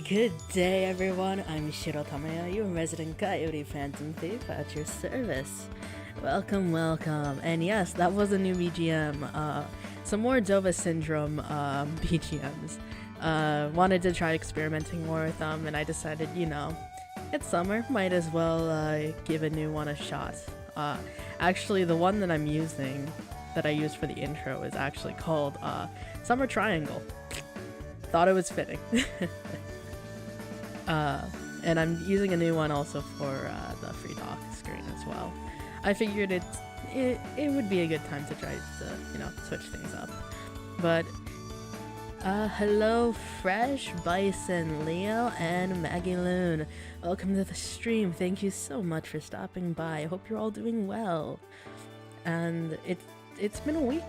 Good day, everyone. I'm Shiro Tamaya, your resident Coyote Phantom Thief at your service. Welcome, welcome. And yes, that was a new BGM. Some more Dova Syndrome BGMs. Wanted to try experimenting more with them, and I decided, you know, it's summer, might as well give a new one a shot. Actually, the one that I'm using, that I used for the intro, is actually called Summer Triangle. Thought it was fitting. And I'm using a new one also for the free dock screen as well. I figured it would be a good time to try to, you know, switch things up. But hello Fresh, Bison, Leo, and Maggie Loon. Welcome to the stream. Thank you so much for stopping by. I hope you're all doing well. And it's been a week.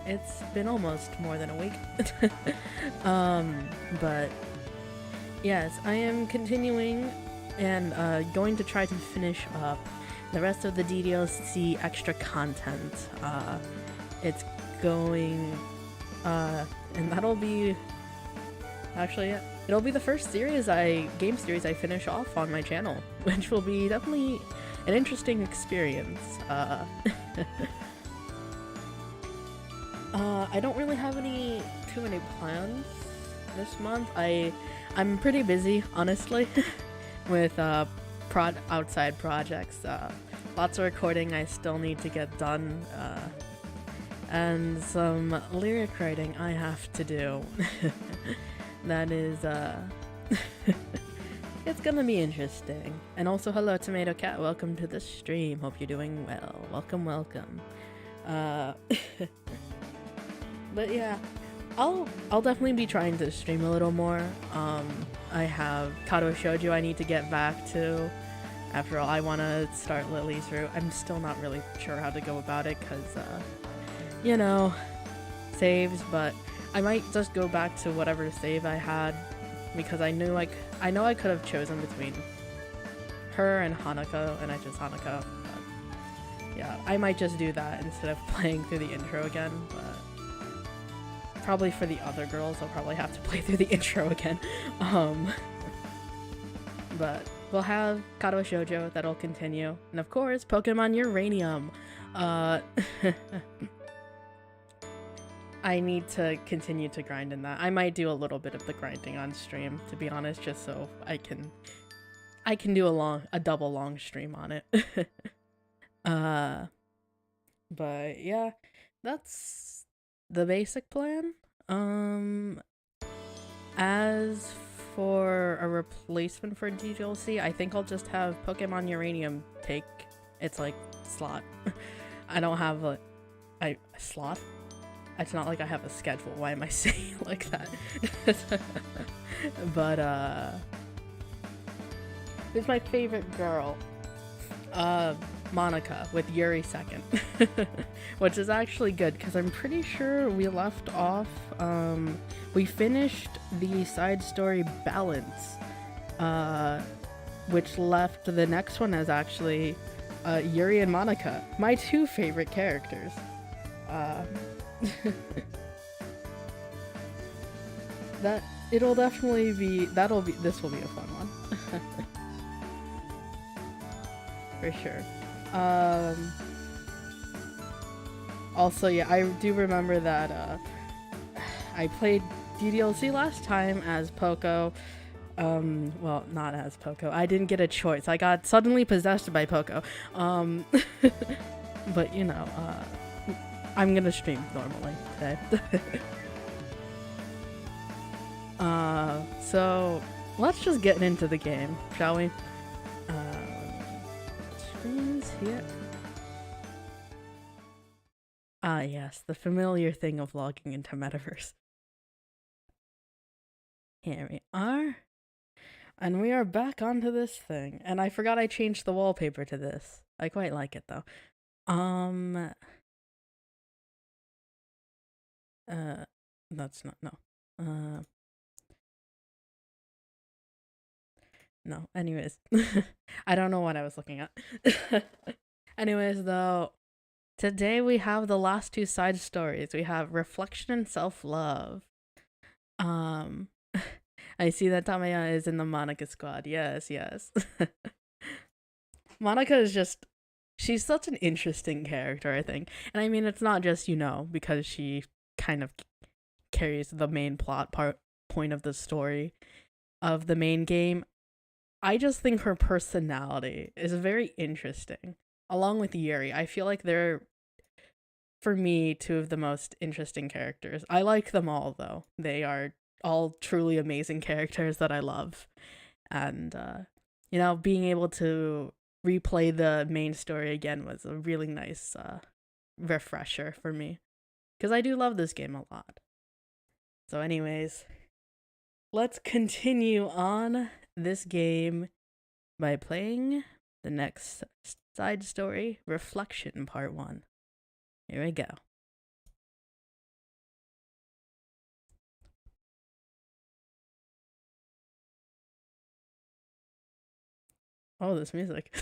It's been almost more than a week. But yes, I am continuing and going to try to finish up the rest of the DDLC extra content. It's going, and that'll be, actually, it'll be the first game series I finish off on my channel, which will be definitely an interesting experience. I don't really have too many plans this month. I'm pretty busy, honestly, with outside projects. Lots of recording I still need to get done, and some lyric writing I have to do. That is, it's gonna be interesting. And also, hello Tomato Cat, welcome to the stream. Hope you're doing well. Welcome, welcome. But yeah, I'll definitely be trying to stream a little more. I have Kato Shoujo I need to get back to. After all, I want to start Lily's route. I'm still not really sure how to go about it because, you know, saves, but I might just go back to whatever save I had because I know I could have chosen between her and Hanako, and I chose Hanako. But yeah, I might just do that instead of playing through the intro again, but probably for the other girls, I'll probably have to play through the intro again. But we'll have Kato Shoujo, that'll continue. And of course, Pokemon Uranium. Uh, I need to continue to grind in that. I might do a little bit of the grinding on stream, to be honest, just so I can do a double long stream on it. uh, but yeah, that's the basic plan. As for a replacement for DDLC, I think I'll just have Pokemon Uranium take its like slot. I don't have a slot. It's not like I have a schedule. Why am I saying it like that? But who's my favorite girl? Monica with Yuri second. Which is actually good because I'm pretty sure we left off, we finished the side story Balance, which left the next one as actually Yuri and Monica, my two favorite characters. This will be a fun one. For sure. Also, yeah, I do remember that I played DDLC last time as Poco. Well, not as Poco. I didn't get a choice. I got suddenly possessed by Poco. But you know, I'm gonna stream normally today. So let's just get into the game, shall we? Screens here. Ah, yes, the familiar thing of logging into Metaverse. Here we are. And we are back onto this thing. And I forgot I changed the wallpaper to this. I quite like it, though. That's not, no. No, anyways. I don't know what I was looking at. Anyways, though, today we have the last two side stories. We have Reflection and Self-Love. I see that Tamaya is in the Monica squad. Yes, yes. Monica is just, she's such an interesting character, I think. And I mean, it's not just, you know, because she kind of carries the main point of the story of the main game. I just think her personality is very interesting. Along with Yuri, I feel like they're, for me, two of the most interesting characters. I like them all, though. They are all truly amazing characters that I love. And, you know, being able to replay the main story again was a really nice refresher for me. Because I do love this game a lot. So anyways, let's continue on this game by playing the next side story, Reflection Part 1. Here we go. Oh, this music.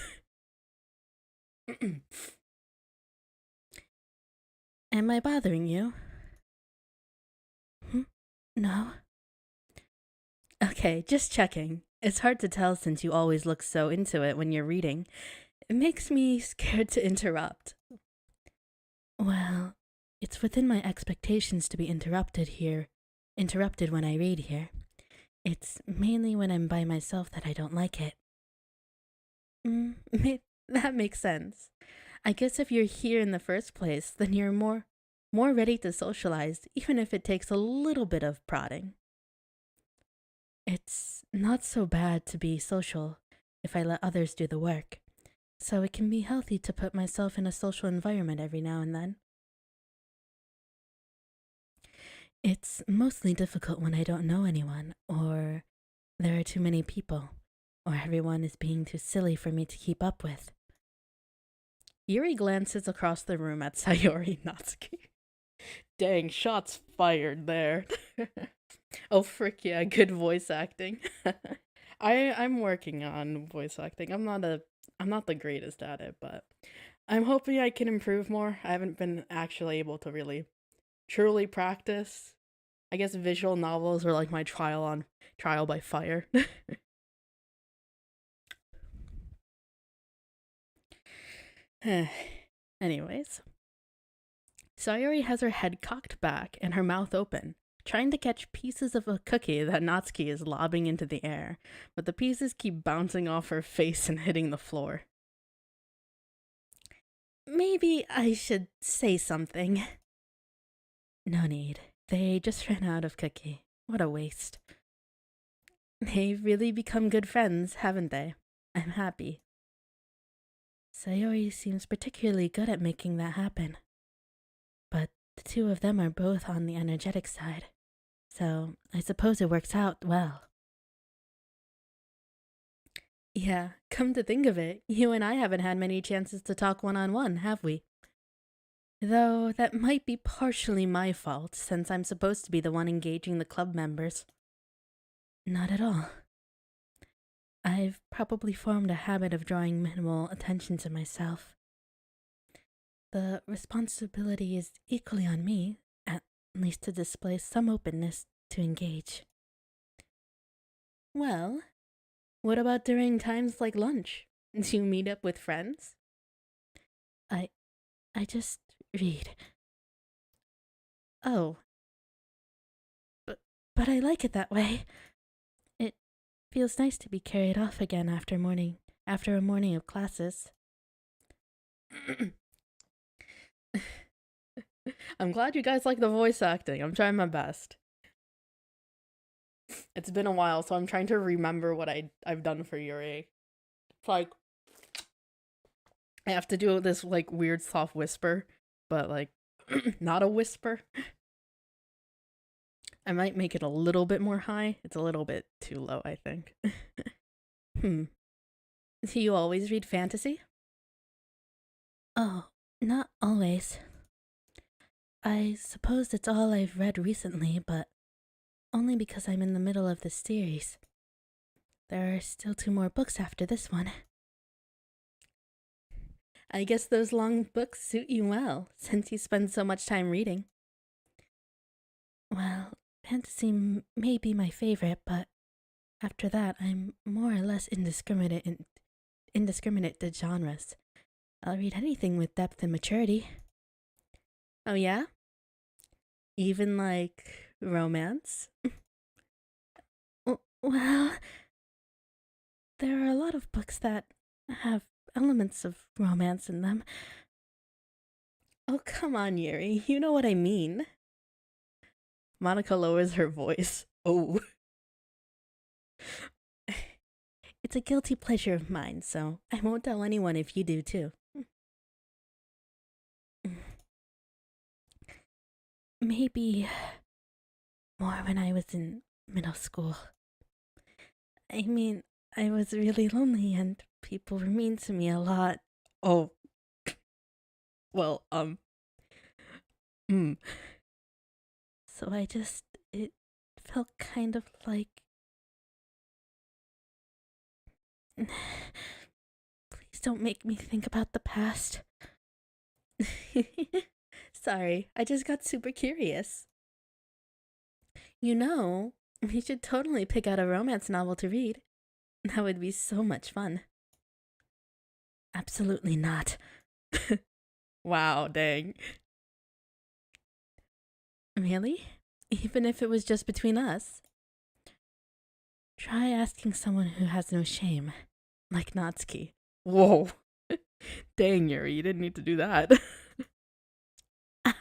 Am I bothering you? No. Okay, just checking. It's hard to tell since you always look so into it when you're reading. It makes me scared to interrupt. Well, it's within my expectations to be interrupted when I read here. It's mainly when I'm by myself that I don't like it. That makes sense. I guess if you're here in the first place, then you're more ready to socialize, even if it takes a little bit of prodding. It's not so bad to be social if I let others do the work, so it can be healthy to put myself in a social environment every now and then. It's mostly difficult when I don't know anyone, or there are too many people, or everyone is being too silly for me to keep up with. Yuri glances across the room at Sayori Natsuki. Dang, shots fired there. Oh, frick yeah, good voice acting. I'm working on voice acting. I'm not the greatest at it, but I'm hoping I can improve more. I haven't been actually able to really truly practice. I guess visual novels are like my trial by fire. Anyways, Sayori has her head cocked back and her mouth open, trying to catch pieces of a cookie that Natsuki is lobbing into the air, but the pieces keep bouncing off her face and hitting the floor. Maybe I should say something. No need. They just ran out of cookie. What a waste. They've really become good friends, haven't they? I'm happy. Sayori seems particularly good at making that happen. But the two of them are both on the energetic side, so I suppose it works out well. Yeah, come to think of it, you and I haven't had many chances to talk one-on-one, have we? Though that might be partially my fault, since I'm supposed to be the one engaging the club members. Not at all. I've probably formed a habit of drawing minimal attention to myself. The responsibility is equally on me, at least to display some openness to engage. Well, what about during times like lunch? Do you meet up with friends? I just read. Oh. But I like it that way. It feels nice to be carried off again after a morning of classes. I'm glad you guys like the voice acting. I'm trying my best. It's been a while, so I'm trying to remember what I've done for Yuri. It's like I have to do this like weird soft whisper, but like not a whisper. I might make it a little bit more high. It's a little bit too low, I think. Do you always read fantasy? Oh, not always. I suppose it's all I've read recently, but only because I'm in the middle of this series. There are still 2 more books after this one. I guess those long books suit you well, since you spend so much time reading. Well, fantasy may be my favorite, but after that, I'm more or less indiscriminate to genres. I'll read anything with depth and maturity. Oh yeah? Even like romance? Well, there are a lot of books that have elements of romance in them. Oh, come on, Yuri. You know what I mean. Monica lowers her voice. Oh. It's a guilty pleasure of mine, so I won't tell anyone if you do too. Maybe more when I was in middle school. I mean, I was really lonely and people were mean to me a lot. Oh. Well, So it felt kind of like... Please don't make me think about the past. Sorry, I just got super curious. You know, we should totally pick out a romance novel to read. That would be so much fun. Absolutely not. Wow, dang. Really? Even if it was just between us? Try asking someone who has no shame, like Natsuki. Whoa. Dang, Yuri, you didn't need to do that.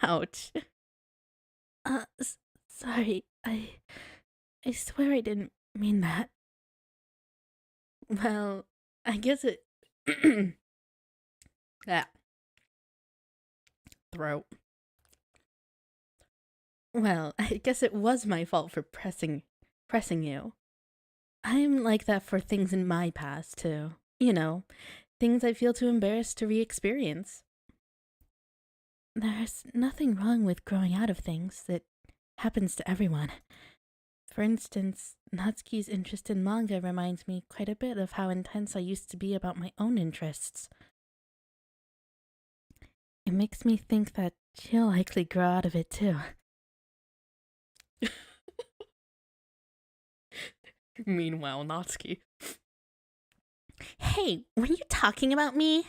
Ouch. Sorry, I swear I didn't mean that. Well, I guess it... Yeah. Throat. Well, I guess it was my fault for pressing you. I'm like that for things in my past, too. You know, things I feel too embarrassed to re-experience. There's nothing wrong with growing out of things. It happens to everyone. For instance, Natsuki's interest in manga reminds me quite a bit of how intense I used to be about my own interests. It makes me think that she'll likely grow out of it, too. Meanwhile, Natsuki. Hey, were you talking about me?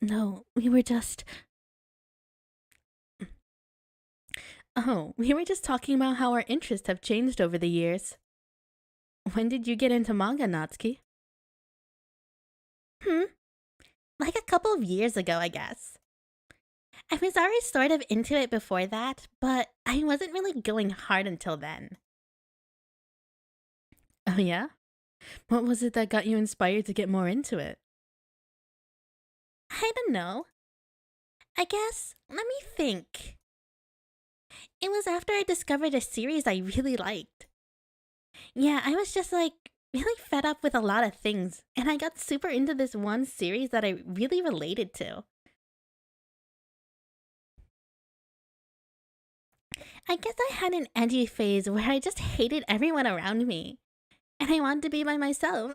No, we were just. Oh, we were just talking about how our interests have changed over the years. When did you get into manga, Natsuki? Hmm, like a couple of years ago, I guess. I was already sort of into it before that, but I wasn't really going hard until then. Oh, yeah? What was it that got you inspired to get more into it? I don't know. I guess, let me think. It was after I discovered a series I really liked. Yeah, I was just like really fed up with a lot of things, and I got super into this one series that I really related to. I guess I had an edgy phase where I just hated everyone around me, and I wanted to be by myself.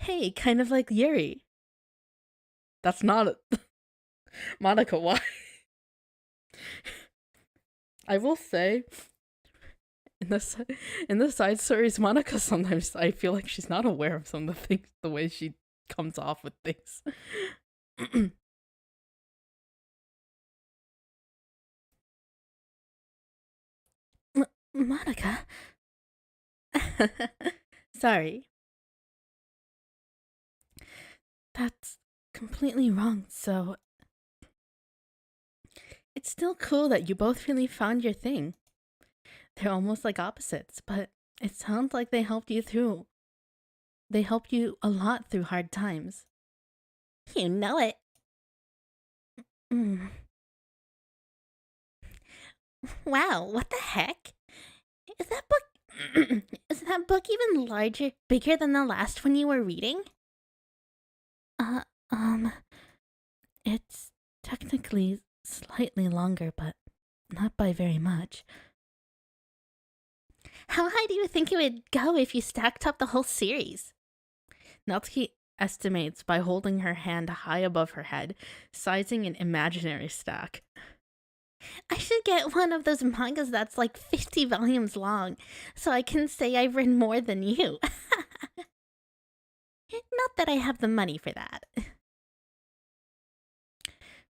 Hey, kind of like Yuri. That's not it. Monica, why? I will say, in this in the side stories, Monica sometimes I feel like she's not aware of some of the things, the way she comes off with things. Monica. Sorry. That's completely wrong, so it's still cool that you both really found your thing. They're almost like opposites, but it sounds like they helped you a lot through hard times. You know it. Mm. Wow, what the heck? Is that book is that book even larger, bigger than the last one you were reading? Uh um it's technically slightly longer, but not by very much. How high do you think it would go if you stacked up the whole series? Natsuki estimates by holding her hand high above her head, sizing an imaginary stack. I should get one of those mangas that's like 50 volumes long, so I can say I've read more than you. Not that I have the money for that.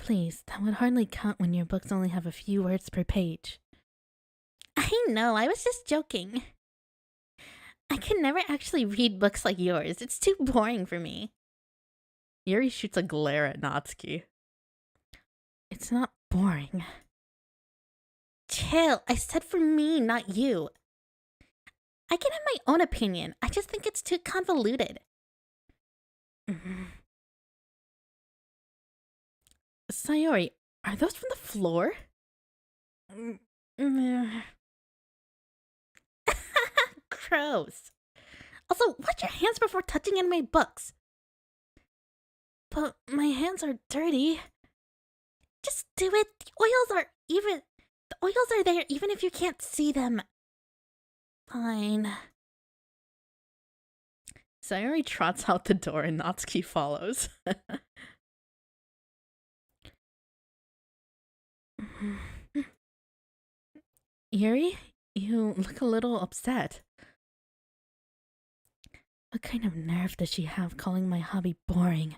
Please, that would hardly count when your books only have a few words per page. I know, I was just joking. I can never actually read books like yours. It's too boring for me. Yuri shoots a glare at Natsuki. It's not boring. Chill, I said for me, not you. I can have my own opinion. I just think it's too convoluted. Sayori, are those from the floor? Gross. Also, wash your hands before touching any of my books. But my hands are dirty. Just do it. The oils are there even if you can't see them. Fine. Sayori trots out the door and Natsuki follows. Yuri, you look a little upset. What kind of nerve does she have calling my hobby boring?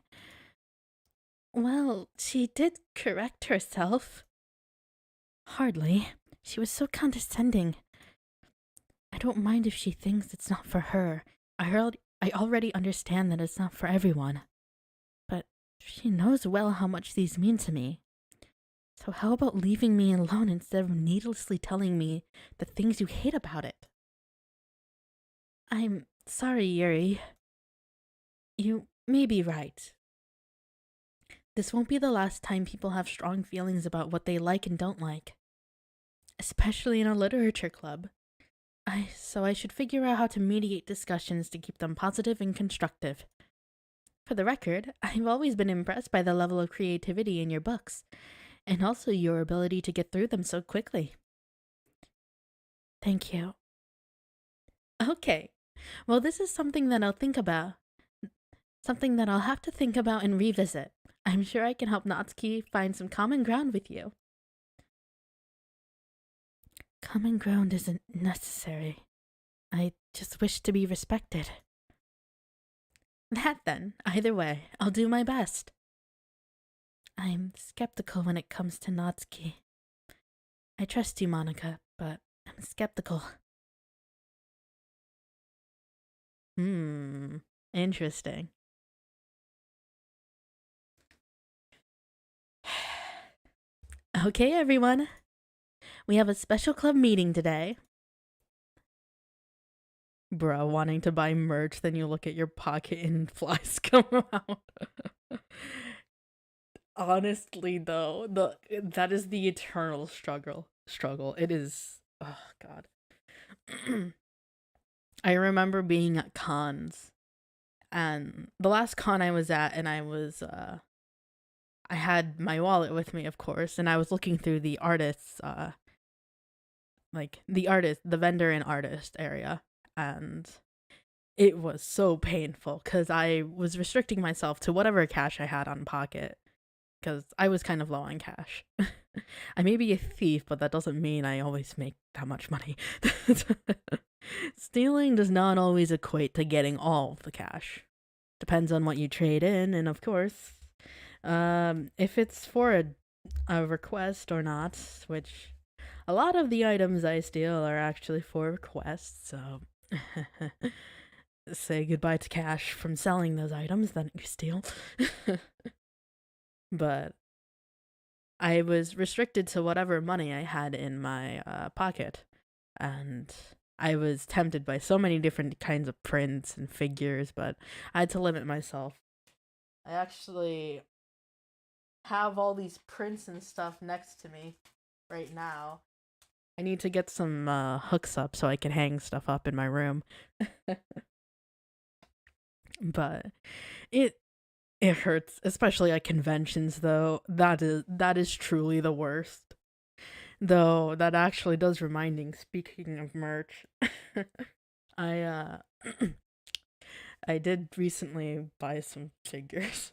Well, she did correct herself. Hardly. She was so condescending. I don't mind if she thinks it's not for her. I already understand that it's not for everyone. But she knows well how much these mean to me. So how about leaving me alone instead of needlessly telling me the things you hate about it? I'm sorry, Yuri. You may be right. This won't be the last time people have strong feelings about what they like and don't like. Especially in a literature club. So I should figure out how to mediate discussions to keep them positive and constructive. For the record, I've always been impressed by the level of creativity in your books, and also your ability to get through them so quickly. Thank you. Okay. Well, this is something that I'll think about. Something that I'll have to think about and revisit. I'm sure I can help Natsuki find some common ground with you. Common ground isn't necessary. I just wish to be respected. That then. Either way, I'll do my best. I'm skeptical when it comes to Natsuki. I trust you, Monica, but I'm skeptical. Interesting. Okay, everyone. We have a special club meeting today. Bro, wanting to buy merch, then you look at your pocket and flies come out. Honestly, though, that is the eternal struggle. It is. Oh God. I remember being at cons, and the last con I was at, and I had my wallet with me, of course, and I was looking through the artists, the vendor and artist area, and it was so painful because I was restricting myself to whatever cash I had on pocket because I was kind of low on cash. I may be a thief, but that doesn't mean I always make that much money. Stealing does not always equate to getting all of the cash. Depends on what you trade in, and of course, if it's for a request or not, which a lot of the items I steal are actually for requests, so say goodbye to cash from selling those items that you steal. But I was restricted to whatever money I had in my pocket, and I was tempted by so many different kinds of prints and figures, but I had to limit myself. I actually have all these prints and stuff next to me right now. I need to get some hooks up so I can hang stuff up in my room. But it hurts, especially at conventions though. That is truly the worst. Though that actually does reminding, speaking of merch, I I did recently buy some figures.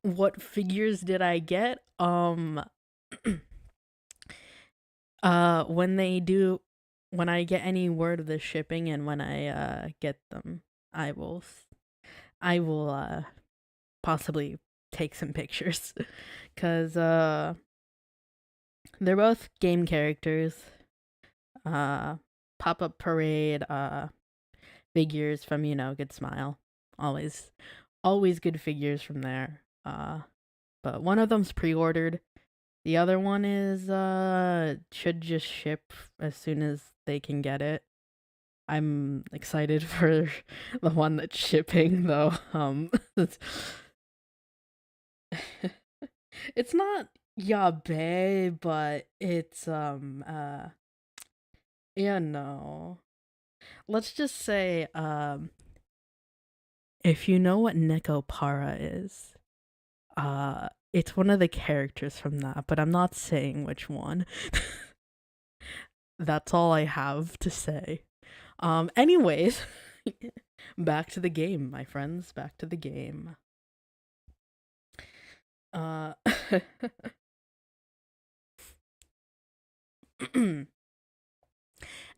What figures did I get? When I get any word of the shipping and when I get them, I will possibly take some pictures cuz they're both game characters. Pop-up parade figures from, Good Smile. Always good figures from there. But one of them's pre-ordered. The other one is should just ship as soon as they can get it. I'm excited for the one that's shipping though. It's not yabe, but it's no. Let's just say if you know what Neko Para is, it's one of the characters from that, but I'm not saying which one. That's all I have to say. Anyways, back to the game, my friends. Back to the game.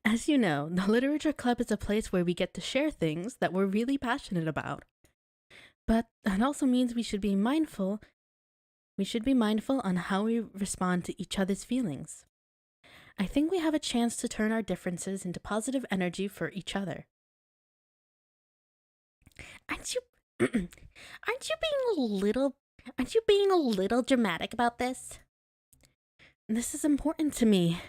As you know, the Literature Club is a place where we get to share things that we're really passionate about. But that also means we should be mindful on how we respond to each other's feelings. I think we have a chance to turn our differences into positive energy for each other. Aren't you being a little dramatic about this? This is important to me.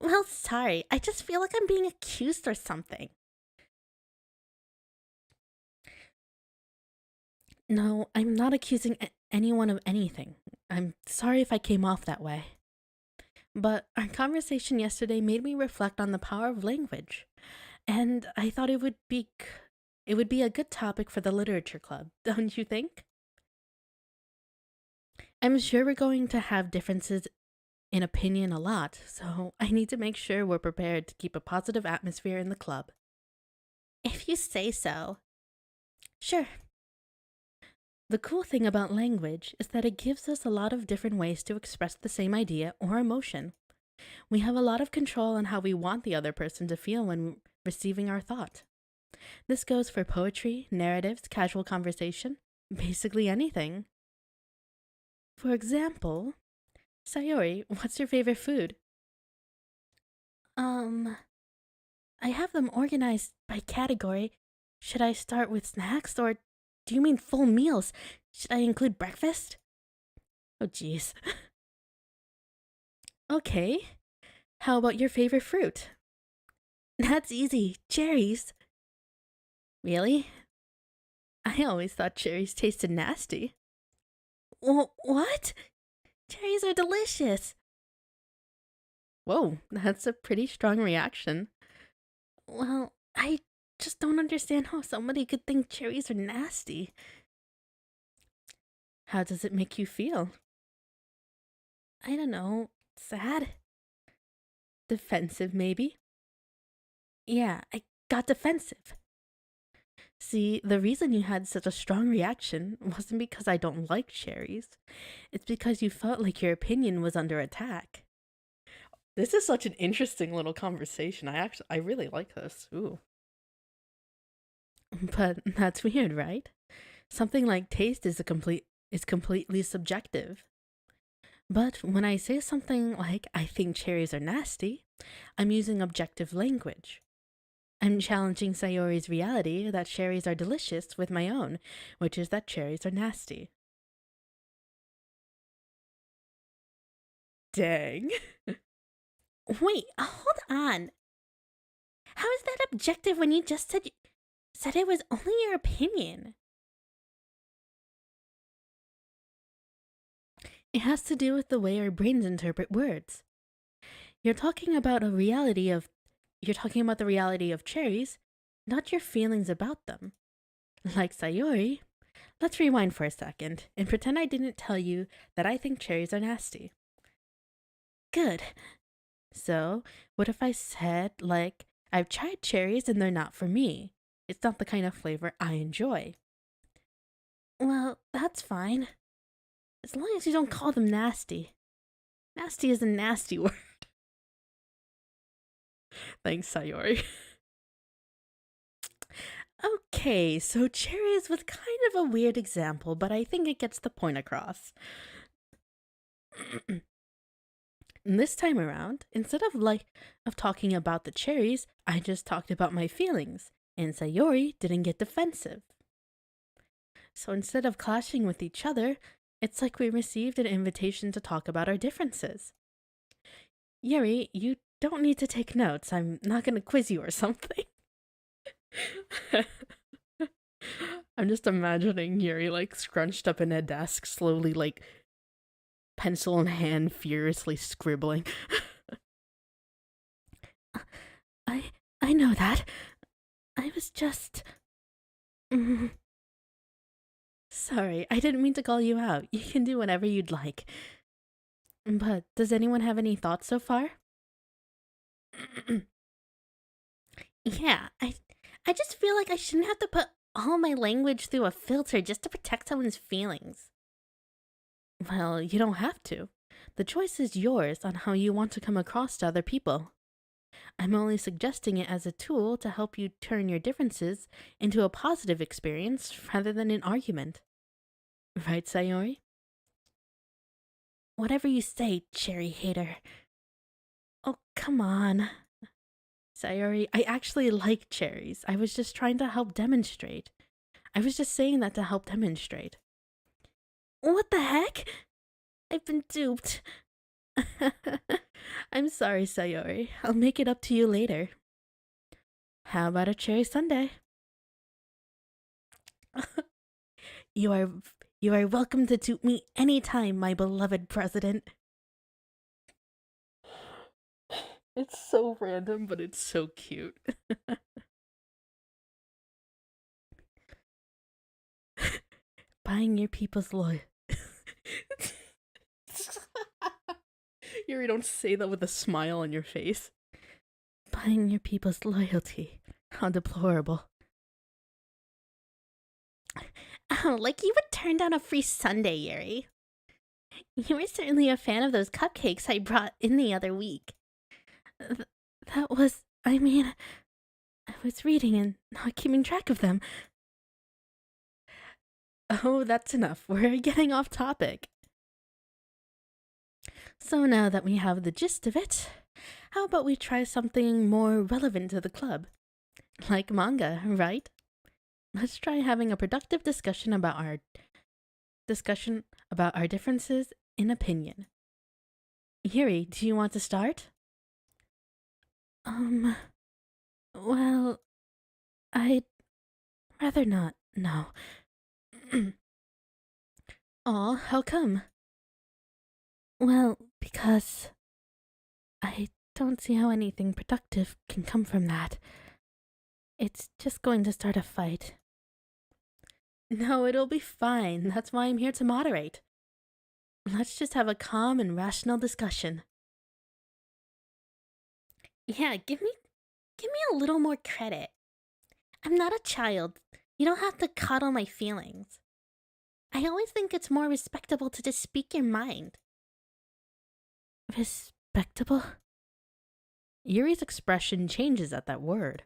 Well, sorry, I just feel like I'm being accused or something. No, I'm not accusing anyone of anything. I'm sorry if I came off that way. But our conversation yesterday made me reflect on the power of language, and I thought it would be a good topic for the literature club, don't you think? I'm sure we're going to have differences in opinion a lot, so I need to make sure we're prepared to keep a positive atmosphere in the club. If you say so. Sure. The cool thing about language is that it gives us a lot of different ways to express the same idea or emotion. We have a lot of control on how we want the other person to feel when receiving our thought. This goes for poetry, narratives, casual conversation, basically anything. For example, Sayori, what's your favorite food? I have them organized by category. Should I start with snacks, or do you mean full meals? Should I include breakfast? Oh, jeez. Okay. How about your favorite fruit? That's easy. Cherries. Really? I always thought cherries tasted nasty. What? Cherries are delicious. Whoa, that's a pretty strong reaction. Well, I just don't understand how somebody could think cherries are nasty. How does it make you feel? I don't know. Sad? Defensive, maybe? Yeah, I got defensive. See, the reason you had such a strong reaction wasn't because I don't like cherries. It's because you felt like your opinion was under attack. This is such an interesting little conversation. I really like this. Ooh. But that's weird, right? Something like taste is completely subjective. But when I say something like I think cherries are nasty, I'm using objective language. I'm challenging Sayori's reality that cherries are delicious with my own, which is that cherries are nasty. Dang. Wait, hold on. How is that objective when you just said it was only your opinion? It has to do with the way our brains interpret words. You're talking about the reality of cherries, not your feelings about them. Like Sayori, let's rewind for a second and pretend I didn't tell you that I think cherries are nasty. Good. So, what if I said, like, I've tried cherries and they're not for me. It's not the kind of flavor I enjoy. Well, that's fine. As long as you don't call them nasty. Nasty is a nasty word. Thanks, Sayori. Okay, so cherries was kind of a weird example, but I think it gets the point across. This time around, instead of talking about the cherries, I just talked about my feelings, and Sayori didn't get defensive. So instead of clashing with each other, it's like we received an invitation to talk about our differences. Yuri, you don't need to take notes. I'm not gonna quiz you or something. I'm just imagining Yuri like scrunched up in a desk, slowly like pencil in hand, furiously scribbling. I know that. I was just... Sorry, I didn't mean to call you out. You can do whatever you'd like. But does anyone have any thoughts so far? Yeah, I just feel like I shouldn't have to put all my language through a filter just to protect someone's feelings. Well, you don't have to. The choice is yours on how you want to come across to other people. I'm only suggesting it as a tool to help you turn your differences into a positive experience rather than an argument. Right, Sayori? Whatever you say, cherry hater. Oh, come on. Sayori, I actually like cherries. I was just trying to help demonstrate. I was just saying that to help demonstrate. What the heck? I've been duped. I'm sorry, Sayori. I'll make it up to you later. How about a cherry sundae? You are welcome to dupe me anytime, my beloved president. It's so random, but it's so cute. Buying your people's loyalty. Yuri, don't say that with a smile on your face. Buying your people's loyalty. How deplorable. Oh, like you would turn down a free sundae, Yuri. You were certainly a fan of those cupcakes I brought in the other week. That was, I mean, I was reading and not keeping track of them. Oh, that's enough. We're getting off topic. So now that we have the gist of it, how about we try something more relevant to the club? Like manga, right? Let's try having a productive discussion about our differences in opinion. Yuri, do you want to start? Well, I'd rather not, no. Aw, how come? Well, because I don't see how anything productive can come from that. It's just going to start a fight. No, it'll be fine. That's why I'm here to moderate. Let's just have a calm and rational discussion. Yeah, give me a little more credit. I'm not a child. You don't have to coddle my feelings. I always think it's more respectable to just speak your mind. Respectable? Yuri's expression changes at that word.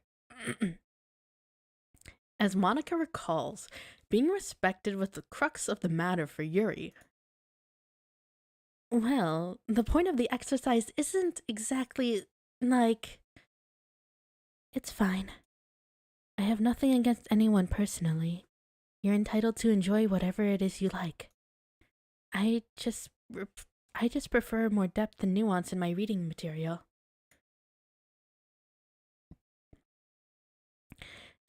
As Monica recalls, being respected was the crux of the matter for Yuri. Well, the point of the exercise isn't exactly like... It's fine. I have nothing against anyone personally. You're entitled to enjoy whatever it is you like. I just prefer more depth and nuance in my reading material.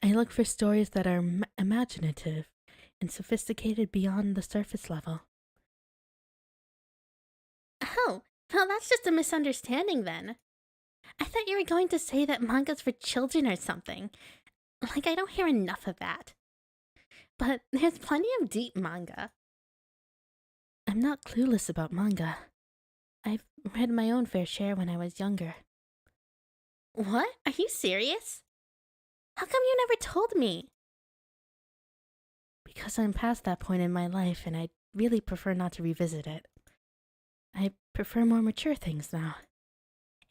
I look for stories that are imaginative and sophisticated beyond the surface level. Oh, well, that's just a misunderstanding then. I thought you were going to say that manga's for children or something. Like, I don't hear enough of that. But there's plenty of deep manga. I'm not clueless about manga. I've read my own fair share when I was younger. What? Are you serious? How come you never told me? Because I'm past that point in my life and I'd really prefer not to revisit it. I prefer more mature things now.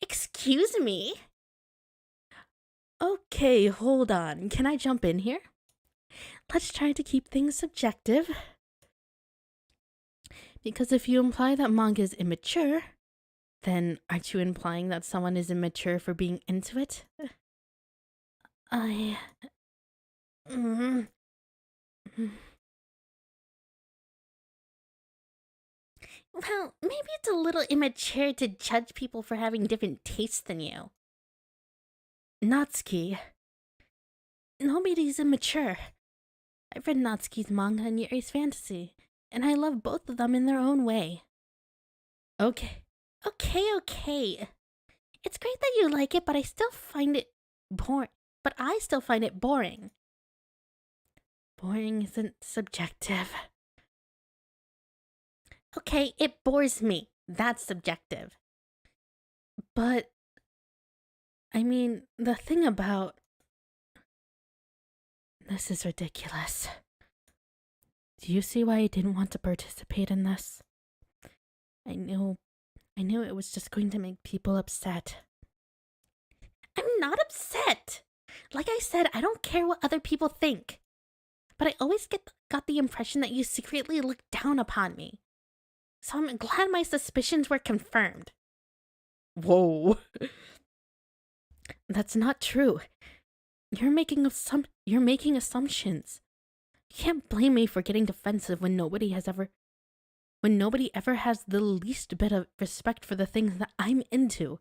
Excuse me? Okay, hold on. Can I jump in here? Let's try to keep things subjective. Because if you imply that manga is immature, then aren't you implying that someone is immature for being into it? I... Mm. Well, maybe it's a little immature to judge people for having different tastes than you. Natsuki. Nobody's immature. I've read Natsuki's manga and Yuri's fantasy, and I love both of them in their own way. Okay. It's great that you like it, but I still find it boring. Boring isn't subjective. Okay, it bores me. That's subjective. But, I mean, the thing about... This is ridiculous. Do you see why I didn't want to participate in this? I knew it was just going to make people upset. I'm not upset! Like I said, I don't care what other people think. But I always got the impression that you secretly looked down upon me. So I'm glad my suspicions were confirmed. Whoa. That's not true. You're making assumptions. You can't blame me for getting defensive when nobody ever has the least bit of respect for the things that I'm into.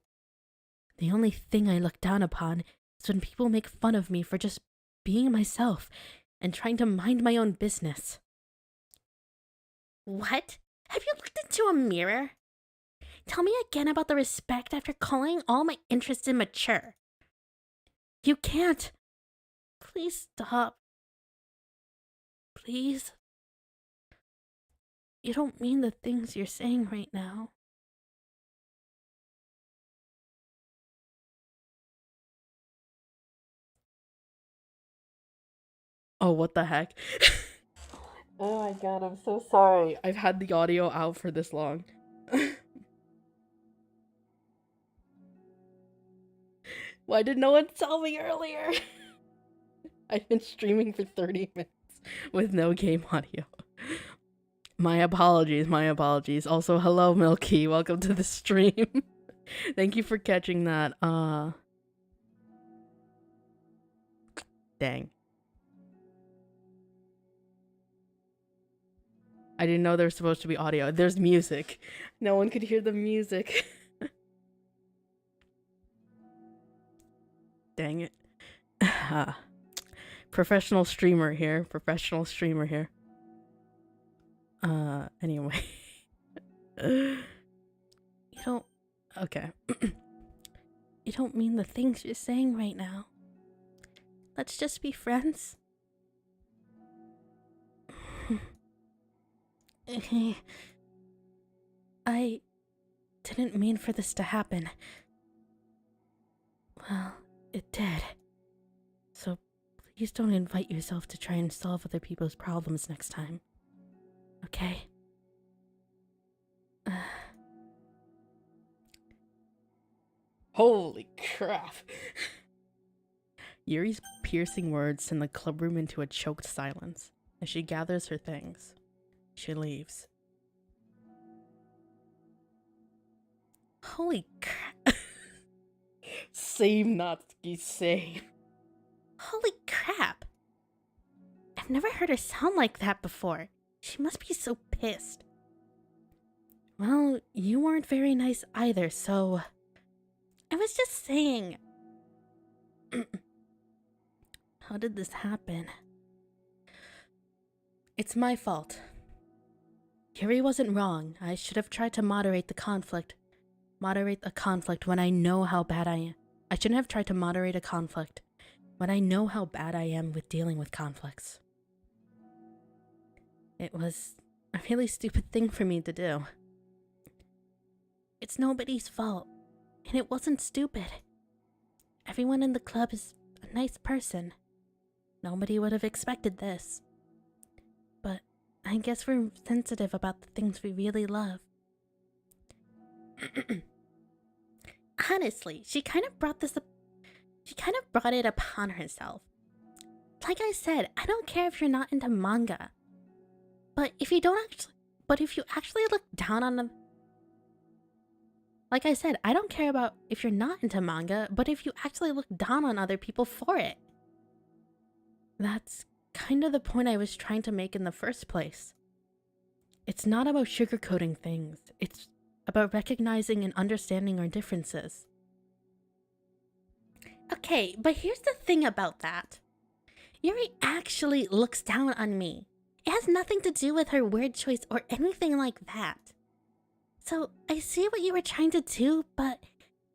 The only thing I look down upon is when people make fun of me for just being myself and trying to mind my own business. What? Have you looked into a mirror? Tell me again about the respect after calling all my interests immature. You can't. Please stop. Please. You don't mean the things you're saying right now. Oh, what the heck? Oh my god, I'm so sorry. I've had the audio out for this long. Why did no one tell me earlier? I've been streaming for 30 minutes with no game audio. My apologies, my apologies. Also, hello, Milky. Welcome to the stream. Thank you for catching that. Dang. I didn't know there was supposed to be audio. There's music. No one could hear the music. Dang it. Professional streamer here. Professional streamer here. Anyway. You don't... Okay. You don't mean the things you're saying right now. Let's just be friends. I didn't mean for this to happen. Well, it did. So please don't invite yourself to try and solve other people's problems next time. Okay? Holy crap. Yuri's piercing words send the clubroom into a choked silence. As she gathers her things, she leaves. Holy crap. Same, Natsuki, same. Holy crap. I've never heard her sound like that before. She must be so pissed. Well, you weren't very nice either, so... I was just saying... How did this happen? It's my fault. Yuri wasn't wrong. I should have tried to moderate the conflict. Moderate a conflict when I know how bad I am. I shouldn't have tried to moderate a conflict when I know how bad I am with dealing with conflicts. It was a really stupid thing for me to do. It's nobody's fault, and it wasn't stupid. Everyone in the club is a nice person. Nobody would have expected this. But I guess we're sensitive about the things we really love. Honestly, she kind of brought it upon herself. Like I said, I don't care if you're not into manga. But if you actually look down on them... Like I said, I don't care about if you're not into manga, but if you actually look down on other people for it. That's kind of the point I was trying to make in the first place. It's not about sugarcoating things. It's about recognizing and understanding our differences. Okay, but here's the thing about that. Yuri actually looks down on me. It has nothing to do with her word choice or anything like that. So, I see what you were trying to do, but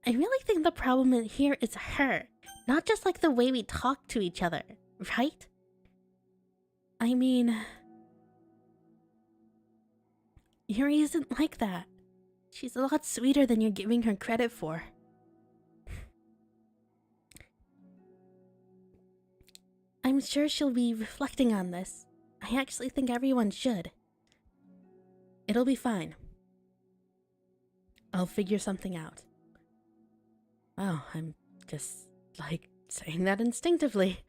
I really think the problem here is her, not just like the way we talk to each other, right? I mean... Yuri isn't like that. She's a lot sweeter than you're giving her credit for. I'm sure she'll be reflecting on this. I actually think everyone should. It'll be fine. I'll figure something out. Wow, I'm just, like, saying that instinctively.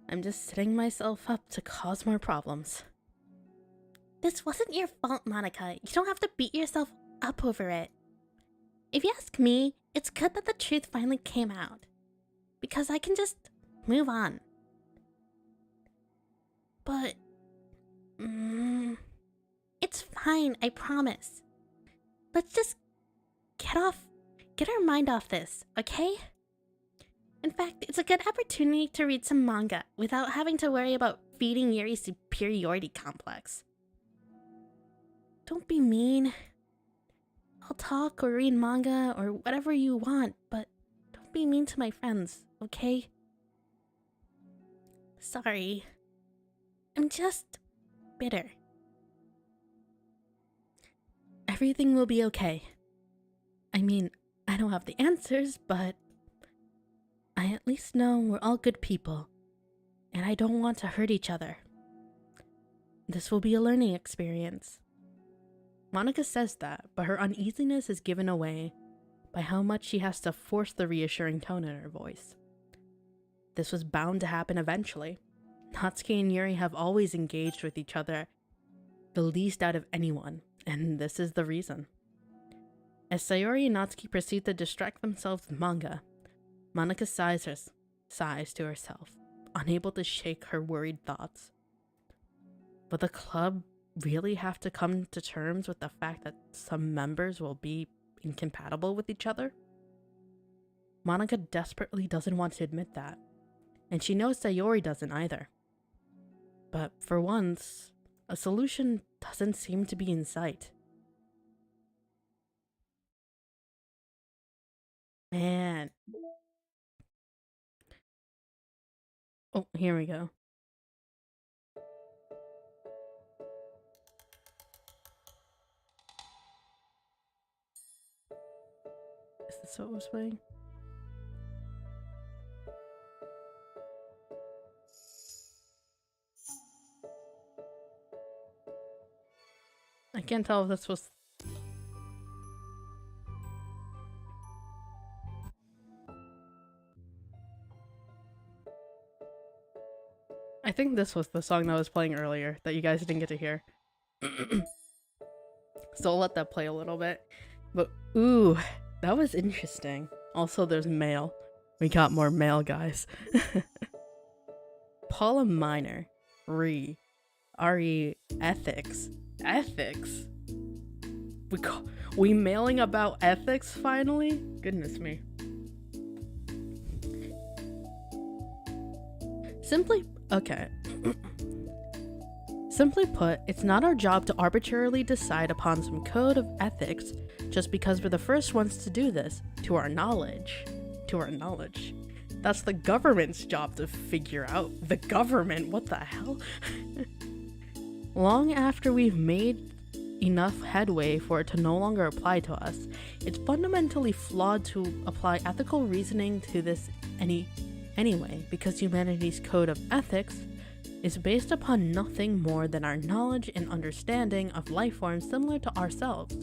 I'm just setting myself up to cause more problems. This wasn't your fault, Monica. You don't have to beat yourself up over it. If you ask me, it's good that the truth finally came out. Because I can just move on. But... it's fine, I promise. Let's just get our mind off this, okay? In fact, it's a good opportunity to read some manga without having to worry about feeding Yuri's superiority complex. Don't be mean. I'll talk or read manga or whatever you want, but don't be mean to my friends, okay? Sorry. I'm just bitter. Everything will be okay. I mean, I don't have the answers, but I at least know we're all good people, and I don't want to hurt each other. This will be a learning experience. Monica says that, but her uneasiness is given away by how much she has to force the reassuring tone in her voice. This was bound to happen eventually. Natsuki and Yuri have always engaged with each other the least out of anyone, and this is the reason. As Sayori and Natsuki proceed to distract themselves with manga, Monika sighs to herself, unable to shake her worried thoughts. Will the club really have to come to terms with the fact that some members will be incompatible with each other? Monika desperately doesn't want to admit that, and she knows Sayori doesn't either. But for once, a solution doesn't seem to be in sight. Man. Oh, here we go. Is this what was playing? I can't tell if this was... I think this was the song that was playing earlier that you guys didn't get to hear. So I'll let that play a little bit. But ooh, that was interesting. Also, there's mail. We got more mail, guys. Paula Minor. Re ethics. Ethics? We mailing about ethics finally? Goodness me. Simply put, it's not our job to arbitrarily decide upon some code of ethics just because we're the first ones to do this, to our knowledge. That's the government's job to figure out. The government, what the hell? Long after we've made enough headway for it to no longer apply to us, it's fundamentally flawed to apply ethical reasoning to this anyway, because humanity's code of ethics is based upon nothing more than our knowledge and understanding of life forms similar to ourselves.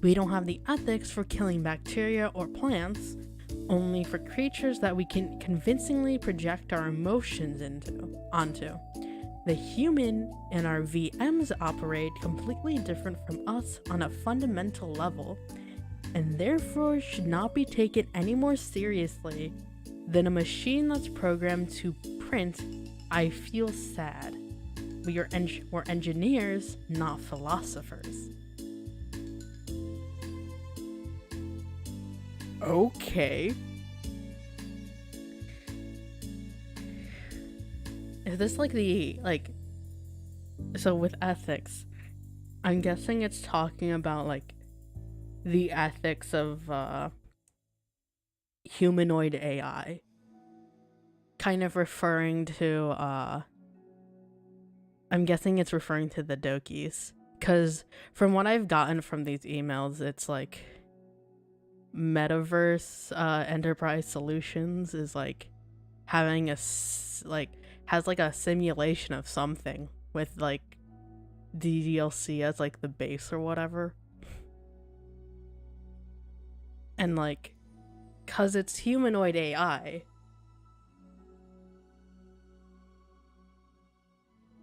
We don't have the ethics for killing bacteria or plants, only for creatures that we can convincingly project our emotions onto. The human and our VMs operate completely different from us on a fundamental level, and therefore should not be taken any more seriously than a machine that's programmed to print "I feel sad." We're engineers, not philosophers. Okay. Is this so with ethics, I'm guessing it's talking about the ethics of humanoid AI. Kind of referring to I'm guessing it's referring to the Dokis, because from what I've gotten from these emails, it's like Metaverse Enterprise Solutions is having has a simulation of something with DDLC as the base or whatever, and cause it's humanoid AI,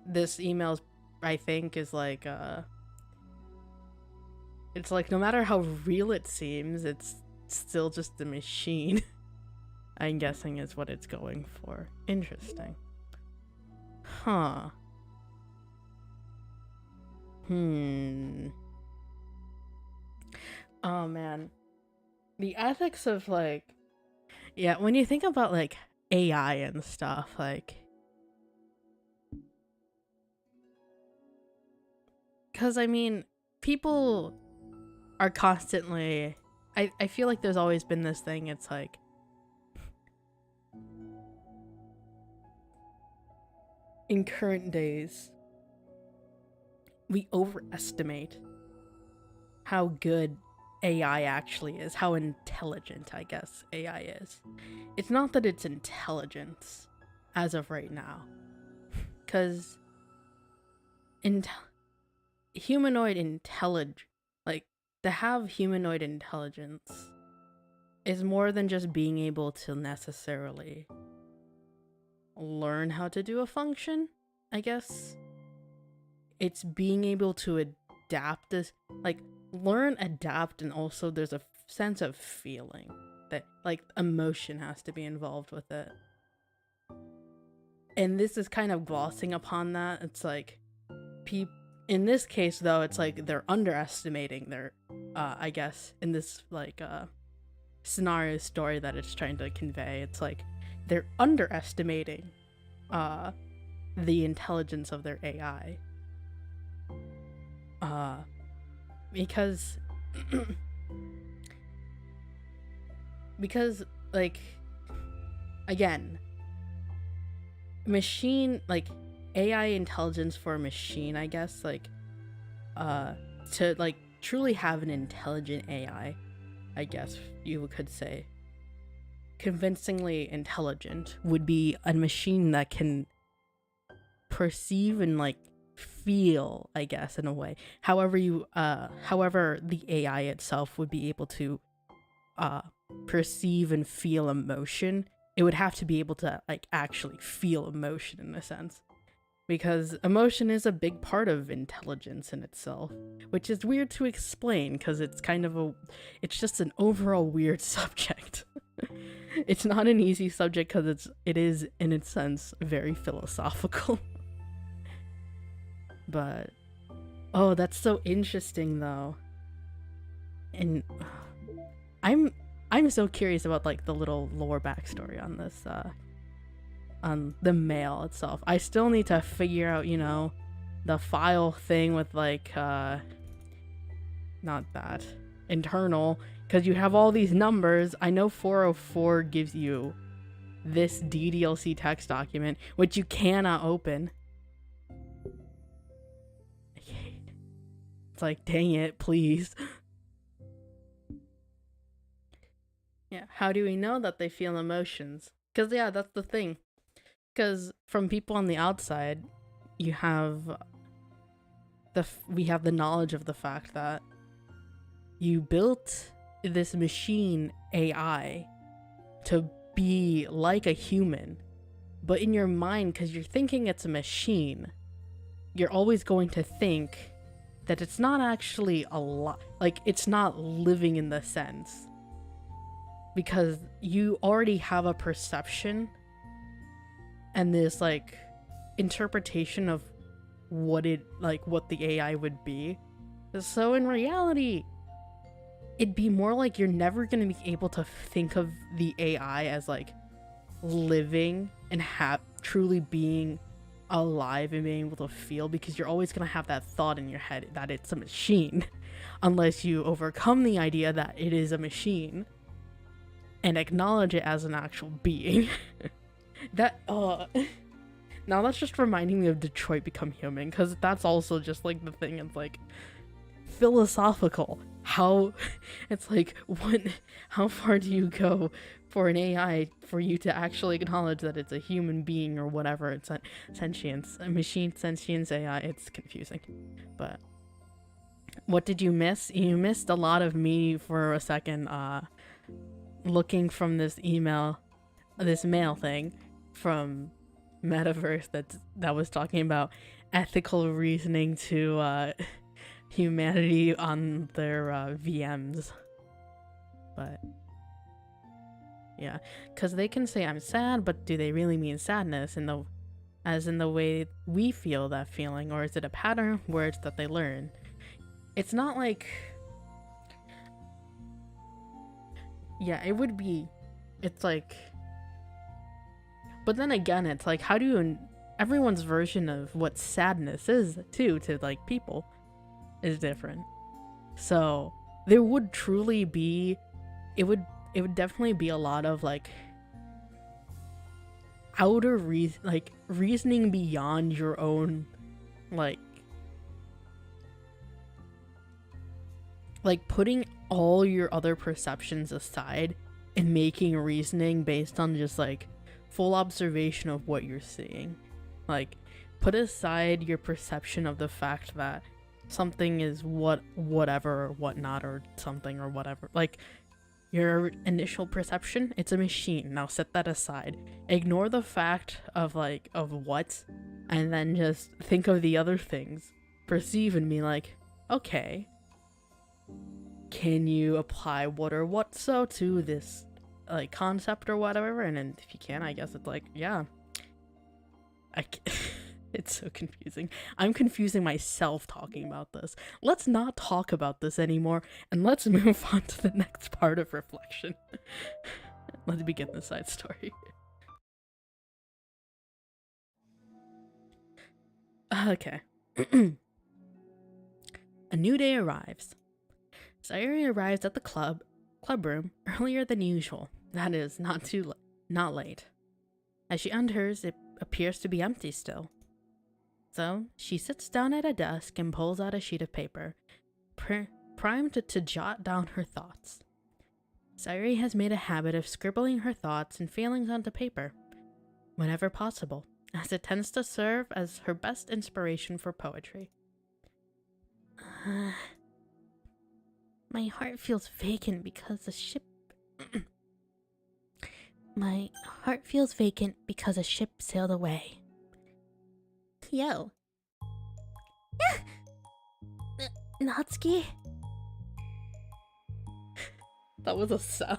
this email I think is it's no matter how real it seems, it's still just a machine. I'm guessing is what it's going for. Interesting. Huh. Oh man. The ethics of yeah, when you think about AI and stuff, because I mean, people are constantly, I feel like there's always been this thing, it's in current days, we overestimate how good AI actually is, how intelligent, I guess, AI is. It's not that it's intelligence as of right now, because humanoid intelligence, to have humanoid intelligence is more than just being able to necessarily learn how to do a function, I guess. It's being able to adapt this, like, learn, adapt, and also there's a sense of feeling that, like, emotion has to be involved with it. And this is kind of glossing upon that. It's like, in this case, though, it's like they're underestimating their, I guess, in this, like, scenario story that it's trying to convey, it's like they're underestimating the intelligence of their AI. Because like, again, machine, like, AI intelligence for a machine, I guess, like, to, like, truly have an intelligent AI, I guess you could say, convincingly intelligent, would be a machine that can perceive and, like, feel, I guess, in a way. However the AI itself would be able to perceive and feel emotion, it would have to be able to, like, actually feel emotion in a sense. Because emotion is a big part of intelligence in itself, which is weird to explain because it's kind of it's just an overall weird subject. It's not an easy subject because it is, in its sense, very philosophical. But, oh, that's so interesting though. And I'm so curious about, like, the little lore backstory on this, on the mail itself. I still need to figure out, you know, the file thing with, like, not that, internal, because you have all these numbers. I know 404 gives you this DDLC text document, which you cannot open. It's like, dang it, please. Yeah, how do we know that they feel emotions? Because, yeah, that's the thing. Because from people on the outside, we have the knowledge of the fact that you built this machine AI to be like a human, but in your mind, because you're thinking it's a machine, you're always going to think that it's not actually a lot, like, it's not living in the sense, because you already have a perception and this, like, interpretation of what the AI would be. So in reality, it'd be more like you're never gonna be able to think of the AI as, like, living and truly being alive and being able to feel, because you're always gonna have that thought in your head that it's a machine unless you overcome the idea that it is a machine and acknowledge it as an actual being. That, now that's just reminding me of Detroit Become Human, because that's also just, like, the thing. It's, like, philosophical. How, it's like, how far do you go for an AI for you to actually acknowledge that it's a human being or whatever? It's a sentience, a machine sentience AI. It's confusing. But what did you miss? You missed a lot of me for a second, looking from this mail thing from Metaverse that was talking about ethical reasoning to humanity on their VMs. But yeah, because they can say I'm sad, but do they really mean sadness as in the way we feel that feeling, or is it a pattern of words that they learn? It's not like, yeah, it would be, it's like, but then again, it's like, how do you, everyone's version of what sadness is too, to, like, people is different. So there would truly be, it would definitely be a lot of, like, outer reasoning beyond your own, like putting all your other perceptions aside and making reasoning based on just, like, full observation of what you're seeing. Like, put aside your perception of the fact that something is whatever or whatnot or something or whatever. Like, Your initial perception, it's a machine. Now set that aside. Ignore the fact of what, and then just think of the other things. Perceive and be like, okay, can you apply what or what so to this like concept or whatever? And then if you can, I guess it's like, yeah. It's so confusing. I'm confusing myself talking about this. Let's not talk about this anymore, and let's move on to the next part of reflection. Let's begin the side story. Okay. A new day arrives. Sayori arrives at the club room earlier than usual. That is, not late. As she enters, it appears to be empty still. So, she sits down at a desk and pulls out a sheet of paper, primed to jot down her thoughts. Sayori has made a habit of scribbling her thoughts and feelings onto paper, whenever possible, as it tends to serve as her best inspiration for poetry. My heart feels vacant because a ship... My heart feels vacant because a ship sailed away. Yo. Natsuki? That was a sound.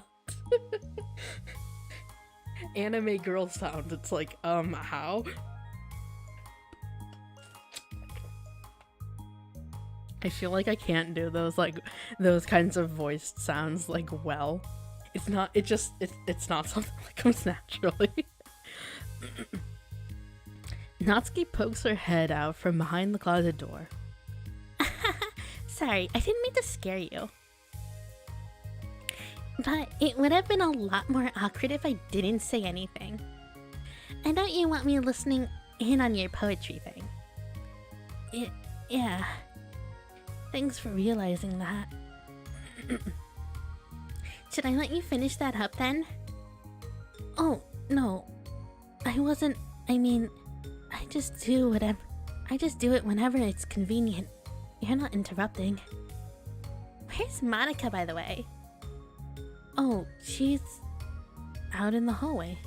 Anime girl sound. It's like, how? I feel like I can't do those kinds of voiced sounds well. It's not something that comes naturally. Natsuki pokes her head out from behind the closet door. Sorry, I didn't mean to scare you. But it would have been a lot more awkward if I didn't say anything. I know you want me listening in on your poetry thing. Yeah. Thanks for realizing that. Should I let you finish that up then? Oh, no. I just do it whenever it's convenient. You're not interrupting. Where's Monica, by the way? Oh, she's out in the hallway.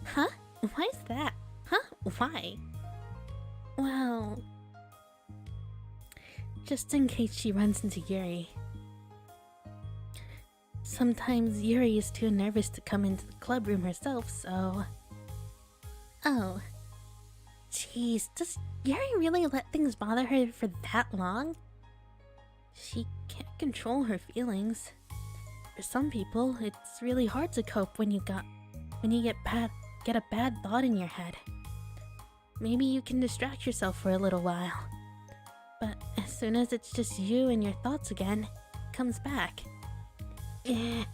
Huh? Why's that? Huh? Why? Well, just in case she runs into Yuri. Sometimes Yuri is too nervous to come into the club room herself, so... Oh. Jeez, does Yuri really let things bother her for that long? She can't control her feelings. For some people, it's really hard to cope when you get a bad thought in your head. Maybe you can distract yourself for a little while. But as soon as it's just you and your thoughts again, it comes back. I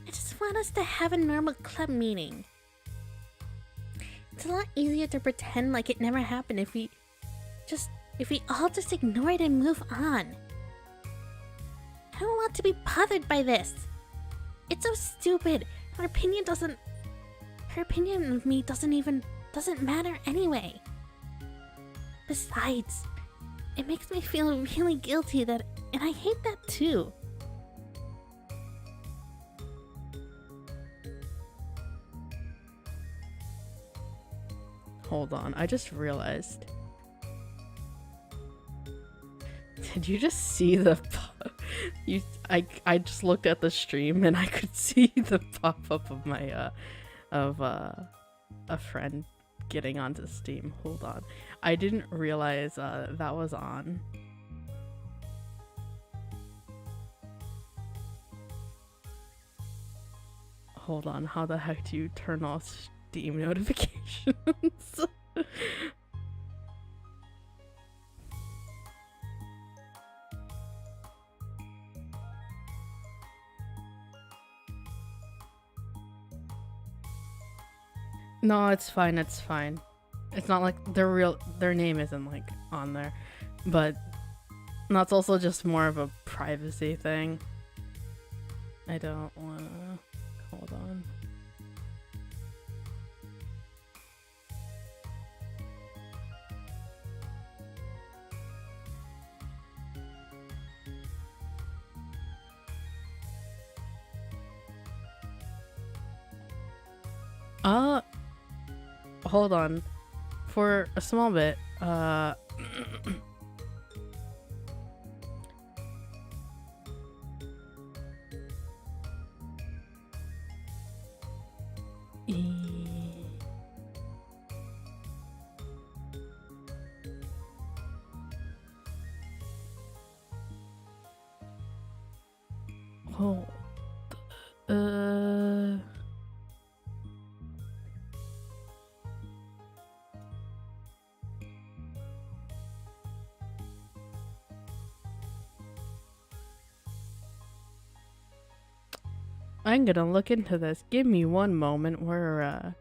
just want us to have a normal club meeting. It's a lot easier to pretend like it never happened if we all just ignore it and move on. I don't want to be bothered by this. It's so stupid. Her opinion of me doesn't matter anyway. Besides, it makes me feel really guilty and I hate that too. Hold on, I just realized. Did you just see the I just looked at the stream and I could see the pop-up of my a friend getting onto Steam. Hold on. I didn't realize that was on. Hold on, how the heck do you turn off Steam notifications? No, it's fine, it's fine. It's not like their name isn't like on there, but that's also just more of a privacy thing. I don't wanna, hold on. Uh, hold on. For a small bit, hold. Uh. I'm gonna look into this. Give me one moment. We're uh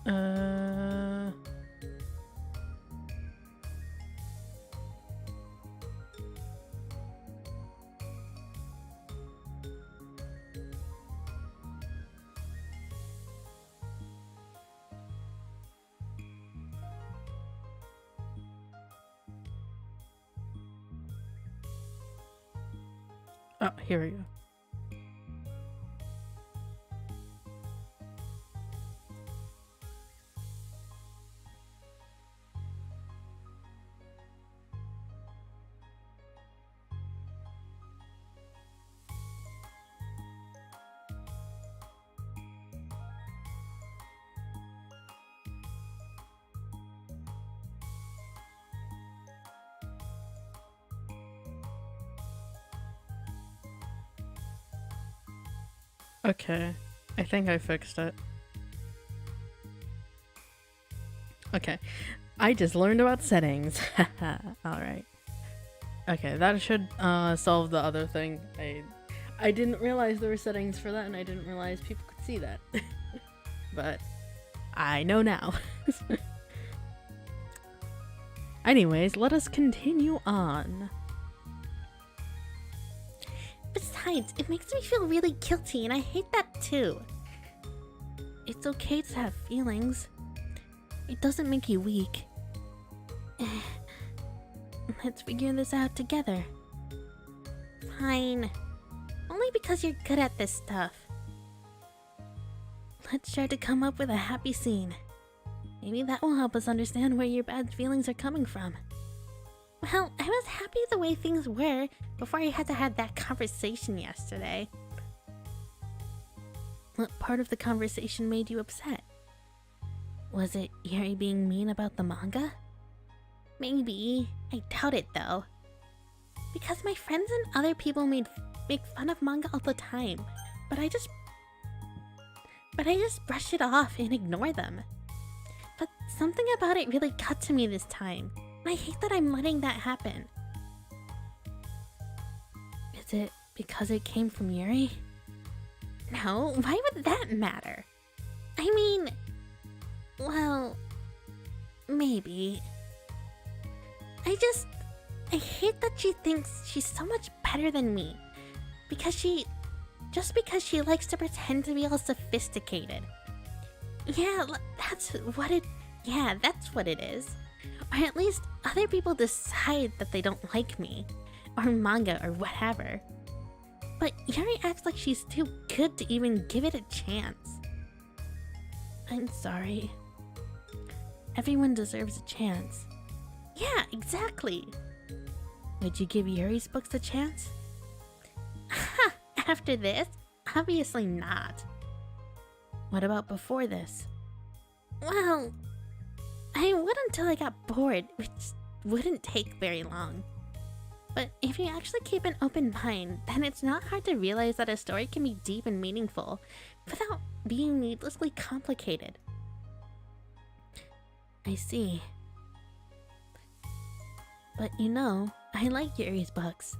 uh oh, here we go. Okay, I think I fixed it. Okay, I just learned about settings. Alright. Okay, that should solve the other thing. I didn't realize there were settings for that, and I didn't realize people could see that. But I know now. Anyways, let us continue on. Besides, it makes me feel really guilty, and I hate that too. It's okay to have feelings. It doesn't make you weak. Let's figure this out together. Fine. Only because you're good at this stuff. Let's try to come up with a happy scene. Maybe that will help us understand where your bad feelings are coming from. Well, I was happy the way things were before I had to have that conversation yesterday. What part of the conversation made you upset? Was it Yuri being mean about the manga? Maybe. I doubt it though. Because my friends and other people make fun of manga all the time, but I just brush it off and ignore them. But something about it really got to me this time. I hate that I'm letting that happen. Is it because it came from Yuri? No, why would that matter? I mean, well, maybe. I hate that she thinks she's so much better than me. Because she likes to pretend to be all sophisticated. Yeah, that's what it is. Or at least other people decide that they don't like me, or manga, or whatever. But Yuri acts like she's too good to even give it a chance. I'm sorry. Everyone deserves a chance. Yeah, exactly. Would you give Yuri's books a chance? After this? Obviously not. What about before this? Well, I would until I got bored, which wouldn't take very long. But if you actually keep an open mind, then it's not hard to realize that a story can be deep and meaningful without being needlessly complicated. I see. But you know, I like Yuri's books.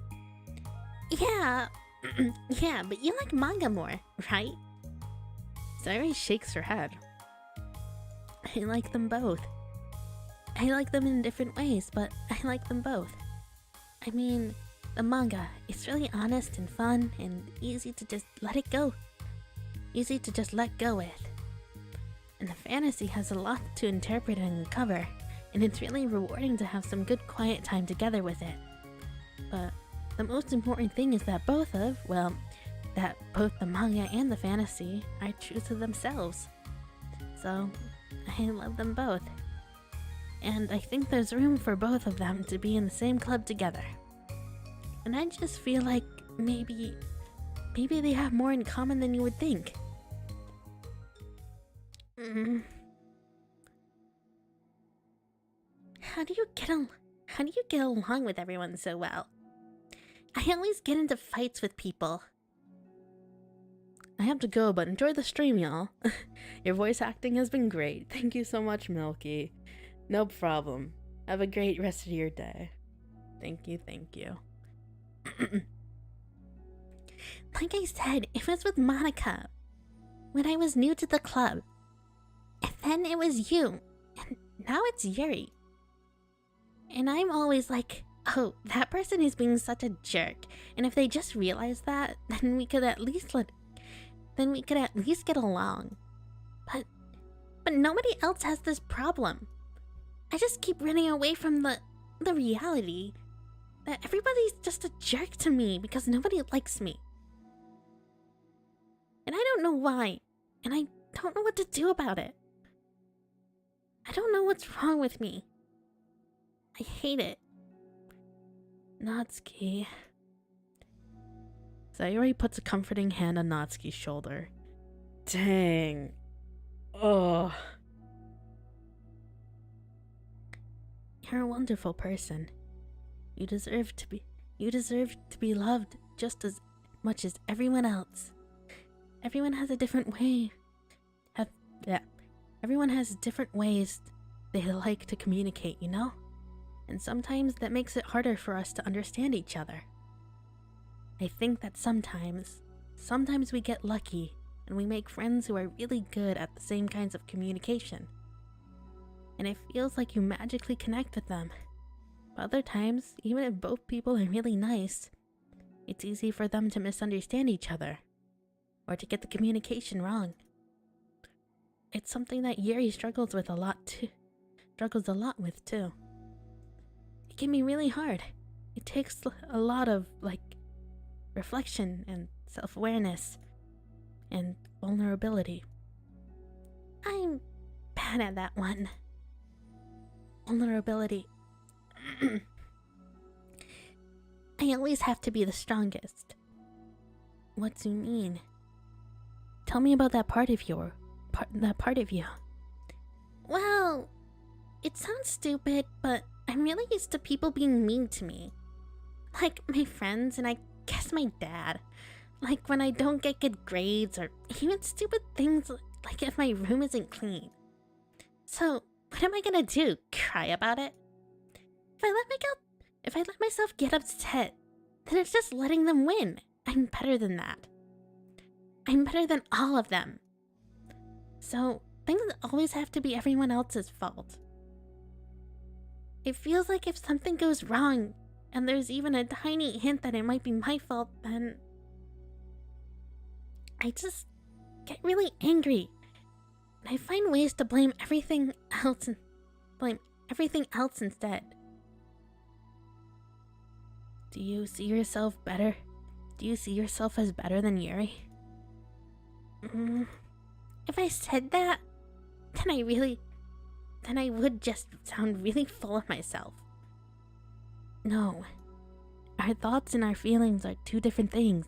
Yeah, yeah, but you like manga more, right? Sayori shakes her head. I like them both. I like them in different ways, but I like them both. I mean, the manga, it's really honest and fun and easy to just let it go. Easy to just let go with. And the fantasy has a lot to interpret and uncover, and it's really rewarding to have some good quiet time together with it. But the most important thing is that both the manga and the fantasy are true to themselves. So, I love them both. And I think there's room for both of them to be in the same club together. And I just feel like maybe they have more in common than you would think. How do you get along with everyone so well? I always get into fights with people. I have to go, but enjoy the stream, y'all. Your voice acting has been great. Thank you so much, Milky. No problem. Have a great rest of your day. Thank you, thank you. Like I said, it was with Monica. When I was new to the club. And then it was you. And now it's Yuri. And I'm always like, oh, that person is being such a jerk. And if they just realize that, then we could at least get along. But nobody else has this problem. I just keep running away from the reality that everybody's just a jerk to me because nobody likes me. And I don't know why, and I don't know what to do about it. I don't know what's wrong with me. I hate it. Natsuki. Sayori puts a comforting hand on Natsuki's shoulder. Dang. Ugh. You're a wonderful person. You deserve to be loved just as much as everyone else. Everyone has a different way. Everyone has different ways they like to communicate, you know? And sometimes that makes it harder for us to understand each other. I think that sometimes we get lucky and we make friends who are really good at the same kinds of communication. And it feels like you magically connect with them. But other times, even if both people are really nice, it's easy for them to misunderstand each other, or to get the communication wrong. It's something that Yuri struggles a lot with too. It can be really hard. It takes a lot of, reflection and self-awareness and vulnerability. I'm bad at that one. Vulnerability. I always have to be the strongest. What do you mean? Tell me about that part of you. Well, it sounds stupid, but I'm really used to people being mean to me. Like my friends and I guess my dad. Like when I don't get good grades or even stupid things like if my room isn't clean. So, what am I gonna do? Cry about it? If I let myself get upset, then it's just letting them win. I'm better than that. I'm better than all of them. So, things always have to be everyone else's fault. It feels like if something goes wrong, and there's even a tiny hint that it might be my fault, then I just get really angry. And I find ways to blame everything else instead. Do you see yourself better? Do you see yourself as better than Yuri? If I said that, then I would just sound really full of myself. No. Our thoughts and our feelings are two different things.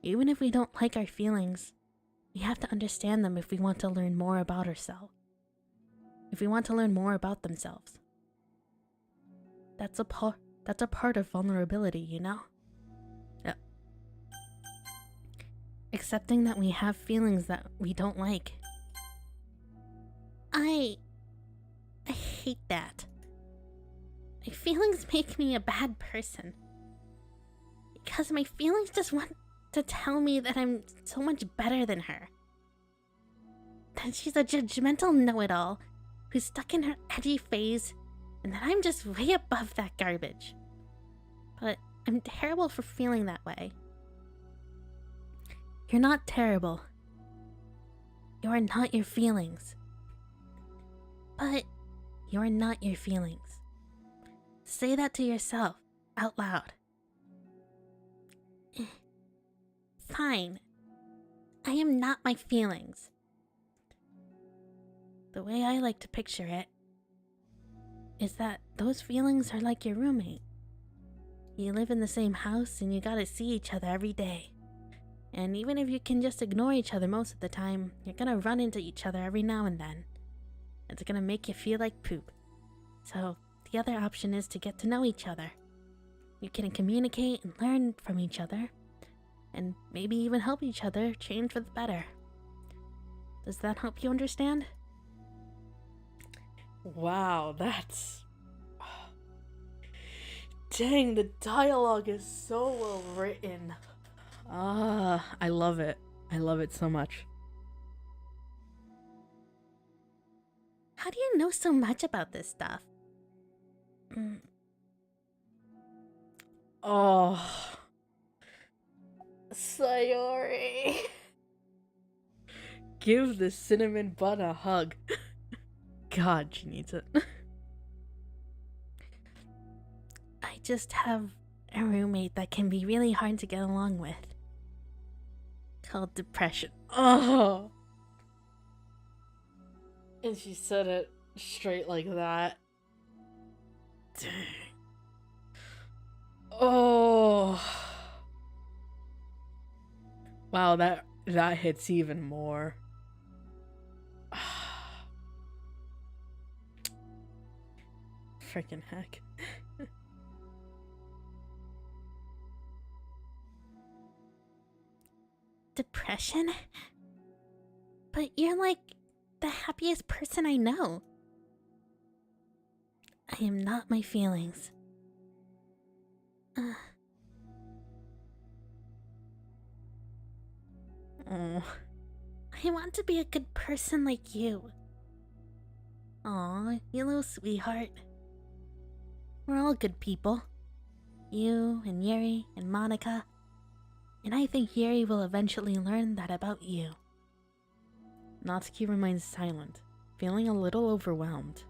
Even if we don't like our feelings, we have to understand them if we want to learn more about ourselves. If we want to learn more about themselves. That's That's a part of vulnerability, you know? Yep. Accepting that we have feelings that we don't like. I hate that. My feelings make me a bad person. Because my feelings just want to tell me that I'm so much better than her. That she's a judgmental know-it-all who's stuck in her edgy phase, and that I'm just way above that garbage. But I'm terrible for feeling that way. You're not terrible. You are not your feelings. But You are not your feelings. Say that to yourself, out loud. fine. I am not my feelings. The way I like to picture it is that those feelings are like your roommate. You live in the same house and you gotta see each other every day. And even if you can just ignore each other most of the time, you're gonna run into each other every now and then. It's gonna make you feel like poop. So the other option is to get to know each other. You can communicate and learn from each other, and maybe even help each other change for the better. Does that help you understand? Wow, that's... Dang, the dialogue is so well written. I love it. I love it so much. How do you know so much about this stuff? Oh. Sayori. Give the cinnamon bun a hug. God, she needs it. I just have a roommate that can be really hard to get along with. Called depression. Oh. And she said it straight like that. Dang. Oh. Wow, that hits even more. Freaking heck. Depression? But you're like the happiest person I know. I am not my feelings. Oh. I want to be a good person like you. Aw, you little sweetheart. We're all good people. You and Yuri and Monica. And I think Yuri will eventually learn that about you. Natsuki remains silent, feeling a little overwhelmed.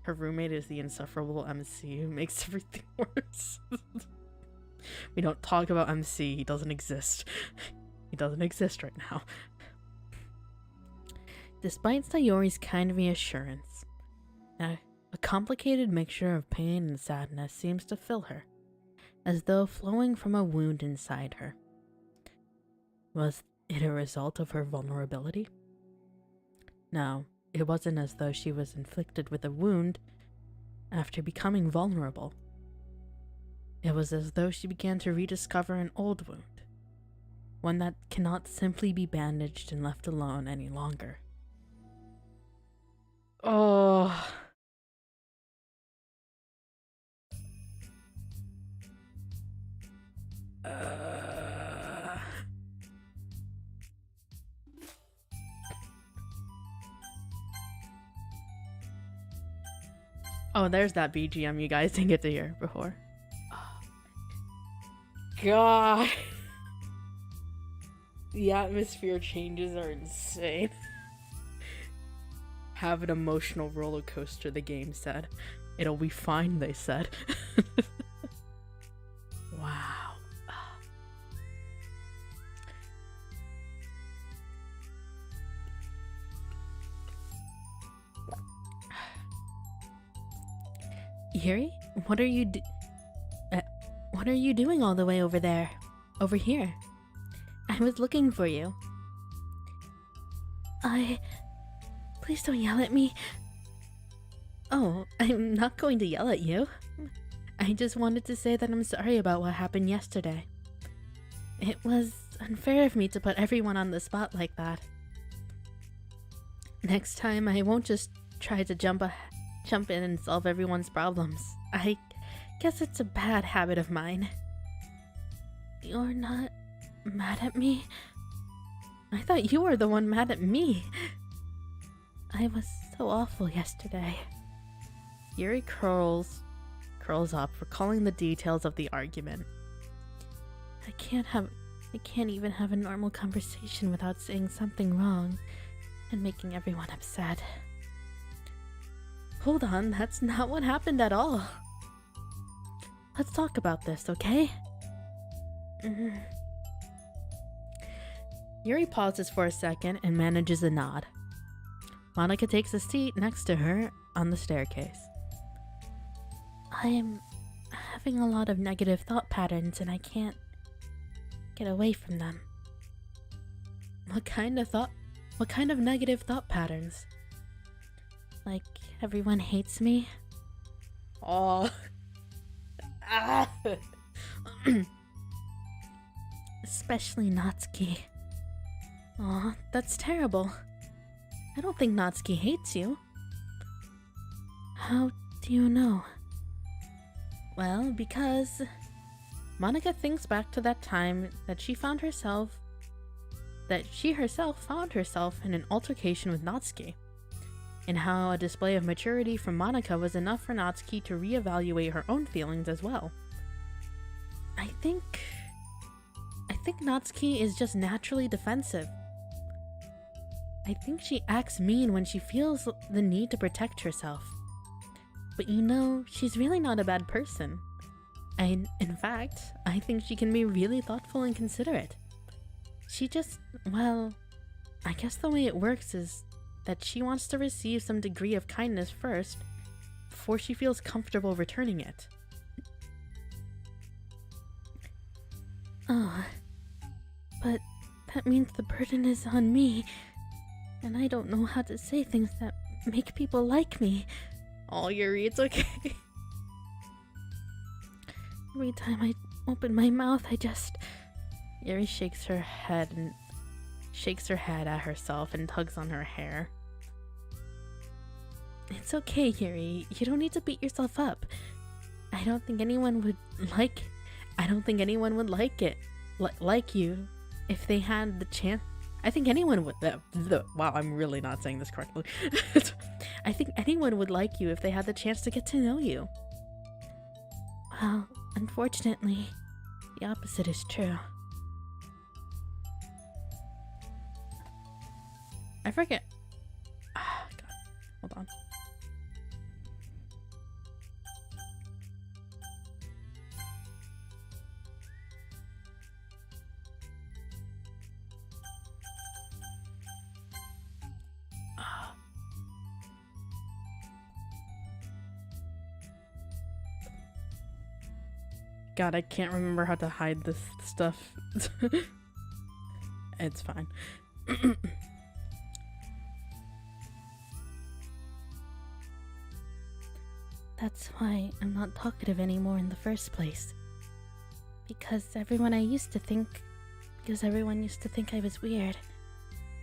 Her roommate is the insufferable MC who makes everything worse. We don't talk about MC, he doesn't exist. He doesn't exist right now. Despite Sayori's kind reassurance, a complicated mixture of pain and sadness seems to fill her, as though flowing from a wound inside her. Was it a result of her vulnerability? No, it wasn't as though she was inflicted with a wound after becoming vulnerable. It was as though she began to rediscover an old wound, one that cannot simply be bandaged and left alone any longer. Oh. Oh, there's that BGM you guys didn't get to hear before. God. The atmosphere changes are insane. Have an emotional roller coaster, the game said. It'll be fine, they said. Wow. Yuri, what are you doing all the way over there? Over here? I was looking for you. Please don't yell at me. Oh, I'm not going to yell at you. I just wanted to say that I'm sorry about what happened yesterday. It was unfair of me to put everyone on the spot like that. Next time, I won't just try to jump in and solve everyone's problems. I guess it's a bad habit of mine. You're not mad at me? I thought you were the one mad at me. I was so awful yesterday. Yuri curls up, recalling the details of the argument. I can't even have a normal conversation without saying something wrong and making everyone upset. Hold on, that's not what happened at all. Let's talk about this, okay? Yuri pauses for a second and manages a nod. Monica takes a seat next to her on the staircase. I am having a lot of negative thought patterns and I can't get away from them. What kind of negative thought patterns? Like everyone hates me? Oh. Especially Natsuki. Aw, that's terrible. I don't think Natsuki hates you. How do you know? Well, because Monica thinks back to that time that she herself found herself in an altercation with Natsuki, and how a display of maturity from Monica was enough for Natsuki to reevaluate her own feelings as well. I think Natsuki is just naturally defensive. I think she acts mean when she feels the need to protect herself. But you know, she's really not a bad person. And in fact, I think she can be really thoughtful and considerate. She just, well, I guess the way it works is that she wants to receive some degree of kindness first before she feels comfortable returning it. Oh, but that means the burden is on me, and I don't know how to say things that make people like me. Oh, Yuri, it's okay. Every time I open my mouth, Yuri shakes her head at herself and tugs on her hair. It's okay, Yuri. You don't need to beat yourself up. I don't think anyone would like it like you if they had the chance. I think anyone would. Wow, I'm really not saying this correctly. I think anyone would like you if they had the chance to get to know you. Well, unfortunately, the opposite is true. I forget. God. Hold on. God, I can't remember how to hide this stuff. It's fine. That's why I'm not talkative anymore in the first place. Because everyone used to think I was weird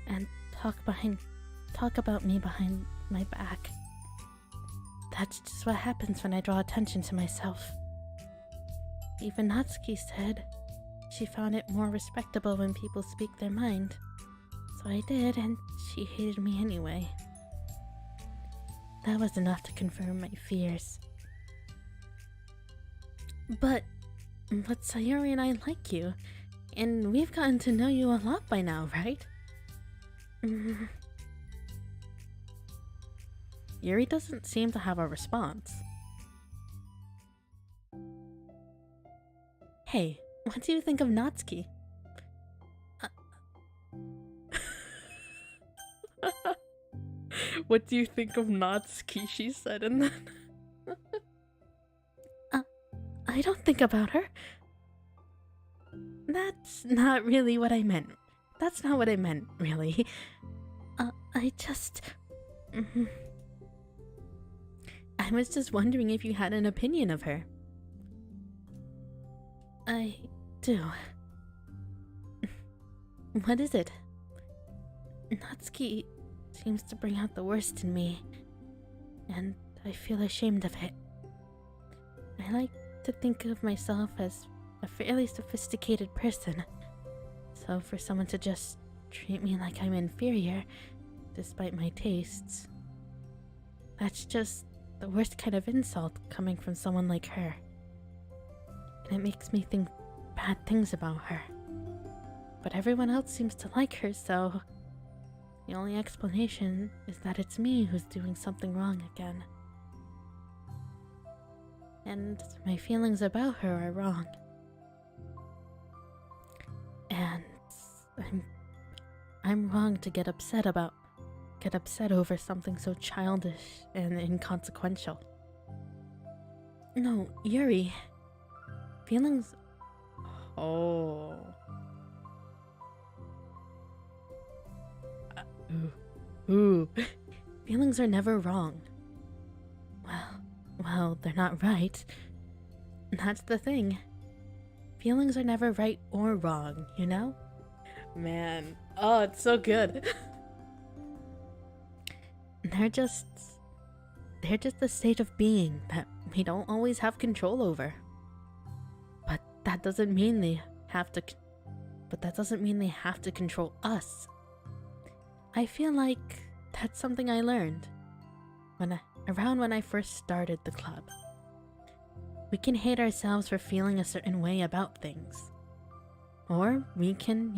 and talk about me behind my back. That's just what happens when I draw attention to myself. Even Natsuki said she found it more respectable when people speak their mind. So I did, and she hated me anyway. That was enough to confirm my fears. But Sayori and I like you, and we've gotten to know you a lot by now, right? Yuri doesn't seem to have a response. Hey, what do you think of Natsuki? What do you think of Natsuki? She said, and then I don't think about her. That's not really what I meant. That's not what I meant, really. I just... I was just wondering if you had an opinion of her. I do. What is it? Natsuki seems to bring out the worst in me, and I feel ashamed of it. I like to think of myself as a fairly sophisticated person, so for someone to just treat me like I'm inferior, despite my tastes, that's just the worst kind of insult coming from someone like her. And it makes me think bad things about her. But everyone else seems to like her, so the only explanation is that it's me who's doing something wrong again. And my feelings about her are wrong. And I'm wrong to get upset over something so childish and inconsequential. No, Yuri. Feelings... Oh... Ooh. Feelings are never wrong. Well, they're not right. That's the thing. Feelings are never right or wrong, you know? Man, oh, it's so good. They're just a state of being that we don't always have control over. But that doesn't mean they have to control us. I feel like that's something I learned around when I first started the club. We can hate ourselves for feeling a certain way about things. Or we can,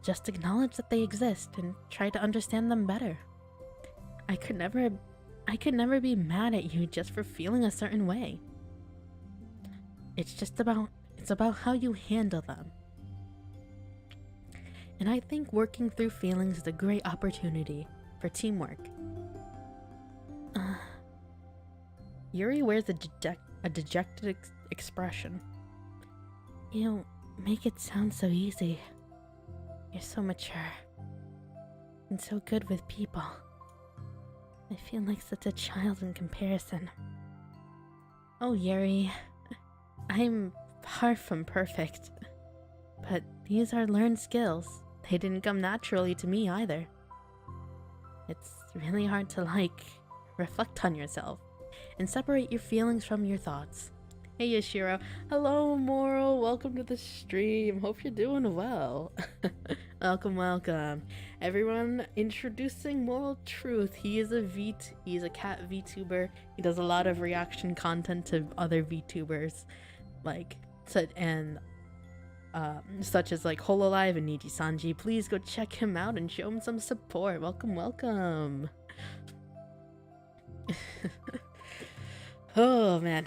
just acknowledge that they exist and try to understand them better. I could never be mad at you just for feeling a certain way. It's about how you handle them. And I think working through feelings is a great opportunity for teamwork. Yuri wears a dejected expression. You make it sound so easy. You're so mature. And so good with people. I feel like such a child in comparison. Oh, Yuri. I'm far from perfect. But these are learned skills. They didn't come naturally to me either. It's really hard to, reflect on yourself and separate your feelings from your thoughts. Hey, Yashiro. Hello, Moral. Welcome to the stream. Hope you're doing well. Welcome. Everyone, introducing Moral Truth. He's a cat VTuber. He does a lot of reaction content to other VTubers, such as Hololive and Niji Sanji. Please go check him out and show him some support. Welcome. Oh man.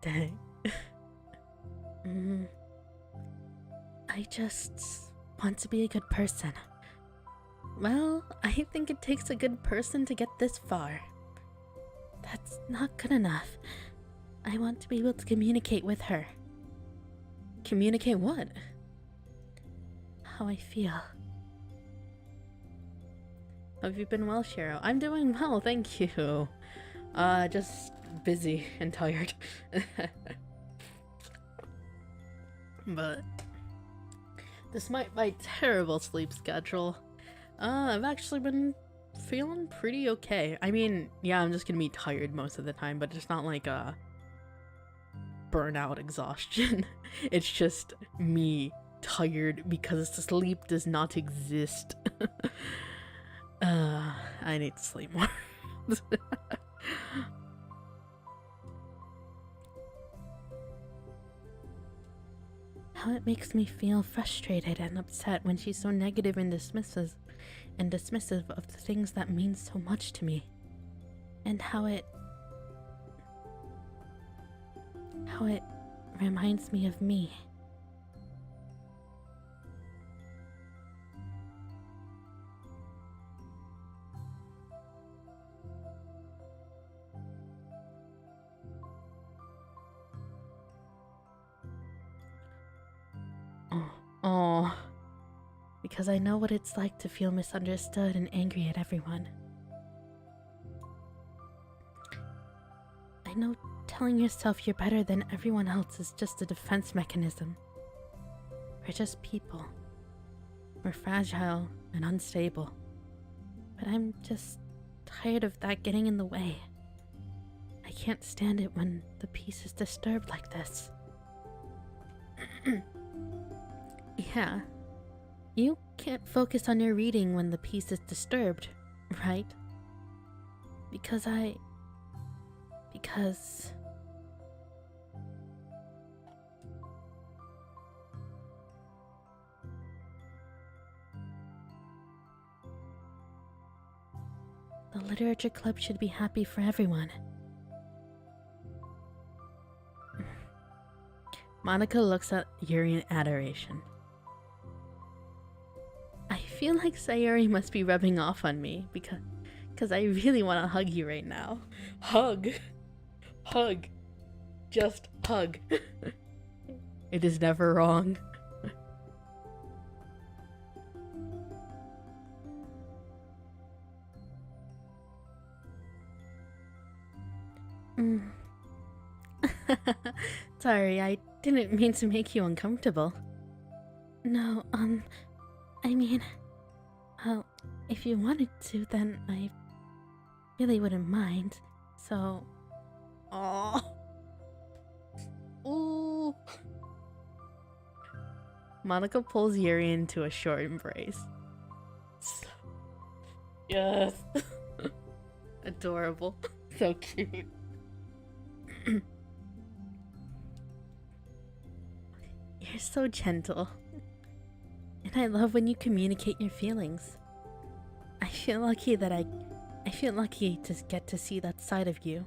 Dang. I just want to be a good person. Well, I think it takes a good person to get this far. That's not good enough. I want to be able to communicate with her. Communicate what? How I feel. Have you been well, Shiro? I'm doing well, thank you. Just busy and tired. But despite my terrible sleep schedule, I've actually been feeling pretty okay. I mean, yeah, I'm just gonna be tired most of the time, but it's not like burnout exhaustion. It's just me tired because the sleep does not exist. I need to sleep more. How it makes me feel frustrated and upset when she's so negative and dismissive of the things that mean so much to me. And how it reminds me of me. Oh, because I know what it's like to feel misunderstood and angry at everyone. I know telling yourself you're better than everyone else is just a defense mechanism. We're just people. We're fragile and unstable. But I'm just tired of that getting in the way. I can't stand it when the peace is disturbed like this. Yeah. You can't focus on your reading when the peace is disturbed, right? Because the literature club should be happy for everyone. Monica looks at Yuri in adoration. I feel like Sayori must be rubbing off on me because I really want to hug you right now. Hug. Hug. Just hug. It is never wrong. Sorry, I didn't mean to make you uncomfortable. No, I mean, well, if you wanted to, then I really wouldn't mind. So, aww. Ooh. Monica pulls Yuri into a short embrace. Yes. Adorable. So cute. You're so gentle. And I love when you communicate your feelings. I feel lucky to get to see that side of you.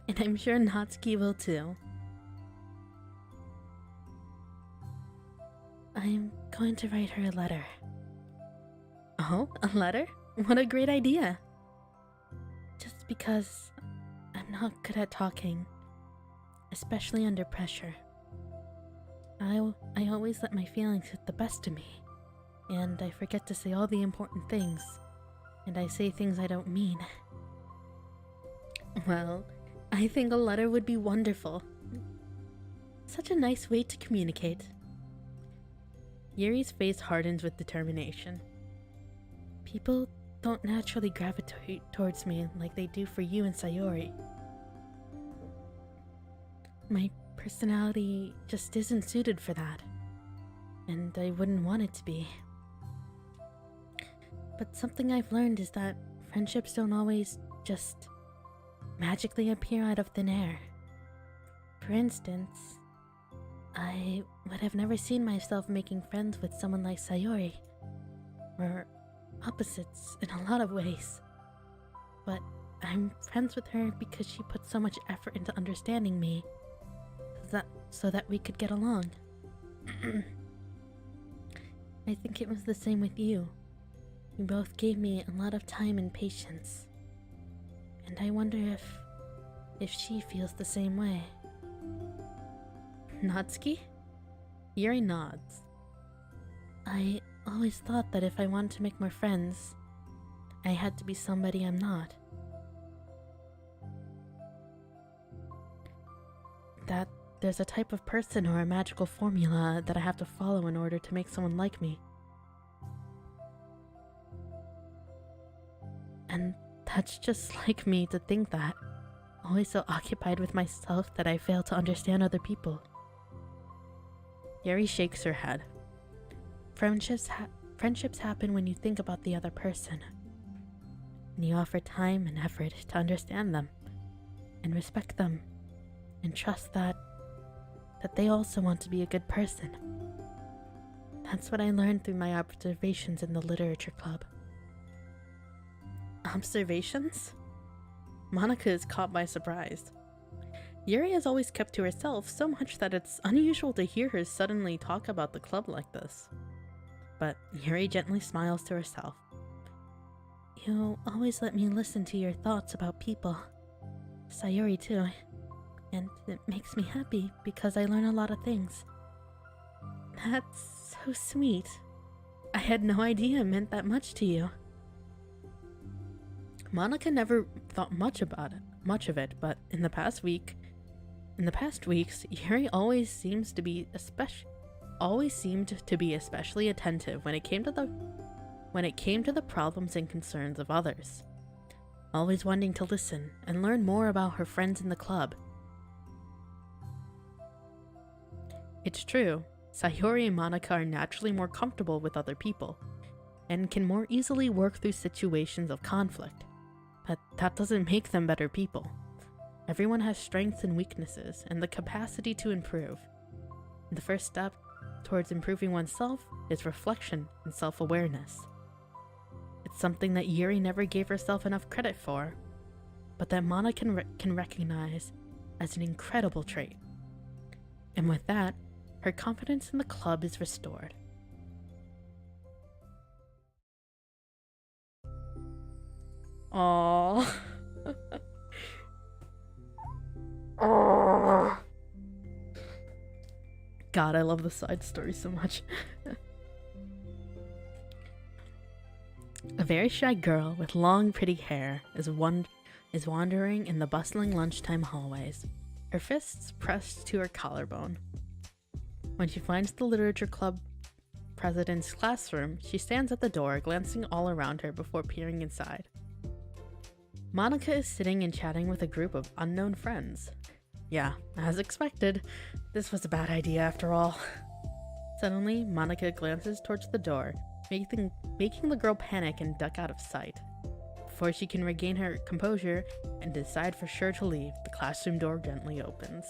And I'm sure Natsuki will too. I'm going to write her a letter. Oh, a letter? What a great idea. Just because I'm not good at talking, especially under pressure. I always let my feelings get the best of me, and I forget to say all the important things, and I say things I don't mean. Well, I think a letter would be wonderful. Such a nice way to communicate. Yuri's face hardens with determination. People don't naturally gravitate towards me like they do for you and Sayori. My personality just isn't suited for that, and I wouldn't want it to be. But something I've learned is that friendships don't always just magically appear out of thin air. For instance, I would have never seen myself making friends with someone like Sayori. We're opposites in a lot of ways, but I'm friends with her because she put so much effort into understanding me so that we could get along. I think it was the same with you. You both gave me a lot of time and patience. And I wonder if she feels the same way. Natsuki? Yuri nods. I always thought that if I wanted to make more friends, I had to be somebody I'm not. That there's a type of person or a magical formula that I have to follow in order to make someone like me. And that's just like me to think that. Always so occupied with myself that I fail to understand other people. Yuri shakes her head. Friendships happen when you think about the other person. And you offer time and effort to understand them, and respect them, and trust that they also want to be a good person. That's what I learned through my observations in the literature club. Observations? Monica is caught by surprise. Yuri has always kept to herself so much that it's unusual to hear her suddenly talk about the club like this. But Yuri gently smiles to herself. You always let me listen to your thoughts about people. Sayori too. And it makes me happy because I learn a lot of things. That's so sweet. I had no idea it meant that much to you. Monica never thought much of it, but in the past weeks, Yuri always seemed to be especially attentive when it came to the problems and concerns of others, always wanting to listen and learn more about her friends in the club. It's true, Sayori and Monica are naturally more comfortable with other people, and can more easily work through situations of conflict, but that doesn't make them better people. Everyone has strengths and weaknesses, and the capacity to improve. The first step towards improving oneself is reflection and self-awareness. It's something that Yuri never gave herself enough credit for, but that Monica can recognize as an incredible trait. And with that, her confidence in the club is restored. Aww. Aww. God, I love the side story so much. A very shy girl with long, pretty hair is wandering in the bustling lunchtime hallways, her fists pressed to her collarbone. When she finds the literature club president's classroom, she stands at the door, glancing all around her before peering inside. Monica is sitting and chatting with a group of unknown friends. Yeah, as expected, this was a bad idea after all. Suddenly, Monica glances towards the door, making the girl panic and duck out of sight. Before she can regain her composure and decide for sure to leave, the classroom door gently opens.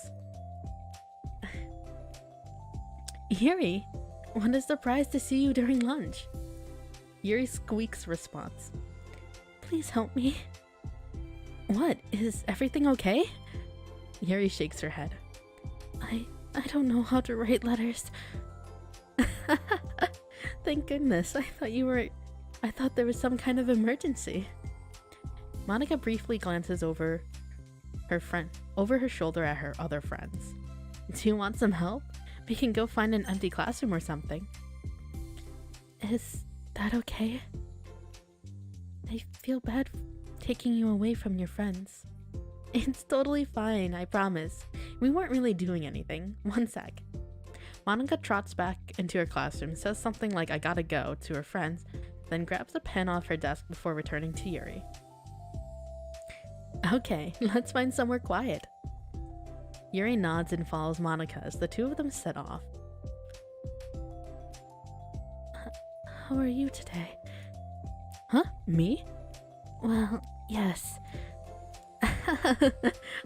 Yuri, what a surprise to see you during lunch. Yuri squeaks response. Please help me. What? Is everything okay? Yuri shakes her head. I don't know how to write letters. Thank goodness. I thought there was some kind of emergency. Monica briefly glances over her shoulder at her other friends. Do you want some help? We can go find an empty classroom or something. Is that okay? I feel bad taking you away from your friends. It's totally fine, I promise. We weren't really doing anything. One sec. Monica trots back into her classroom, says something like I gotta go to her friends, then grabs a pen off her desk before returning to Yuri. Okay, let's find somewhere quiet. Yuri nods and follows Monica as the two of them set off. How are you today? Huh? Me? Well, yes.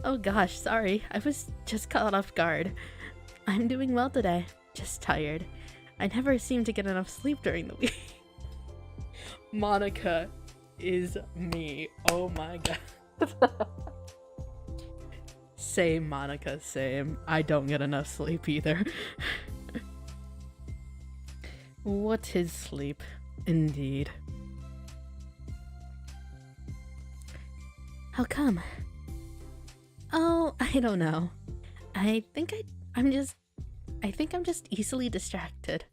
Oh gosh, sorry. I was just caught off guard. I'm doing well today. Just tired. I never seem to get enough sleep during the week. Monica is me. Oh my god. Same, Monica, same. I don't get enough sleep either. What is sleep? Indeed. How come? Oh, I don't know. I think I'm just easily distracted.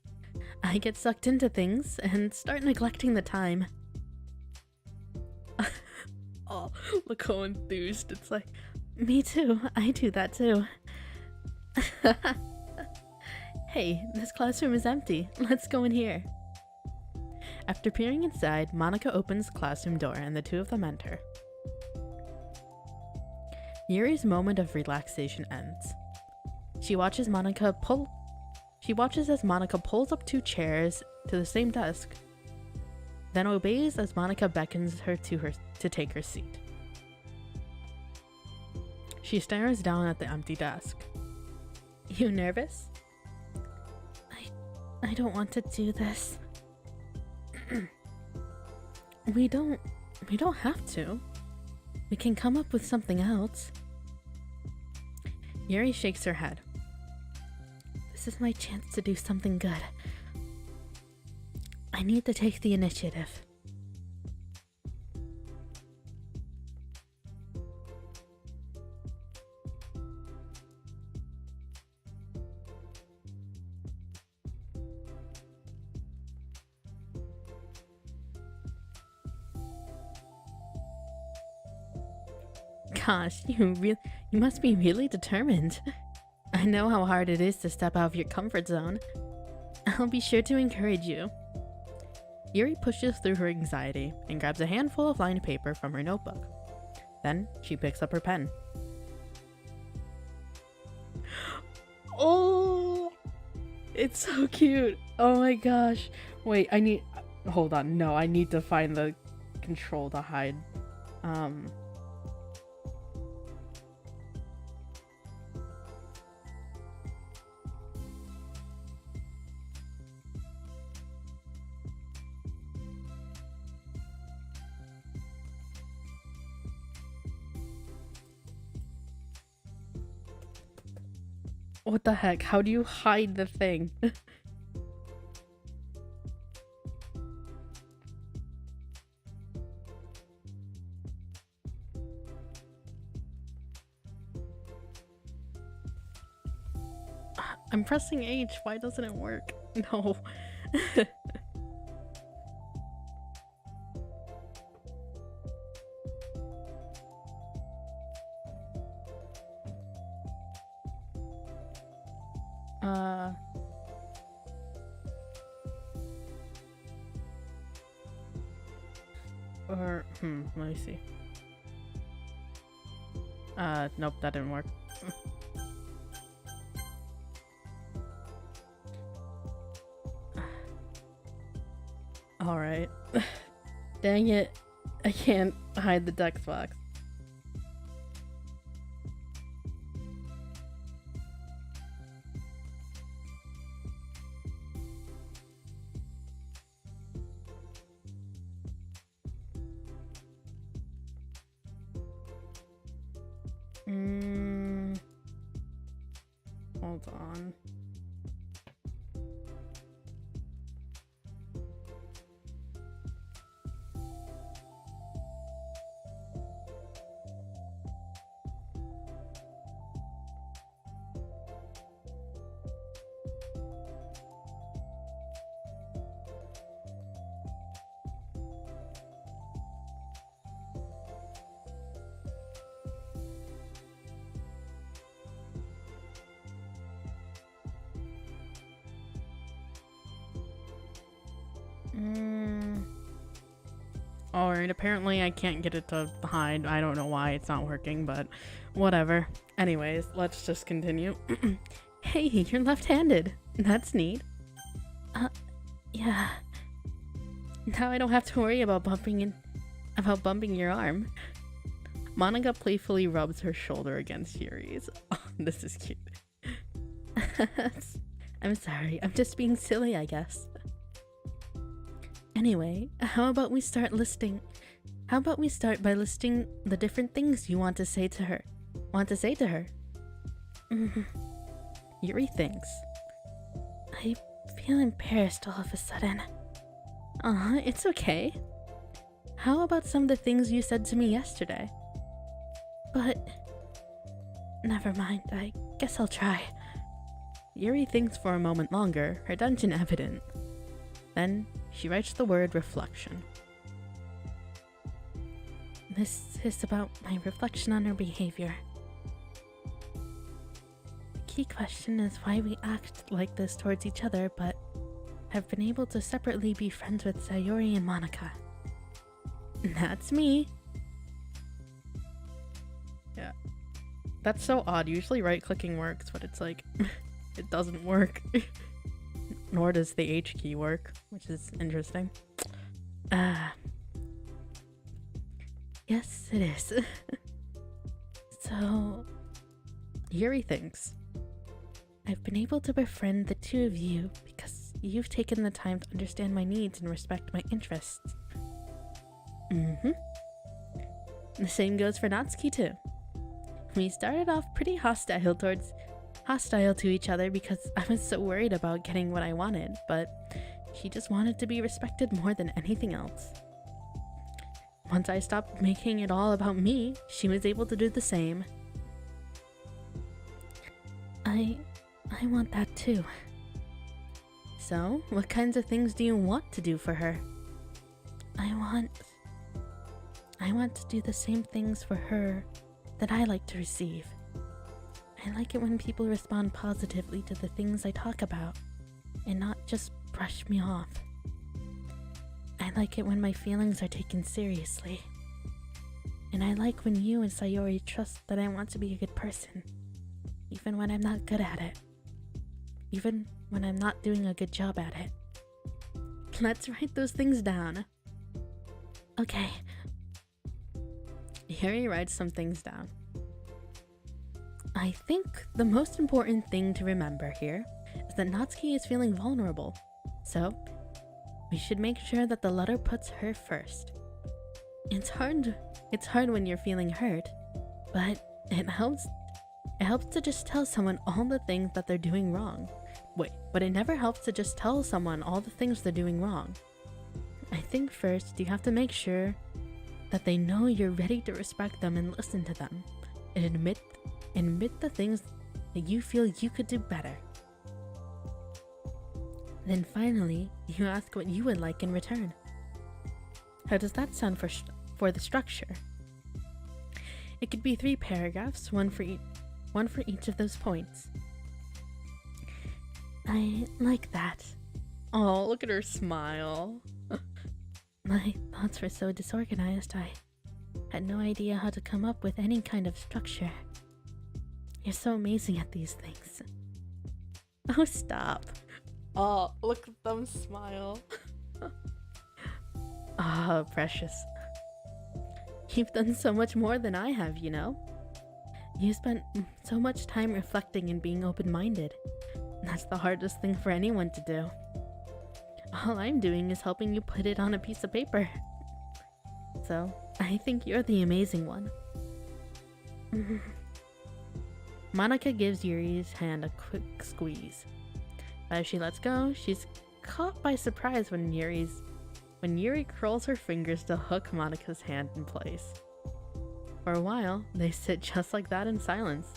I get sucked into things and start neglecting the time. Oh, look how enthused. It's like, me too. I do that too. Hey, this classroom is empty. Let's go in here. After peering inside, Monica opens the classroom door and the two of them enter. Yuri's moment of relaxation ends. She watches as Monica pulls up two chairs to the same desk, then obeys as Monica beckons her to take her seat. She stares down at the empty desk. You nervous? I don't want to do this. We don't have to. We can come up with something else. Yuri shakes her head. This is my chance to do something good. I need to take the initiative. Gosh, you must be really determined. I know how hard it is to step out of your comfort zone. I'll be sure to encourage you. Yuri pushes through her anxiety and grabs a handful of lined paper from her notebook. Then she picks up her pen. Oh, it's so cute. Oh my gosh. Wait, hold on. No, I need to find the control to hide. What the heck? How do you hide the thing? I'm pressing H. Why doesn't it work? No. Let me see. Nope, that didn't work. Alright. Dang it. I can't hide the text box. Hold on. Alright, apparently I can't get it to hide. I don't know why it's not working, but whatever. Anyways, let's just continue. Hey, you're left-handed. That's neat. Yeah. Now I don't have to worry about bumping your arm. Monica playfully rubs her shoulder against Yuri's. Oh, this is cute. I'm sorry, I'm just being silly, I guess. Anyway, how about we start by listing the different things you want to say to her? Yuri thinks. I feel embarrassed all of a sudden. It's okay. How about some of the things you said to me yesterday? But... never mind, I guess I'll try. Yuri thinks for a moment longer, her tension evident. Then, she writes the word reflection. This is about my reflection on her behavior. The key question is why we act like this towards each other, but have been able to separately be friends with Sayori and Monica. That's me. Yeah. That's so odd. Usually right-clicking works, but it's like, it doesn't work. Nor does the H key work, which is interesting. Yes, it is. So, Yuri thinks. I've been able to befriend the two of you because you've taken the time to understand my needs and respect my interests. The same goes for Natsuki too. We started off pretty hostile to each other because I was so worried about getting what I wanted, but she just wanted to be respected more than anything else. Once I stopped making it all about me, she was able to do the same. I want that too. So, what kinds of things do you want to do for her? I want to do the same things for her that I like to receive. I like it when people respond positively to the things I talk about and not just brush me off. I like it when my feelings are taken seriously. And I like when you and Sayori trust that I want to be a good person, even when I'm not good at it. Even when I'm not doing a good job at it. Let's write those things down. Okay. Yuri writes some things down. I think the most important thing to remember here is that Natsuki is feeling vulnerable, so we should make sure that the letter puts her first. It's hard when you're feeling hurt, but it helps to just tell someone all the things that they're doing wrong. Wait, but it never helps to just tell someone all the things they're doing wrong. I think first you have to make sure that they know you're ready to respect them and listen to them, and admit the things that you feel you could do better. Then finally, you ask what you would like in return. How does that sound for the structure? It could be 3 paragraphs, one for each of those points. I like that. Oh, look at her smile. My thoughts were so disorganized, I had no idea how to come up with any kind of structure. You're so amazing at these things. Oh, stop. Oh, look at them smile. Oh, precious. You've done so much more than I have, you know? You spent so much time reflecting and being open-minded. That's the hardest thing for anyone to do. All I'm doing is helping you put it on a piece of paper. So, I think you're the amazing one. Monika gives Yuri's hand a quick squeeze. As she lets go, she's caught by surprise when Yuri curls her fingers to hook Monika's hand in place. For a while, they sit just like that in silence,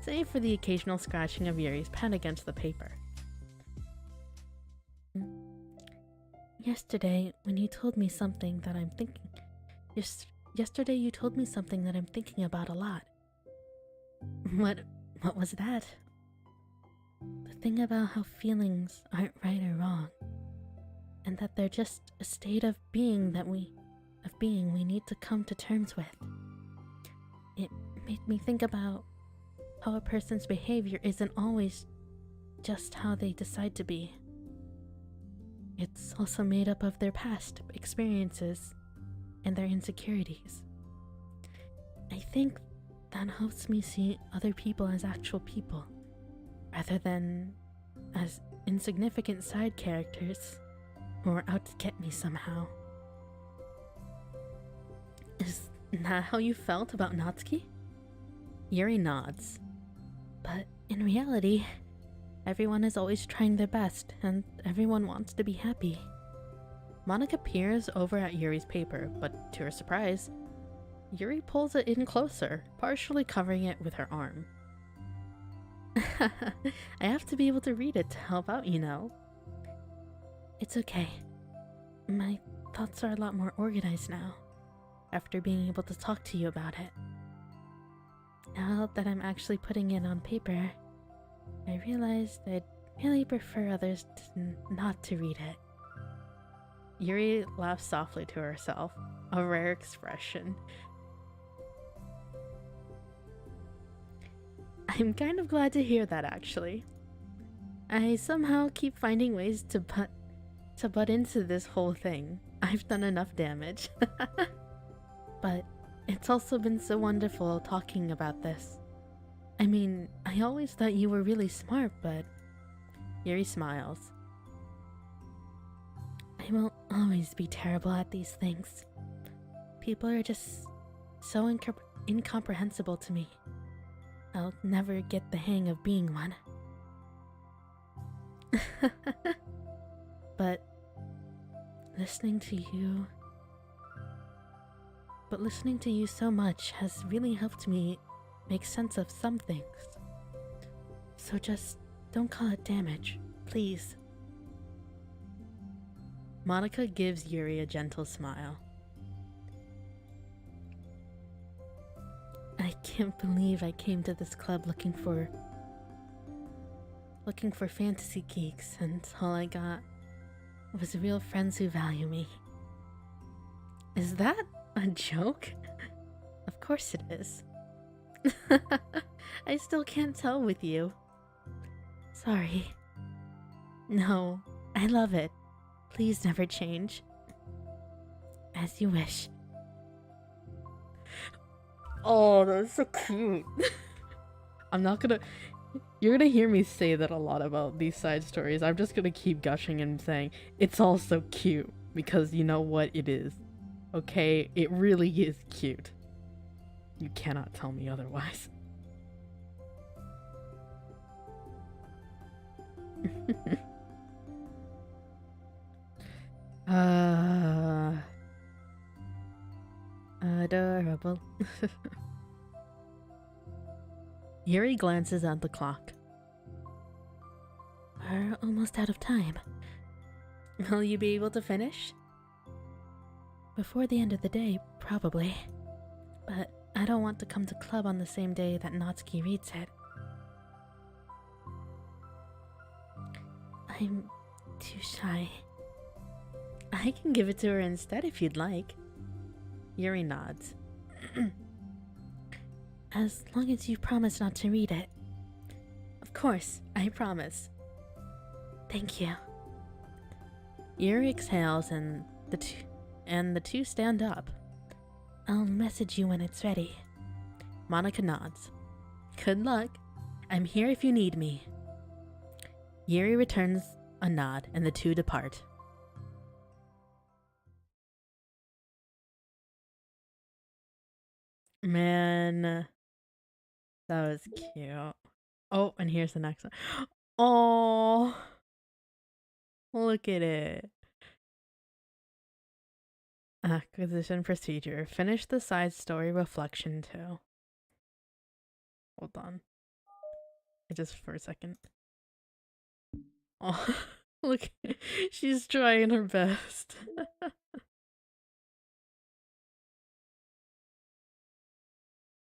save for the occasional scratching of Yuri's pen against the paper. Yesterday, when you told me something that I'm thinking... Yesterday you told me something that I'm thinking about a lot. What was that? The thing about how feelings aren't right or wrong, and that they're just a state of being we need to come to terms with. It made me think about how a person's behavior isn't always just how they decide to be. It's also made up of their past experiences and their insecurities. I think that helps me see other people as actual people, rather than as insignificant side characters who are out to get me somehow. Is that how you felt about Natsuki? Yuri nods. But in reality, everyone is always trying their best, and everyone wants to be happy. Monika peers over at Yuri's paper, but to her surprise, Yuri pulls it in closer, partially covering it with her arm. I have to be able to read it to help out, you know. It's okay. My thoughts are a lot more organized now, after being able to talk to you about it. Now that I'm actually putting it on paper, I realized I'd really prefer others not to read it. Yuri laughs softly to herself, a rare expression. I'm kind of glad to hear that, actually. I somehow keep finding ways to butt into this whole thing. I've done enough damage. But it's also been so wonderful talking about this. I mean, I always thought you were really smart, but... Yuri smiles. I will always be terrible at these things. People are just so incomprehensible to me. I'll never get the hang of being one. But listening to you so much has really helped me make sense of some things. So just don't call it damage, please. Monika gives Yuri a gentle smile. I can't believe I came to this club looking for fantasy geeks, and all I got was real friends who value me. Is that a joke? Of course it is. I still can't tell with you. Sorry. No, I love it. Please never change. As you wish. Oh, that's so cute. I'm not gonna... You're gonna hear me say that a lot about these side stories. I'm just gonna keep gushing and saying, it's all so cute. Because you know what it is. Okay? It really is cute. You cannot tell me otherwise. Adorable. Yuri glances at the clock. We're almost out of time. Will you be able to finish? Before the end of the day, probably. But I don't want to come to club on the same day that Natsuki reads it. I'm too shy. I can give it to her instead if you'd like. Yuri nods. As long as you promise not to read it. Of course, I promise. Thank you. Yuri exhales and the two stand up. I'll message you when it's ready. Monica nods. Good luck. I'm here if you need me. Yuri returns a nod and the two depart. Man, that was cute. Oh, and here's the next one. Oh, look at it. Acquisition procedure. Finish the side story reflection too. Hold on. Just for a second. Oh, look. She's trying her best.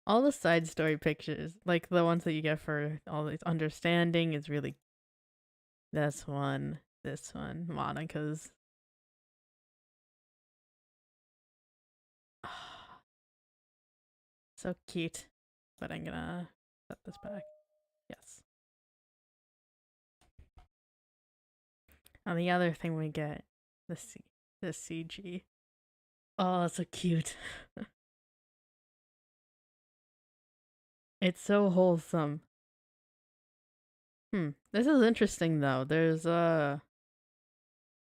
All the side story pictures, like the ones that you get for all this understanding, is really this one, Monica's. So cute. But I'm gonna set this back. Yes. And the other thing we get, the CG. Oh, so cute. It's so wholesome. This is interesting though. There's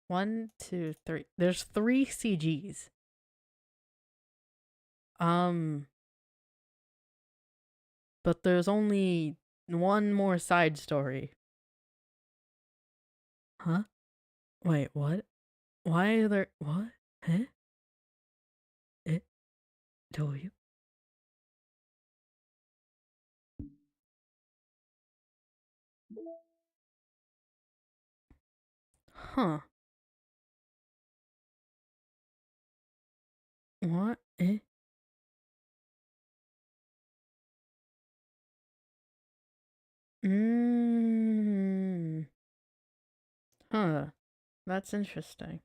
1, 2, 3. There's 3 CGs. But there's only one more side story. Huh? Wait, what? Why are there... What? Huh? Do you? Huh. What? Huh. That's interesting.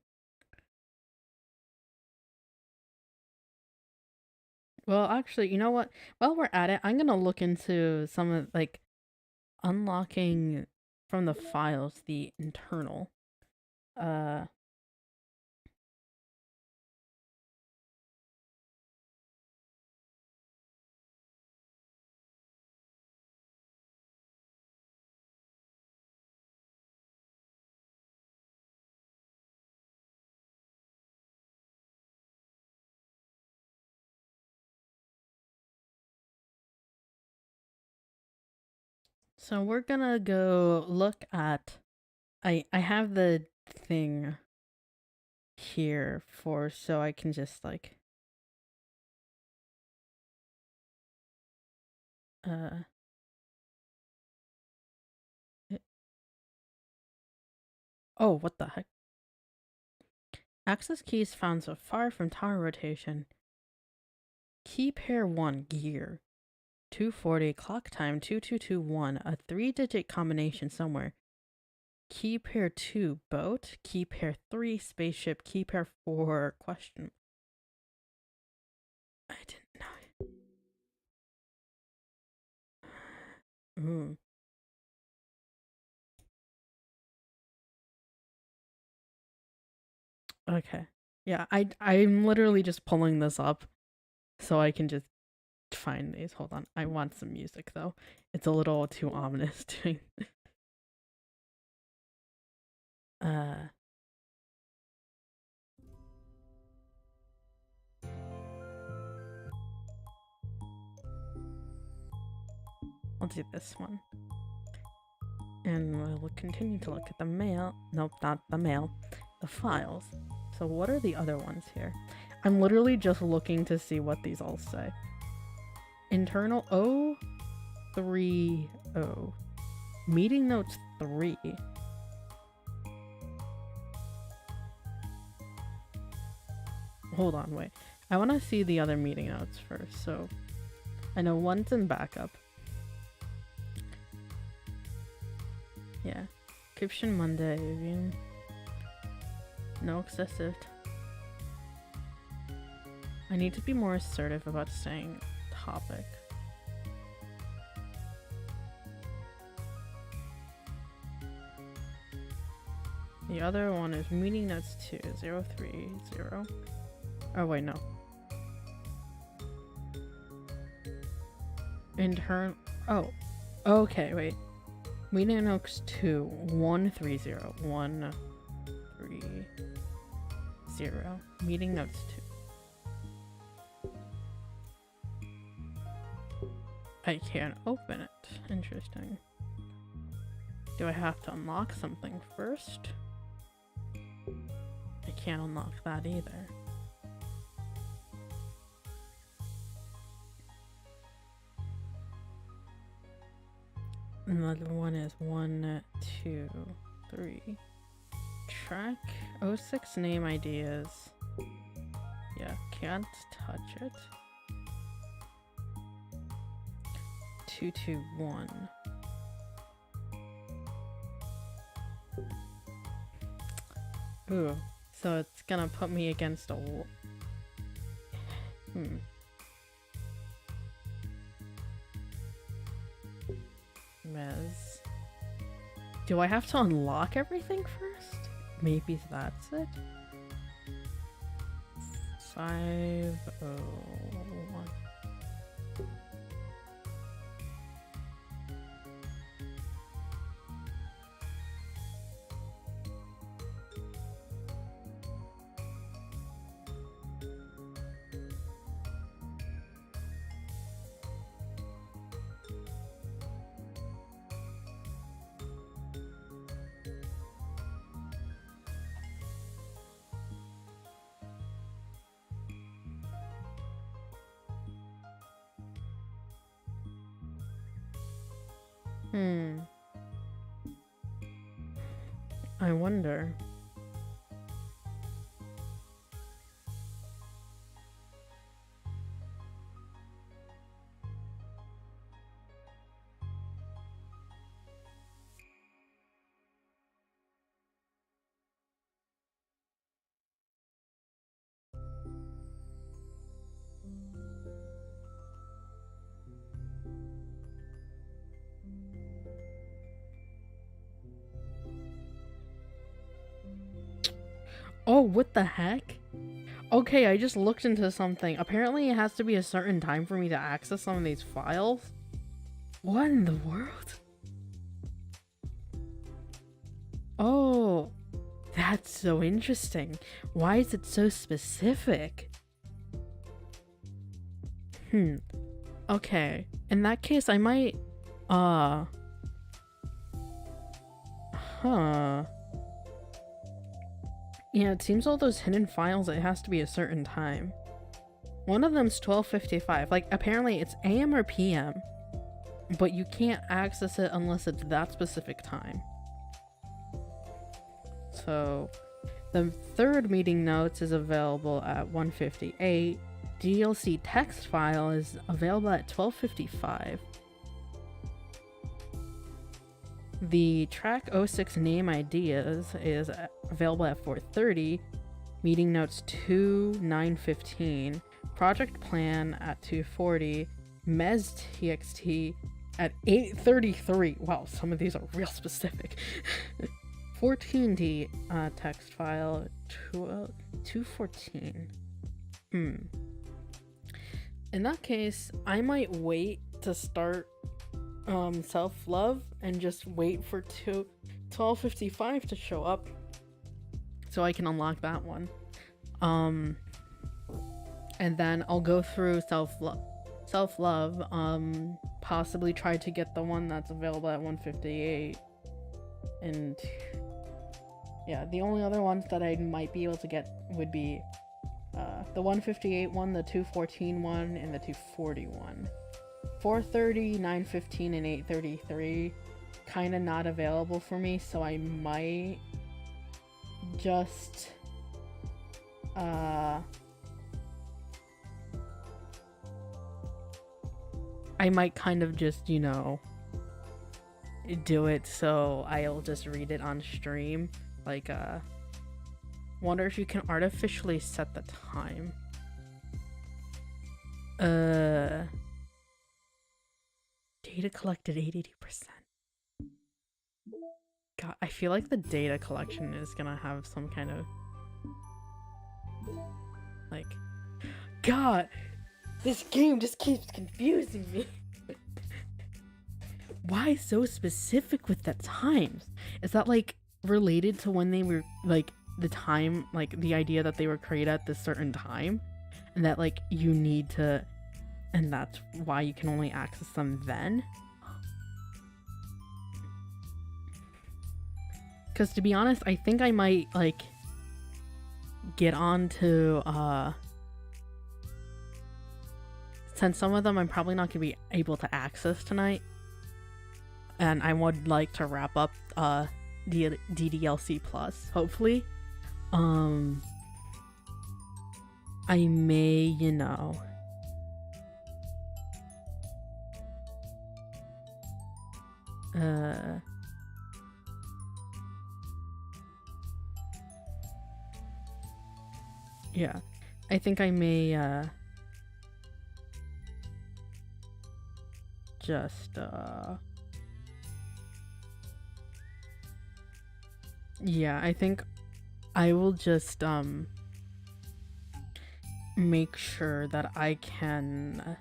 Well, actually, you know what? While we're at it, I'm gonna look into some of, like, unlocking from the files the internal. So we're gonna go look at... I have the thing here for, so I can just, like... Oh, what the heck? Access keys found so far from tower rotation. Key pair 1 gear. 2:40 clock time 2221, a 3-digit combination somewhere. Key pair 2 boat, key pair 3 spaceship, key pair 4 question. I didn't know. Ooh. Okay. Yeah, I'm literally just pulling this up so I can just find these. Hold on. I want some music though. It's a little too ominous doing. uh I'll do this one. And we'll continue to look at the mail. Nope, not the mail. The files. So what are the other ones here? I'm literally just looking to see what these all say. Internal 030. Meeting notes 3. Hold on, wait. I want to see the other meeting notes first. So I know one's in backup. Yeah. Encryption Monday. No excessive. I need to be more assertive about saying topic. The other one is meeting notes 2030. Oh wait, no. Oh, okay, wait. Meeting notes 130. Meeting notes 2. I can't open it. Interesting. Do I have to unlock something first? I can't unlock that either. Another one is 1, 2, 3. Track 06 name ideas. Yeah, can't touch it. 221. Ooh, so it's gonna put me against a wall. Mez. Do I have to unlock everything first? Maybe that's it? 501. I wonder. Oh, what the heck? Okay, I just looked into something. Apparently it has to be a certain time for me to access some of these files. What in the world? Oh, that's so interesting. Why is it so specific? Okay. In that case, I might... Yeah, it seems all those hidden files, it has to be a certain time. One of them's 12:55. Like, apparently it's AM or PM, but you can't access it unless it's that specific time. So, the third meeting notes is available at 1:58. DDLC text file is available at 12:55. The track 06 name ideas is available at 4:30. Meeting notes 2:9:15. Project plan at 2:40. Mez TXT at 8:33. Wow, some of these are real specific. 14D text file 2:14. In that case, I might wait to start self-love and just wait for 12:55 to show up so I can unlock that one. And then I'll go through self-love, possibly try to get the one that's available at 1:58. And yeah, the only other ones that I might be able to get would be the 1:58 one, the 2:14 one, and the 2:40 one. 4:30, 9:15, and 8:33 kind of not available for me, so I might just I might kind of just, you know, do it so I'll just read it on stream. Like, wonder if you can artificially set the time. Data collected 82%. God, I feel like the data collection is gonna have some kind of like, God, this game just keeps confusing me. Why so specific with the times? Is that like related to when they were like the time, like the idea that they were created at this certain time, and that like you need to, and that's why you can only access them then? Because to be honest, I think I might like get on to since some of them I'm probably not gonna be able to access tonight, and I would like to wrap up DDLC Plus, hopefully. I may, you know, yeah, I think I may just yeah, I think I will just make sure that I can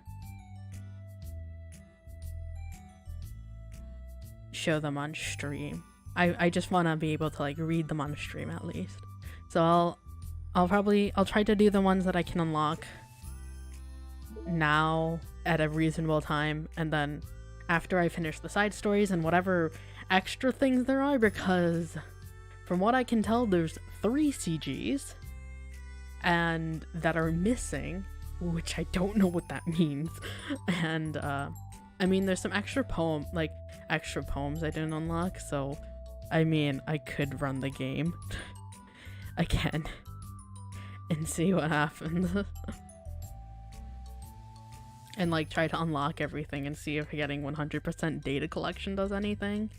show them on stream. I just want to be able to like read them on stream at least. So I'll try to do the ones that I can unlock now at a reasonable time, and then after I finish the side stories and whatever extra things there are, because from what I can tell, there's 3 CGs and that are missing, which I don't know what that means. And I mean, there's some extra poems I didn't unlock, so I mean, I could run the game again and see what happens. And like try to unlock everything and see if getting 100% data collection does anything.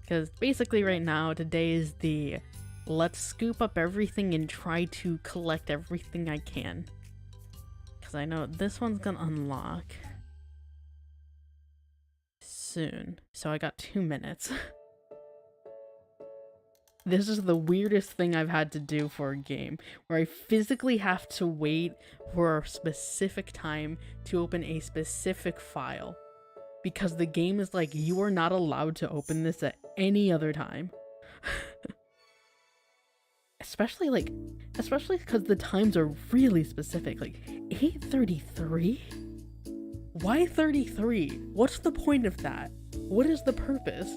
Because basically right now, today is the let's scoop up everything and try to collect everything I can. Because I know this one's gonna unlock soon. So I got 2 minutes. This is the weirdest thing I've had to do for a game, where I physically have to wait for a specific time to open a specific file. Because the game is like, you are not allowed to open this at any other time. especially because the times are really specific. Like 8:33? Why 33? What's the point of that? What is the purpose?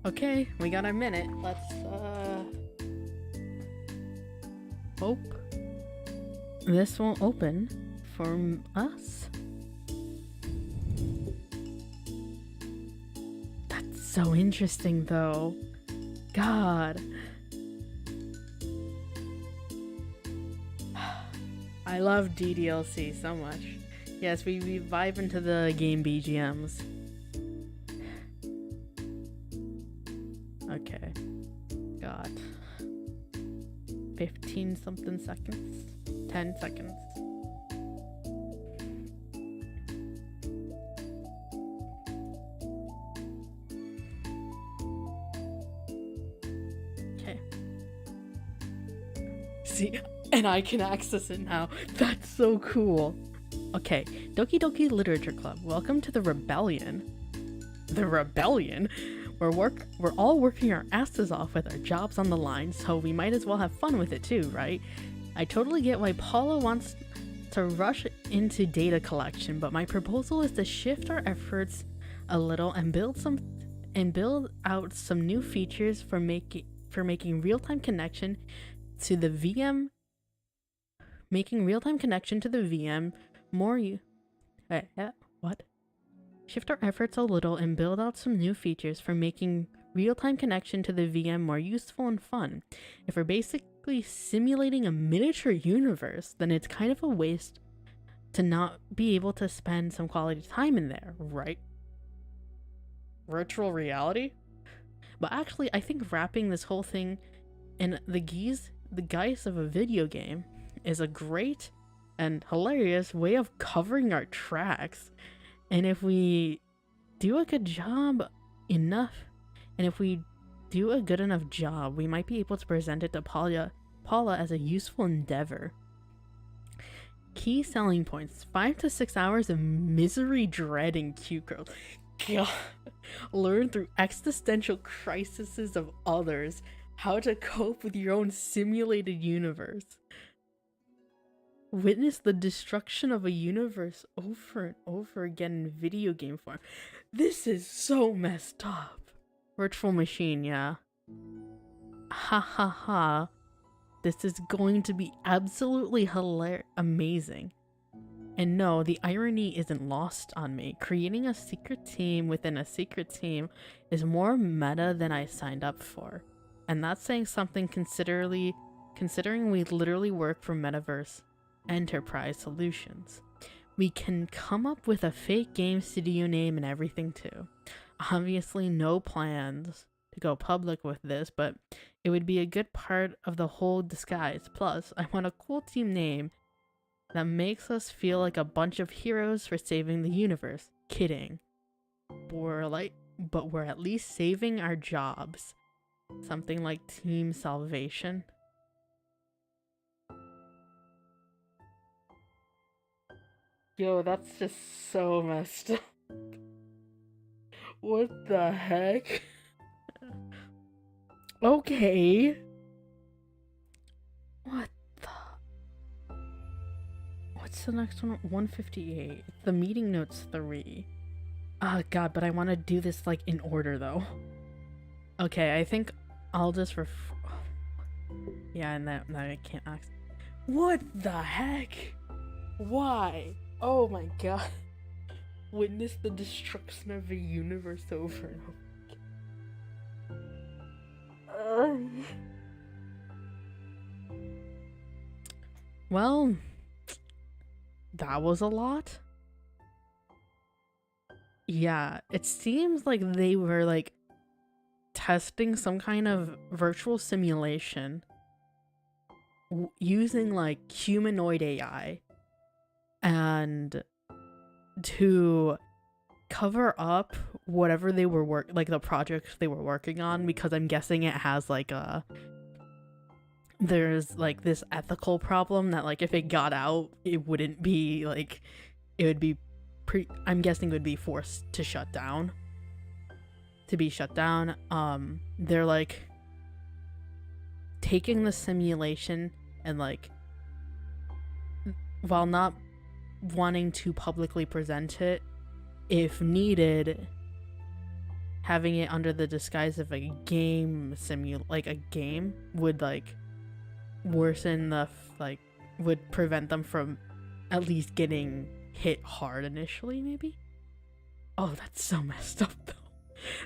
Okay, we got a minute. Let's hope this won't open for us. That's so interesting though, god. I love DDLC so much. Yes, we vibe into the game BGMs. Okay. God. 15 something seconds. 10 seconds. Okay. See, and I can access it now. That's so cool. Okay, Doki Doki Literature Club. Welcome to the Rebellion. The Rebellion? We're all working our asses off with our jobs on the line, so we might as well have fun with it too, right? I totally get why Paula wants to rush into data collection, but my proposal is to shift our efforts a little and build out some new features for making real-time connection to the VM. Making real-time connection to the VM more what? Shift our efforts a little and build out some new features for making real-time connection to the VM more useful and fun. If we're basically simulating a miniature universe, then it's kind of a waste to not be able to spend some quality time in there, right? Virtual reality? But actually, I think wrapping this whole thing in the guise of a video game is a great and hilarious way of covering our tracks. And if we do a good enough job, we might be able to present it to Paula as a useful endeavor. Key selling points: 5 to 6 hours of misery, dread, and cute girls. God. Learn through existential crises of others how to cope with your own simulated universe. Witness the destruction of a universe over and over again in video game form. This is so messed up. Virtual machine, yeah. Ha ha ha. This is going to be absolutely amazing. And no, the irony isn't lost on me. Creating a secret team within a secret team is more meta than I signed up for. And that's saying something considering we literally work for Metaverse Enterprise Solutions. We can come up with a fake game studio name and everything too. Obviously no plans to go public with this, but it would be a good part of the whole disguise. Plus, I want a cool team name that makes us feel like a bunch of heroes for saving the universe. Kidding. But we're at least saving our jobs. Something like Team Salvation. Yo, that's just so messed up. What the heck? Okay. What the? What's the next one? 158. The meeting notes 3. Oh god, but I want to do this like in order though. Okay, I think I'll just yeah, and that I can't ask. What the heck? Why? Oh my god. Witness the destruction of a universe over and over. Well, that was a lot. Yeah, it seems like they were like testing some kind of virtual simulation using like humanoid AI and to cover up whatever they were the projects they were working on, because I'm guessing it has like there's like this ethical problem that like if it got out it wouldn't be like, it would be I'm guessing it would be forced to shut down. They're like taking the simulation and like, while not wanting to publicly present it, if needed, having it under the disguise of a game like a game would like worsen the would prevent them from at least getting hit hard initially, maybe. Oh, that's so messed up though.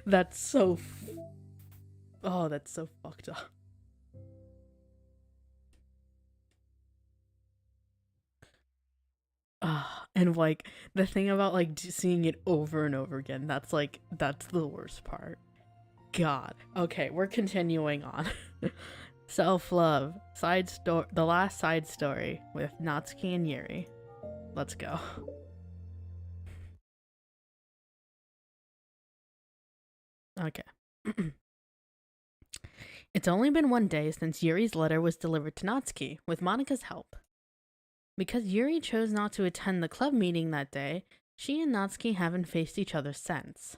That's so Oh, that's so fucked up. And like the thing about like seeing it over and over again, that's the worst part. God. Okay, we're continuing on. Self-love. The last side story with Natsuki and Yuri. Let's go. Okay. It's only been one day since Yuri's letter was delivered to Natsuki, with Monika's help. Because Yuri chose not to attend the club meeting that day, she and Natsuki haven't faced each other since.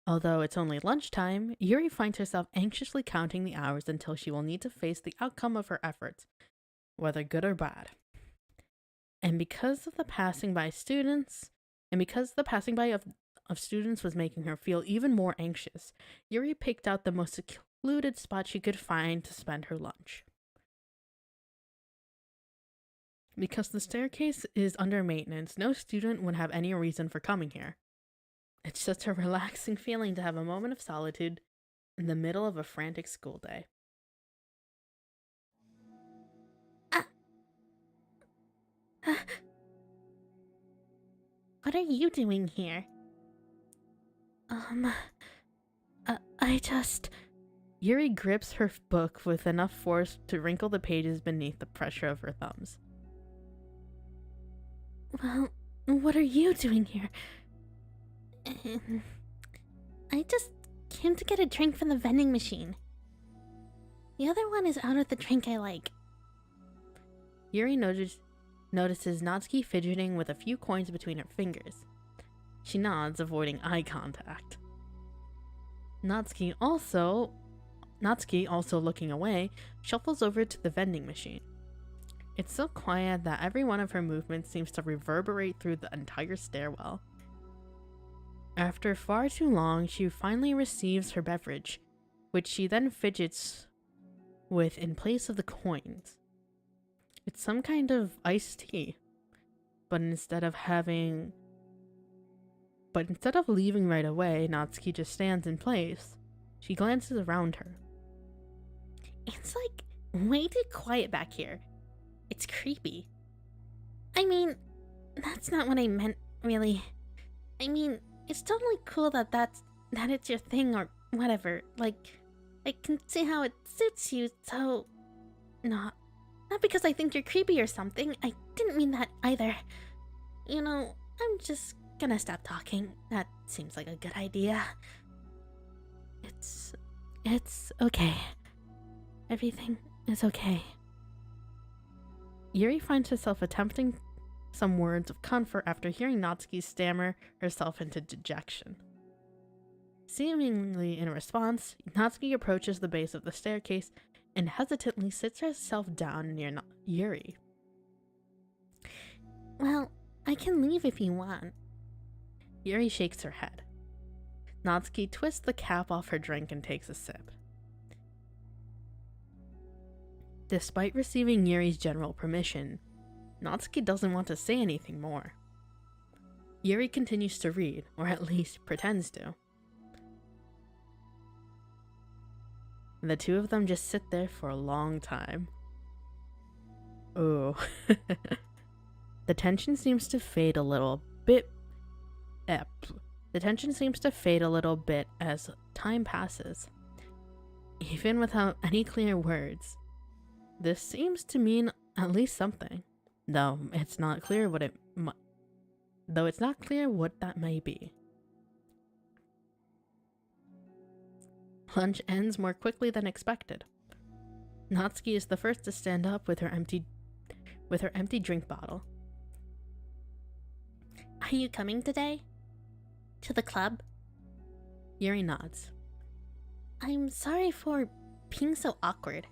Although it's only lunchtime, Yuri finds herself anxiously counting the hours until she will need to face the outcome of her efforts, whether good or bad. And because the passing by of students was making her feel even more anxious, Yuri picked out the most secluded spot she could find to spend her lunch. Because the staircase is under maintenance, no student would have any reason for coming here. It's just a relaxing feeling to have a moment of solitude in the middle of a frantic school day. What are you doing here? I just... Yuri grips her book with enough force to wrinkle the pages beneath the pressure of her thumbs. Well, what are you doing here? I just came to get a drink from the vending machine. The other one is out of the drink I like. Yuri notices Natsuki fidgeting with a few coins between her fingers. She nods, avoiding eye contact. Natsuki, also looking away, shuffles over to the vending machine. It's so quiet that every one of her movements seems to reverberate through the entire stairwell. After far too long, she finally receives her beverage, which she then fidgets with in place of the coins. It's some kind of iced tea, but instead of leaving right away, Natsuki just stands in place. She glances around her. It's like way too quiet back here. It's creepy. I mean, that's not what I meant, really. I mean, it's totally cool that it's your thing or whatever. Like, I can see how it suits you, so... Not because I think you're creepy or something. I didn't mean that either. You know, I'm just gonna stop talking. That seems like a good idea. It's okay. Everything is okay. Yuri finds herself attempting some words of comfort after hearing Natsuki stammer herself into dejection. Seemingly in response, Natsuki approaches the base of the staircase and hesitantly sits herself down near Yuri. Well, I can leave if you want. Yuri shakes her head. Natsuki twists the cap off her drink and takes a sip. Despite receiving Yuri's general permission, Natsuki doesn't want to say anything more. Yuri continues to read, or at least pretends to. The two of them just sit there for a long time. Ooh. The tension seems to fade a little bit. The tension seems to fade a little bit as time passes. Even without any clear words, this seems to mean at least something. Though it's not clear what that may be. Lunch ends more quickly than expected. Natsuki is the first to stand up with her empty drink bottle. Are you coming today? To the club? Yuri nods. I'm sorry for being so awkward.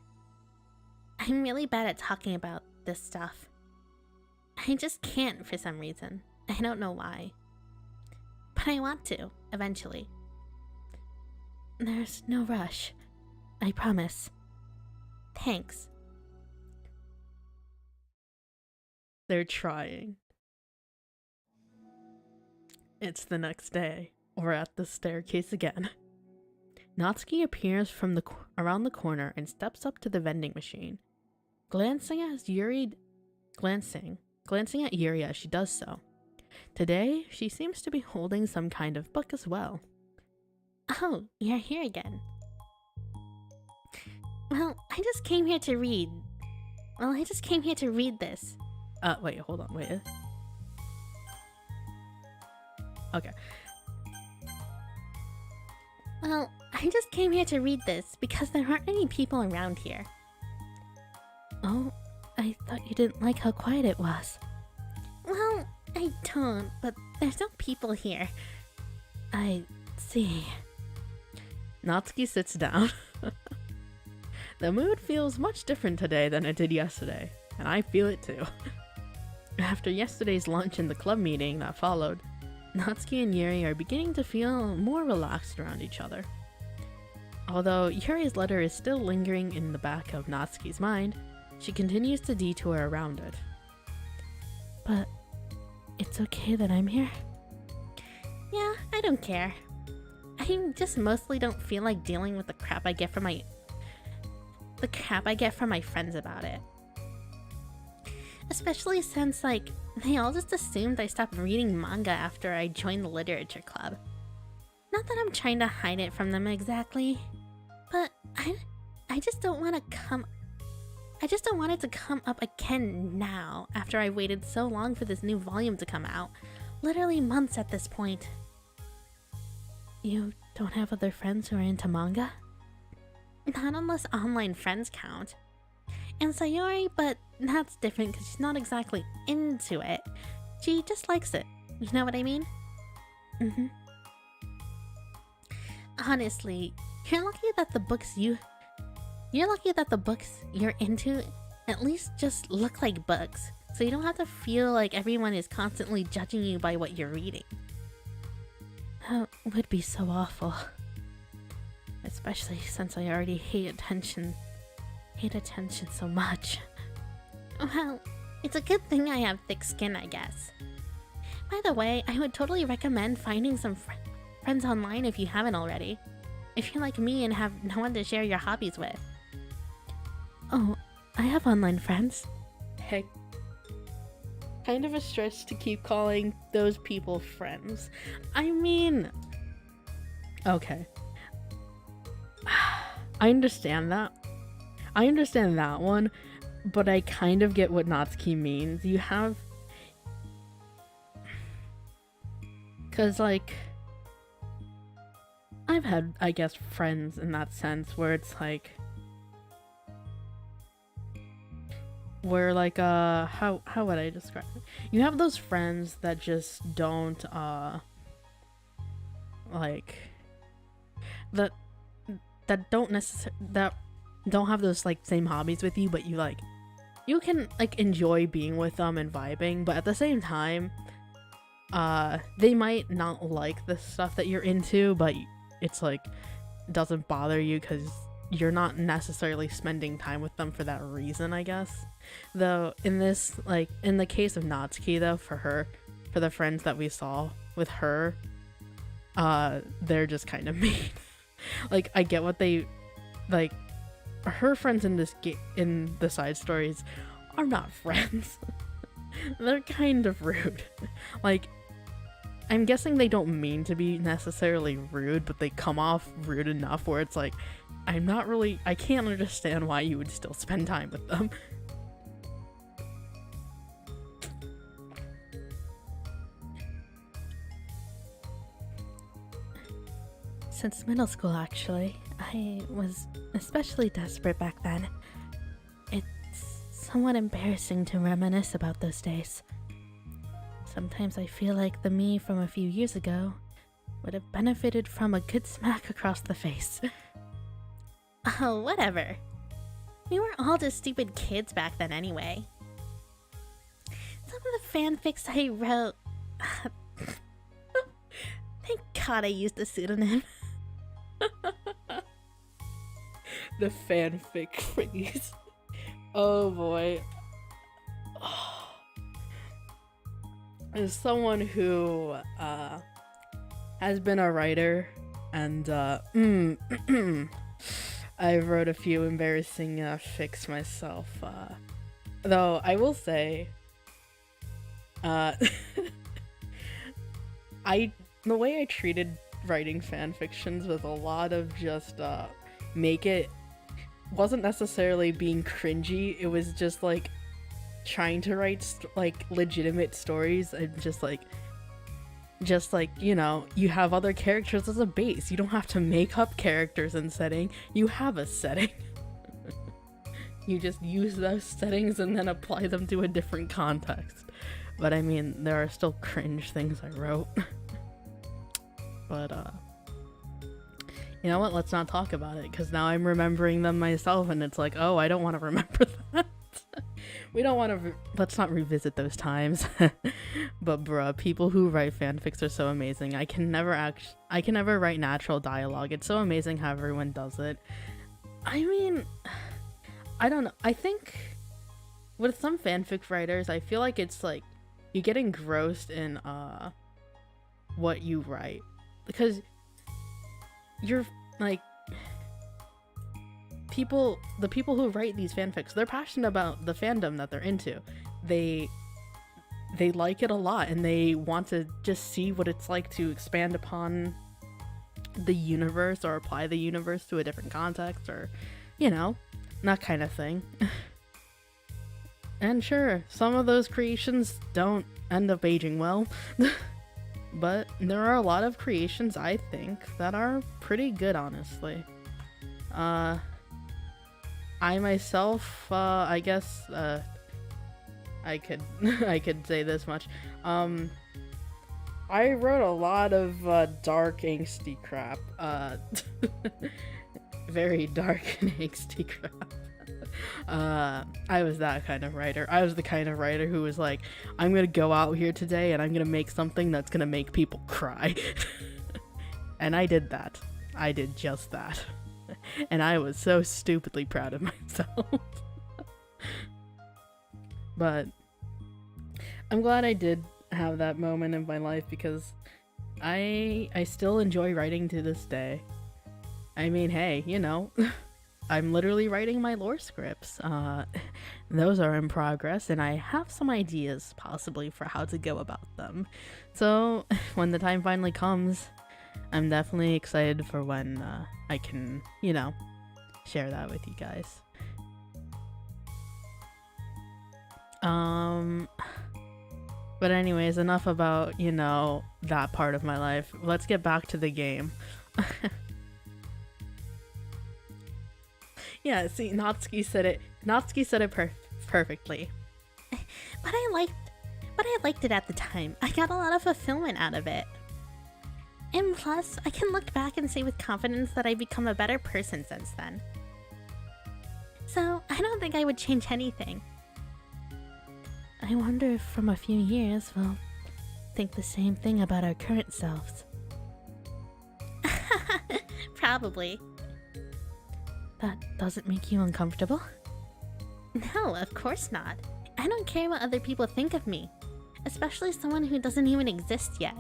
I'm really bad at talking about this stuff. I just can't for some reason. I don't know why. But I want to, eventually. There's no rush. I promise. Thanks. They're trying. It's the next day. We're at the staircase again. Natsuki appears from around the corner and steps up to the vending machine. Glancing at Yuri as she does so. Today, she seems to be holding some kind of book as well. Oh, you're here again. Well, I just came here to read this. Wait, hold on, wait. Okay. Well, I just came here to read this because there aren't any people around here. Oh, I thought you didn't like how quiet it was. Well, I don't, but there's no people here. I see. Natsuki sits down. The mood feels much different today than it did yesterday, and I feel it too. After yesterday's lunch and the club meeting that followed, Natsuki and Yuri are beginning to feel more relaxed around each other. Although Yuri's letter is still lingering in the back of Natsuki's mind, she continues to detour around it. But it's okay that I'm here? Yeah, I don't care. I just mostly don't feel like dealing with the crap I get from my friends about it. Especially since, like, they all just assumed I stopped reading manga after I joined the literature club. Not that I'm trying to hide it from them exactly, but I just don't want it to come up again now after I waited so long for this new volume to come out. Literally months at this point. You don't have other friends who are into manga? Not unless online friends count. And Sayori, but that's different because she's not exactly into it. She just likes it. You know what I mean? Mm-hmm. Honestly, you're lucky that the books you're into at least just look like books, so you don't have to feel like everyone is constantly judging you by what you're reading. That would be so awful. Especially since I already hate attention so much. Well, it's a good thing I have thick skin, I guess. By the way, I would totally recommend finding some friends online if you haven't already. If you're like me and have no one to share your hobbies with. Oh, I have online friends. Heck. Kind of a stretch to keep calling those people friends. I mean... Okay. I understand that. I understand that one, but I kind of get what Natsuki means. You have... Because, like... I've had, I guess, friends in that sense where it's like... Where, like, how would I describe it? You have those friends that just don't, like... That don't have those, like, same hobbies with you, but you can, like, enjoy being with them and vibing, but at the same time, they might not like the stuff that you're into, but it's, like, doesn't bother you because you're not necessarily spending time with them for that reason, I guess. Though, in this, like, in the case of Natsuki, though, for the friends that we saw with her, they're just kind of mean. Like, I get what they, like, her friends in in the side stories are not friends. They're kind of rude. Like, I'm guessing they don't mean to be necessarily rude, but they come off rude enough where it's like, I can't understand why you would still spend time with them. Since middle school, actually. I was especially desperate back then. It's somewhat embarrassing to reminisce about those days. Sometimes I feel like the me from a few years ago would have benefited from a good smack across the face. Oh, whatever. We were all just stupid kids back then anyway. Some of the fanfics I wrote... Thank God I used a pseudonym. The fanfic phrase. Oh boy. As someone who has been a writer And I wrote a few embarrassing fics myself. Though I will say, the way I treated writing fan fictions with a lot of just make it wasn't necessarily being cringy. It was just like trying to write like legitimate stories and just like you know, you have other characters as a base. You don't have to make up characters and setting. You have a setting. You just use those settings and then apply them to a different context. But I mean, there are still cringe things I wrote. But you know what? Let's not talk about it, because now I'm remembering them myself and it's like, oh, I don't want to remember that. We don't want to let's not revisit those times. But bruh, people who write fanfics are so amazing. I can never write natural dialogue. It's so amazing how everyone does it. I mean, I don't know. I think with some fanfic writers, I feel like it's like you get engrossed in what you write, because you're like the people who write these fanfics, they're passionate about the fandom that they're into. They like it a lot and they want to just see what it's like to expand upon the universe or apply the universe to a different context, or you know, that kind of thing. And sure, some of those creations don't end up aging well. But there are a lot of creations, I think, that are pretty good, honestly. I myself, I guess, I could I could say this much. I wrote a lot of dark, angsty crap. Very dark and angsty crap. I was that kind of writer. I was the kind of writer who was like, I'm gonna go out here today and I'm gonna make something that's gonna make people cry. And I did that. I did just that. And I was so stupidly proud of myself. But I'm glad I did have that moment in my life, because I still enjoy writing to this day. I mean, hey, you know, I'm literally writing my lore scripts. Those are in progress, and I have some ideas possibly for how to go about them. So when the time finally comes, I'm definitely excited for when I can, you know, share that with you guys. But anyways, enough about, you know, that part of my life. Let's get back to the game. Yeah, see, Natsuki said it perfectly. But I liked it at the time. I got a lot of fulfillment out of it. And plus, I can look back and say with confidence that I've become a better person since then. So, I don't think I would change anything. I wonder if from a few years we'll think the same thing about our current selves. Probably. That doesn't make you uncomfortable? No, of course not. I don't care what other people think of me. Especially someone who doesn't even exist yet.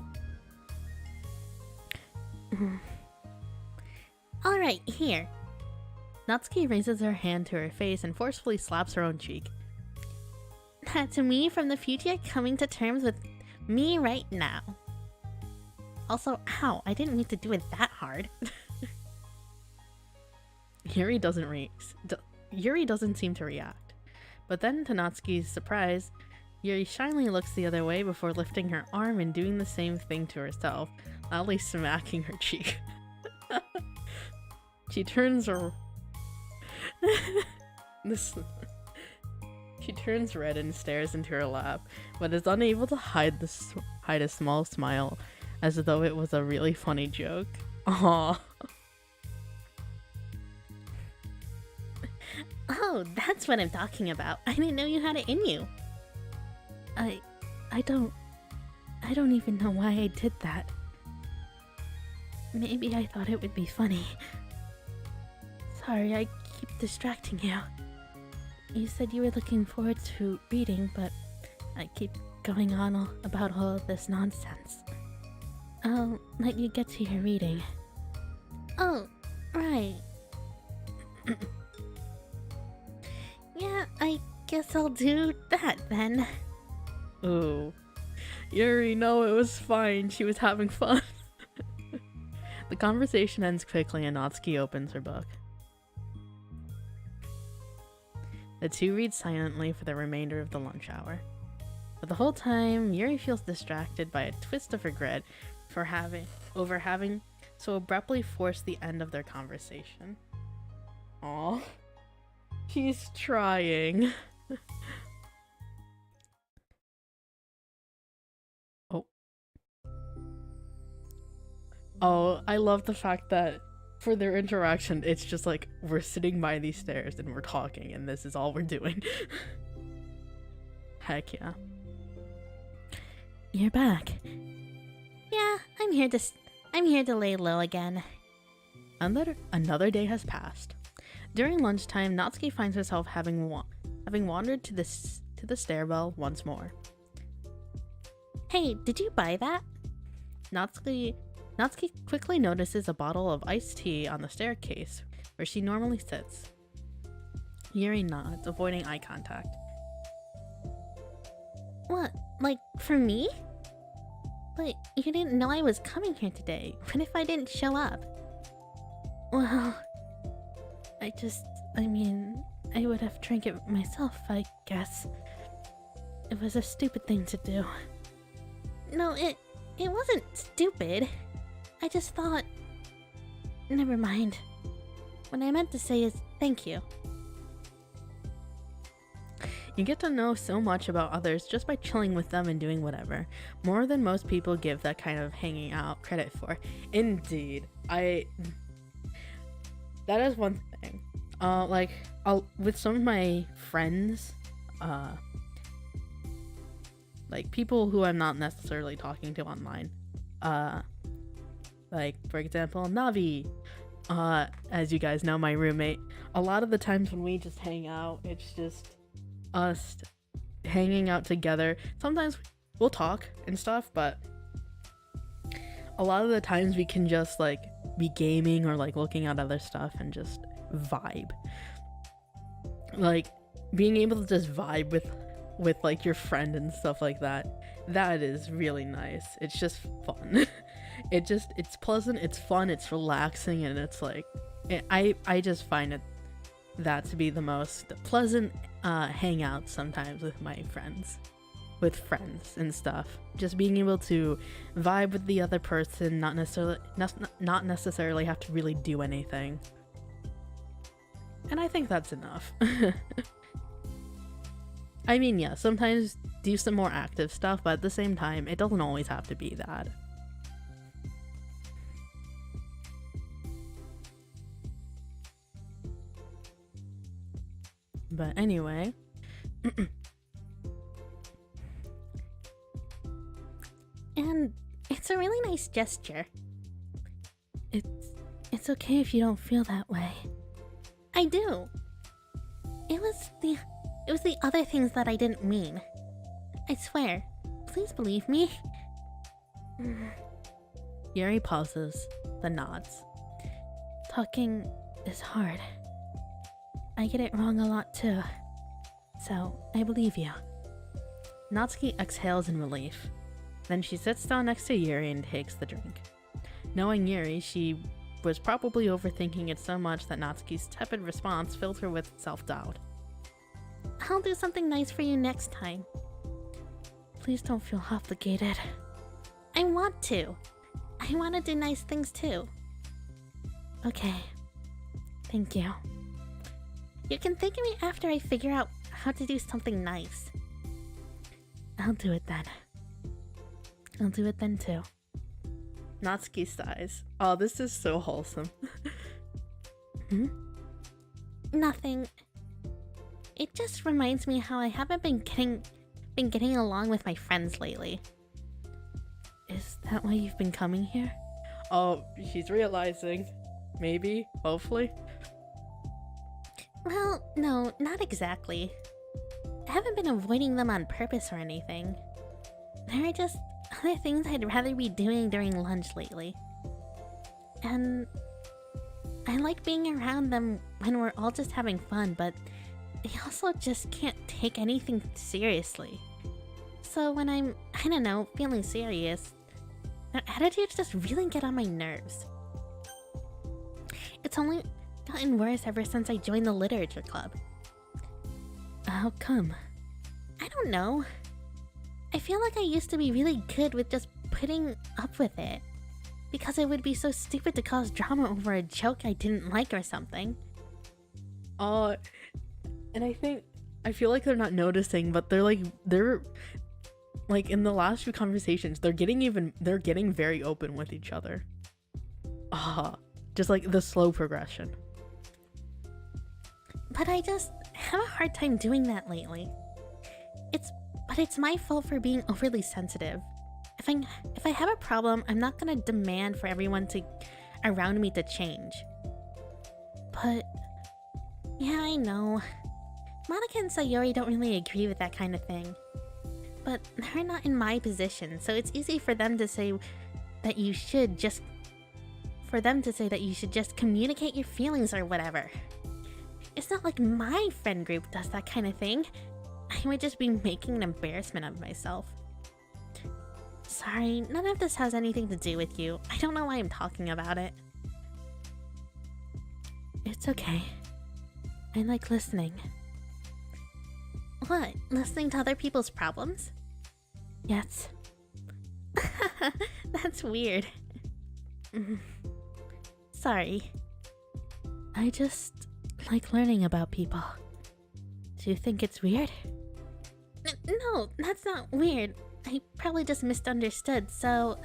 Alright, here. Natsuki raises her hand to her face and forcefully slaps her own cheek. That's me from the future coming to terms with me right now. Also, ow, I didn't mean to do it that hard. Yuri doesn't seem to react. But then, to Natsuki's surprise, Yuri shyly looks the other way before lifting her arm and doing the same thing to herself, loudly smacking her cheek. She turns red and stares into her lap, but is unable to hide a small smile, as though it was a really funny joke. Aww. Oh, that's what I'm talking about. I didn't know you had it in you. I don't even know why I did that. Maybe I thought it would be funny. Sorry, I keep distracting you. You said you were looking forward to reading, but I keep going on about all of this nonsense. I'll let you get to your reading. Oh, right. Yeah, I guess I'll do that then. Ooh. Yuri, no, it was fine. She was having fun. The conversation ends quickly and Natsuki opens her book. The two read silently for the remainder of the lunch hour. But the whole time, Yuri feels distracted by a twist of regret for having so abruptly forced the end of their conversation. Aw. She's trying. Oh, I love the fact that for their interaction, it's just like we're sitting by these stairs and we're talking, and this is all we're doing. Heck yeah. You're back. Yeah, I'm here to lay low again. Another day has passed. During lunchtime, Natsuki finds herself having wandered to the stairwell once more. Hey, did you buy that? Natsuki quickly notices a bottle of iced tea on the staircase where she normally sits. Yuri nods, avoiding eye contact. What, like for me? But you didn't know I was coming here today. What if I didn't show up? Well, I would have drank it myself, I guess. It was a stupid thing to do. No, it wasn't stupid. I just thought... Never mind. What I meant to say is thank you. You get to know so much about others just by chilling with them and doing whatever. More than most people give that kind of hanging out credit for. Indeed. That is one thing. With some of my friends, like people who I'm not necessarily talking to online, like for example Navi, as you guys know, my roommate. A lot of the times when we just hang out, it's just us hanging out together. Sometimes we'll talk and stuff, but a lot of the times we can just like be gaming or like looking at other stuff and just vibe. Like being able to just vibe with like your friend and stuff like that is really nice. It's just fun. It's pleasant, it's fun, it's relaxing, and it's like I just find that to be the most pleasant hangout sometimes with my friends, and stuff. Just being able to vibe with the other person, not necessarily have to really do anything. And I think that's enough. I mean, yeah, sometimes do some more active stuff, but at the same time, it doesn't always have to be that. But anyway, and it's a really nice gesture. It's okay if you don't feel that way. I do. It was the other things that I didn't mean. I swear. Please believe me. Yuri pauses, then nods. Talking is hard. I get it wrong a lot too. So, I believe you. Natsuki exhales in relief. Then she sits down next to Yuri and takes the drink. Knowing Yuri, she was probably overthinking it so much that Natsuki's tepid response filled her with self-doubt. I'll do something nice for you next time. Please don't feel obligated. I want to. I want to do nice things too. Okay. Thank you. You can thank me after I figure out how to do something nice. I'll do it then. I'll do it then too. Natsuki sighs. Oh, this is so wholesome. Nothing. It just reminds me how I haven't been getting along with my friends lately. Is that why you've been coming here? Oh, she's realizing. Maybe, hopefully. Well, no, not exactly. I haven't been avoiding them on purpose or anything. There are just other things I'd rather be doing during lunch lately. And I like being around them when we're all just having fun, but they also just can't take anything seriously. So when I'm, I don't know, feeling serious, their attitudes just really get on my nerves. It's only gotten worse ever since I joined the literature club. How come? I don't know. I feel like I used to be really good with just putting up with it, because it would be so stupid to cause drama over a joke I didn't like or something. And I feel like they're not noticing, but they're like in the last few conversations, they're getting very open with each other. Just like the slow progression. But I just have a hard time doing that lately. It's my fault for being overly sensitive. If I have a problem, I'm not gonna demand for everyone around me to change. But yeah, I know. Monica and Sayori don't really agree with that kind of thing. But they're not in my position, so it's easy for them to say that you should just communicate your feelings or whatever. It's not like my friend group does that kind of thing. I would just be making an embarrassment of myself. Sorry, none of this has anything to do with you. I don't know why I'm talking about it. It's okay. I like listening. What? Listening to other people's problems? Yes. That's weird. Sorry. I just like learning about people. Do you think it's weird? No, that's not weird. I probably just misunderstood, so...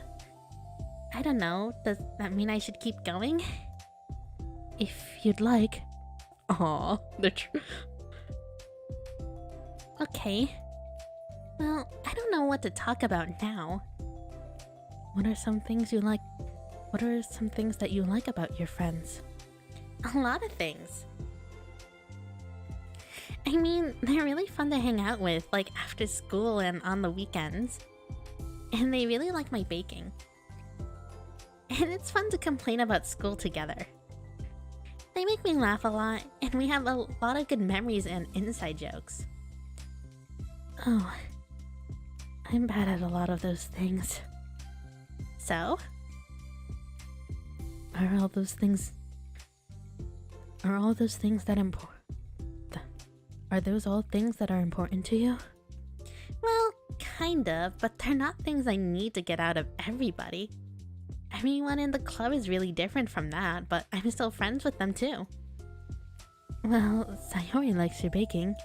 I don't know. Does that mean I should keep going? If you'd like. Aw, they're true. Okay. Well, I don't know what to talk about now. What are some things that you like about your friends? A lot of things. I mean, they're really fun to hang out with, like after school and on the weekends. And they really like my baking. And it's fun to complain about school together. They make me laugh a lot, and we have a lot of good memories and inside jokes. Oh, I'm bad at a lot of those things. So? Are all those things that important? Are those all things that are important to you? Well, kind of, but they're not things I need to get out of everybody. Everyone in the club is really different from that, but I'm still friends with them too. Well, Sayori likes your baking.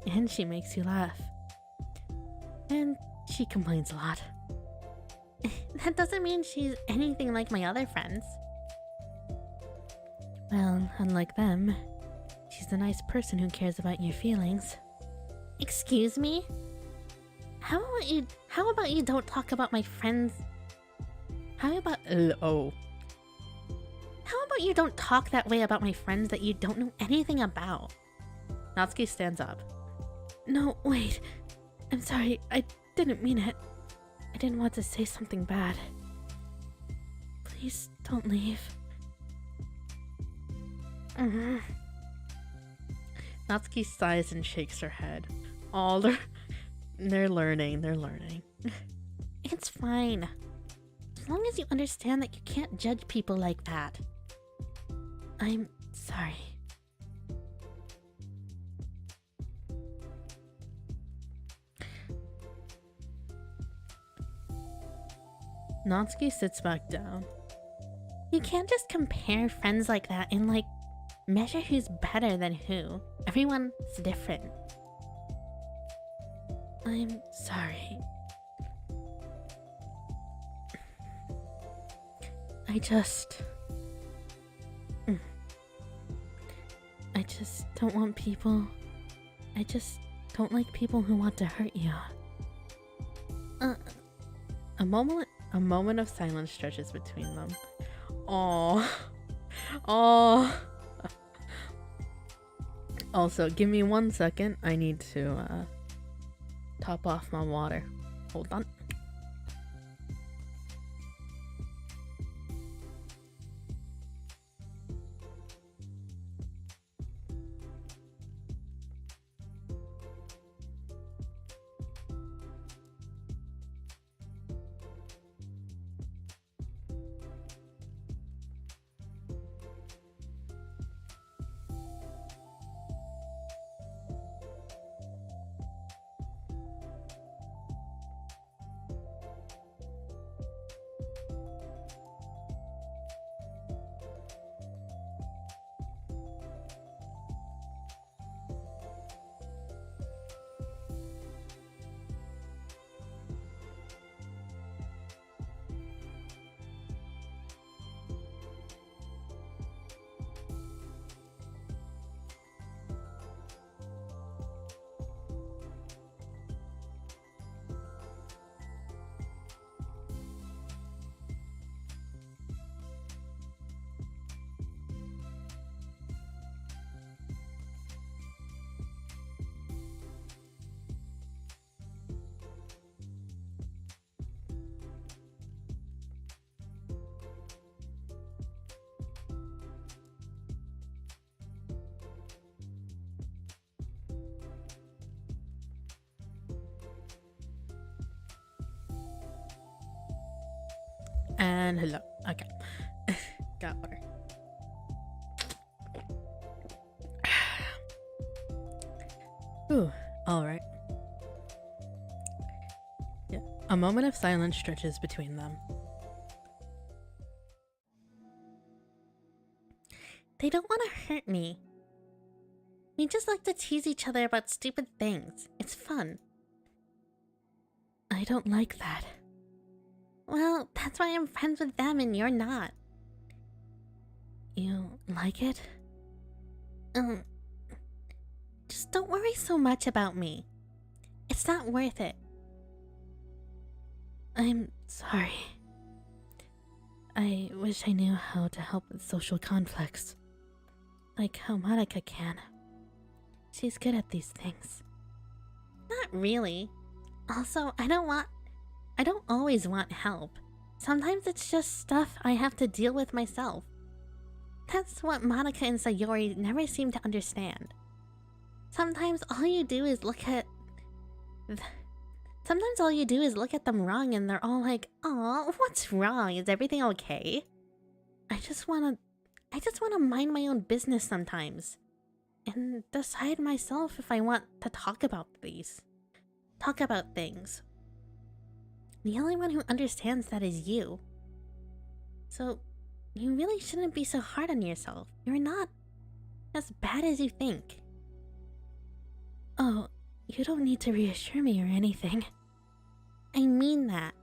And she makes you laugh. And she complains a lot. That doesn't mean she's anything like my other friends. Well, unlike them, she's a nice person who cares about your feelings. Excuse me? How about you don't talk about my friends? How about you don't talk that way about my friends that you don't know anything about? Natsuki stands up. No, wait. I'm sorry. I didn't mean it. I didn't want to say something bad. Please don't leave. Natsuki sighs and shakes her head. Oh, they're learning. It's fine. As long as you understand that you can't judge people like that. I'm sorry. Natsuki sits back down. You can't just compare friends like that and measure who's better than who. Everyone's different. I'm sorry. I just don't want people. I just don't like people who want to hurt you. A moment of silence stretches between them. Oh. Also, give me 1 second. I need to top off my water. Hold on. And hello. Okay. Got water. Ooh, alright. Yeah. A moment of silence stretches between them. They don't want to hurt me. We just like to tease each other about stupid things. It's fun. I don't like that. Well, that's why I'm friends with them and you're not. You like it? Just don't worry so much about me. It's not worth it. I'm sorry. I wish I knew how to help with social conflicts. Like how Monica can. She's good at these things. Not really. Also, I don't always want help. Sometimes it's just stuff I have to deal with myself. That's what Monica and Sayori never seem to understand. Sometimes all you do is look at them wrong and they're all like, "Aw, what's wrong? Is everything okay?" I just wanna mind my own business sometimes. And decide myself if I want to talk about things. The only one who understands that is you. So, you really shouldn't be so hard on yourself. You're not as bad as you think. Oh, you don't need to reassure me or anything. I mean that.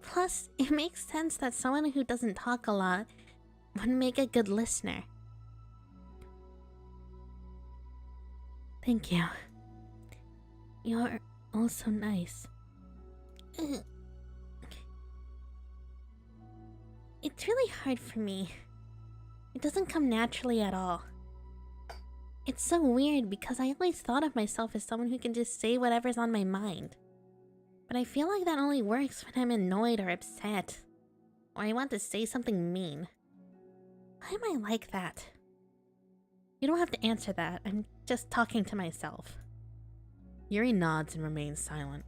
Plus, it makes sense that someone who doesn't talk a lot would make a good listener. Thank you. You're also nice. It's really hard for me. It doesn't come naturally at all. It's so weird because I always thought of myself as someone who can just say whatever's on my mind. But I feel like that only works when I'm annoyed or upset. Or I want to say something mean. Why am I like that? You don't have to answer that. I'm just talking to myself. Yuri nods and remains silent.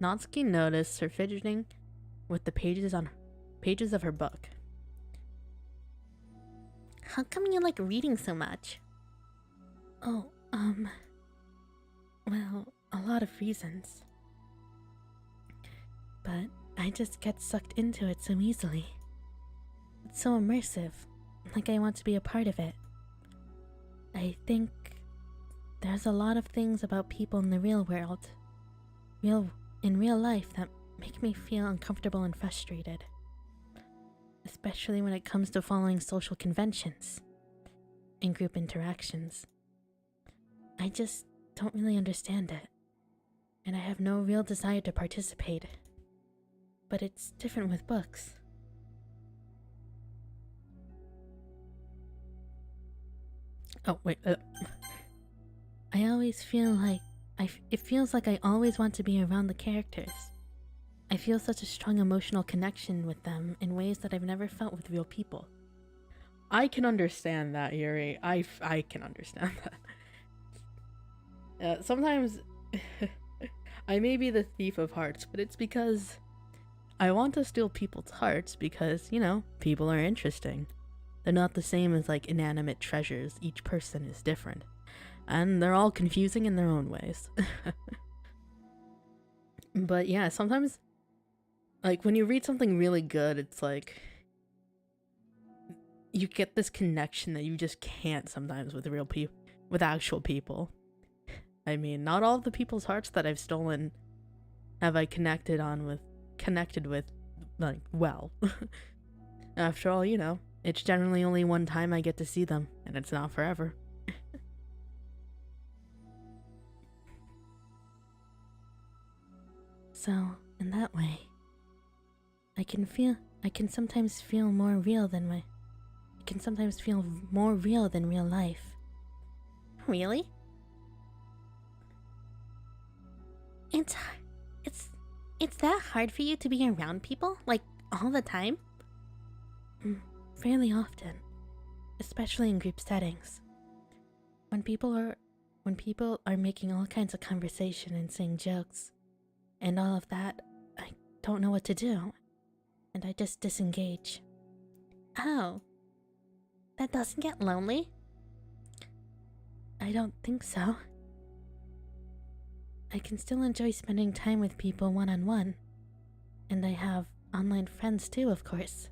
Natsuki noticed her fidgeting with the pages of her book. How come you like reading so much? Oh, well, a lot of reasons. But I just get sucked into it so easily. It's so immersive, like I want to be a part of it. I think there's a lot of things about people in the real world, in real life, that make me feel uncomfortable and frustrated. Especially when it comes to following social conventions and group interactions. I just don't really understand it, and I have no real desire to participate. But it's different with books. Oh, wait. I always feel like it feels like I always want to be around the characters. I feel such a strong emotional connection with them in ways that I've never felt with real people. I can understand that, Yuri. I can understand that. Sometimes I may be the thief of hearts, but it's because I want to steal people's hearts because, you know, people are interesting. They're not the same as like inanimate treasures. Each person is different. And they're all confusing in their own ways. But yeah, sometimes, like, when you read something really good, it's like you get this connection that you just can't sometimes with with actual people. I mean, not all of the people's hearts that I've stolen have I connected with, like, well. After all, you know, it's generally only one time I get to see them, and it's not forever. So, in that way, I can sometimes feel more real than real life. Really? It's that hard for you to be around people, like, all the time? Fairly often, especially in group settings. When people are making all kinds of conversation and saying jokes and all of that, I don't know what to do. and I just disengage. Oh. That doesn't get lonely? I don't think so. I can still enjoy spending time with people one-on-one. And I have online friends too, of course.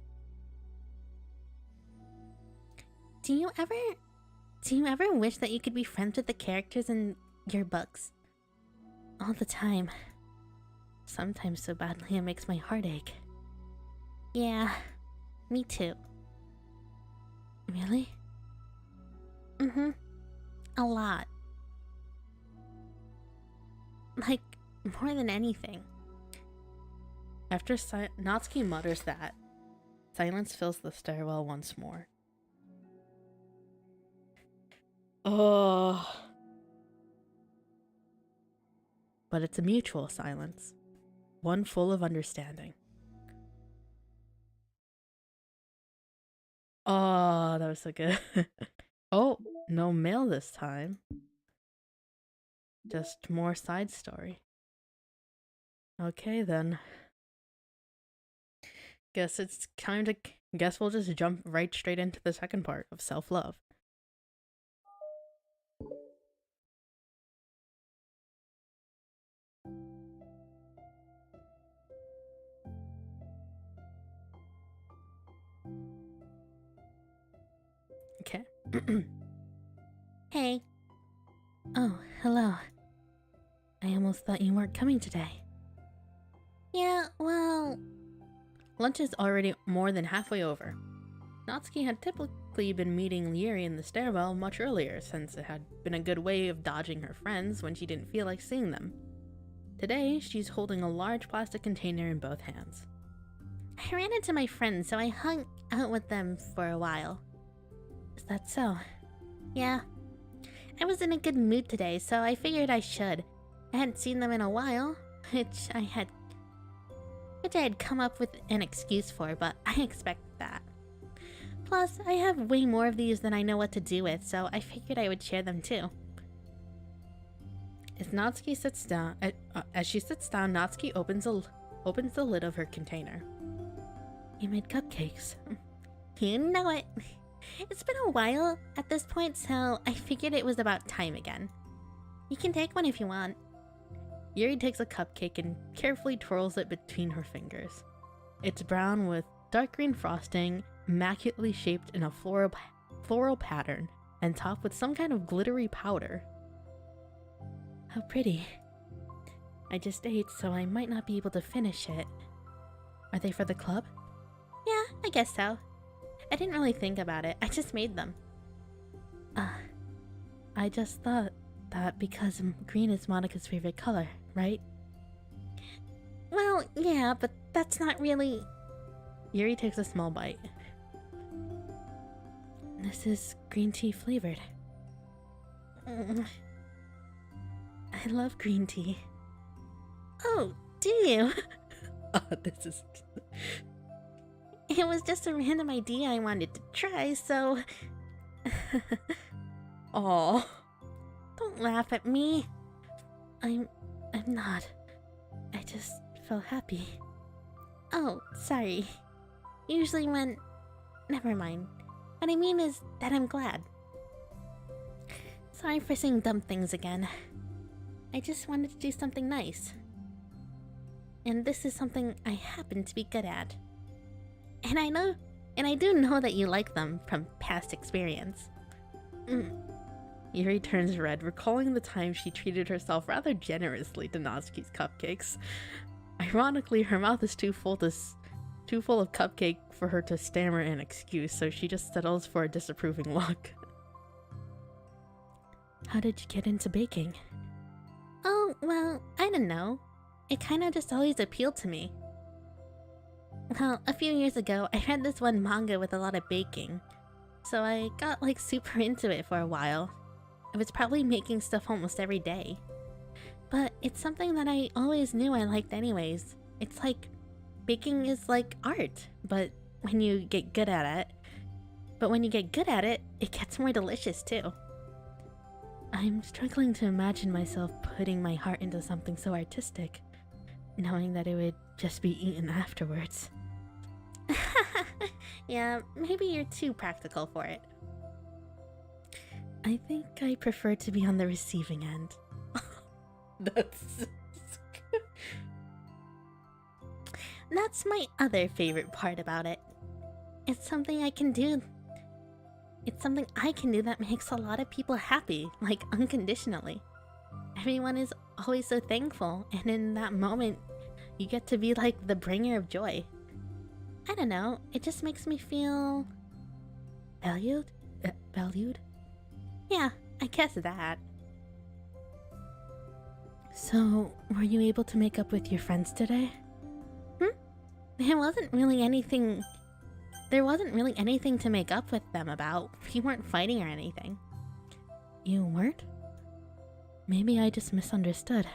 Do you ever wish that you could be friends with the characters in your books? All the time. Sometimes so badly it makes my heart ache. Yeah, me too. Really? Mm-hmm. A lot. Like, more than anything. After Natsuki mutters that, silence fills the stairwell once more. Oh. But it's a mutual silence. One full of understanding. Oh, that was so good. Oh, no mail this time. Just more side story. Okay then. Guess we'll just jump right straight into the second part of self-love. Okay. Hey. Oh, hello. I almost thought you weren't coming today. Yeah, well... Lunch is already more than halfway over. Natsuki had typically been meeting Yuri in the stairwell much earlier, since it had been a good way of dodging her friends when she didn't feel like seeing them. Today, she's holding a large plastic container in both hands. I ran into my friends, so I hung out with them for a while. Is that so? Yeah. I was in a good mood today, so I figured I should. I hadn't seen them in a while, which I had come up with an excuse for, but I expected that. Plus, I have way more of these than I know what to do with, so I figured I would share them too. As Natsuki sits down, Natsuki opens the lid of her container. You made cupcakes. You know it. It's been a while at this point, so I figured it was about time again. You can take one if you want. Yuri takes a cupcake and carefully twirls it between her fingers. It's brown with dark green frosting, immaculately shaped in a floral pattern, and topped with some kind of glittery powder. How pretty. I just ate, so I might not be able to finish it. Are they for the club? Yeah, I guess so. I didn't really think about it, I just made them. I just thought that because green is Monika's favorite color, right? Well, yeah, but that's not really... Yuri takes a small bite. This is green tea flavored. I love green tea. Oh, do you? Oh, this is... It was just a random idea I wanted to try, so... Aw. Don't laugh at me. I'm not. I just felt happy. Oh, sorry. Usually when... Never mind. What I mean is that I'm glad. Sorry for saying dumb things again. I just wanted to do something nice. And this is something I happen to be good at. And I do know that you like them from past experience. Yuri turns red, recalling the time she treated herself rather generously to Natsuki's cupcakes. Ironically, her mouth is too full of cupcake for her to stammer an excuse, so she just settles for a disapproving look. How did you get into baking? Oh, well, I don't know. It kinda just always appealed to me. Well, a few years ago, I read this one manga with a lot of baking. So I got like super into it for a while. I was probably making stuff almost every day. But it's something that I always knew I liked anyways. It's like, baking is like art, but when you get good at it, it gets more delicious too. I'm struggling to imagine myself putting my heart into something so artistic, knowing that it would just be eaten afterwards. Yeah, maybe you're too practical for it. I think I prefer to be on the receiving end. That's... That's my other favorite part about it. It's something I can do. It's something I can do that makes a lot of people happy, like unconditionally. Everyone is always so thankful, and in that moment, you get to be like the bringer of joy. I don't know, it just makes me feel Valued? Valued? Yeah, I guess that. So, were you able to make up with your friends today? There wasn't really anything to make up with them about. We weren't fighting or anything. You weren't? Maybe I just misunderstood.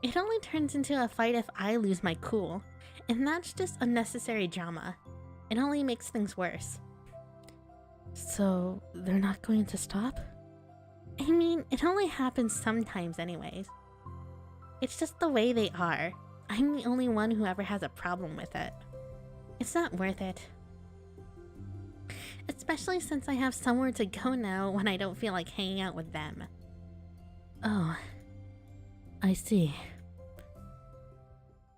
It only turns into a fight if I lose my cool, and that's just unnecessary drama. It only makes things worse. So, they're not going to stop? I mean, it only happens sometimes anyways. It's just the way they are. I'm the only one who ever has a problem with it. It's not worth it. Especially since I have somewhere to go now when I don't feel like hanging out with them. Oh, I see.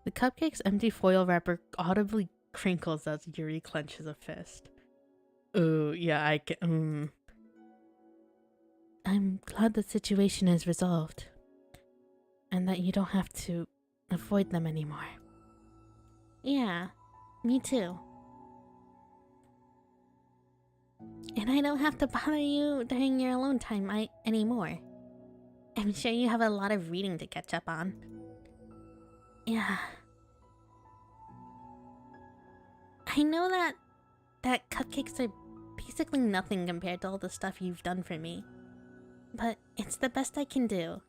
The cupcake's empty foil wrapper audibly crinkles as Yuri clenches a fist. Oh, yeah, I can. I'm glad the situation is resolved. And that you don't have to avoid them anymore. Yeah, me too. And I don't have to bother you during your alone time anymore. I'm sure you have a lot of reading to catch up on. Yeah. I know that cupcakes are basically nothing compared to all the stuff you've done for me. But it's the best I can do.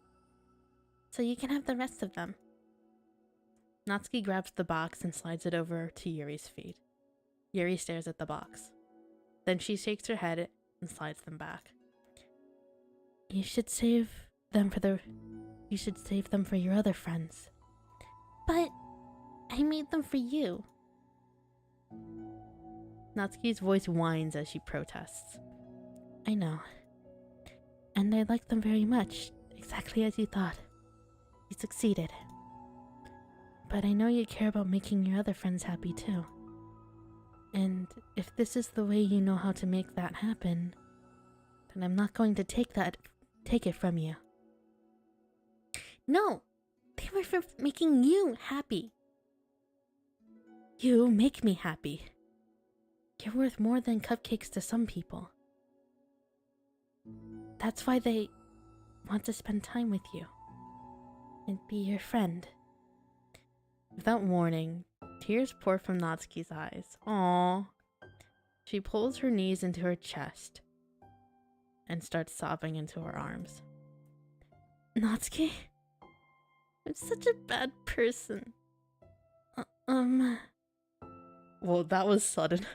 So you can have the rest of them. Natsuki grabs the box and slides it over to Yuri's feet. Yuri stares at the box. Then she shakes her head and slides them back. You should save them for your other friends. But I made them for you. Natsuki's voice whines as she protests. I know. And I like them very much, exactly as you thought. You succeeded. But I know you care about making your other friends happy too. And if this is the way you know how to make that happen, then I'm not going to take it from you. No, they were for making you happy. You make me happy. You're worth more than cupcakes to some people. That's why they want to spend time with you and be your friend. Without warning, tears pour from Natsuki's eyes. Aww. She pulls her knees into her chest and starts sobbing into her arms. Natsuki? I'm such a bad person. Well, that was sudden.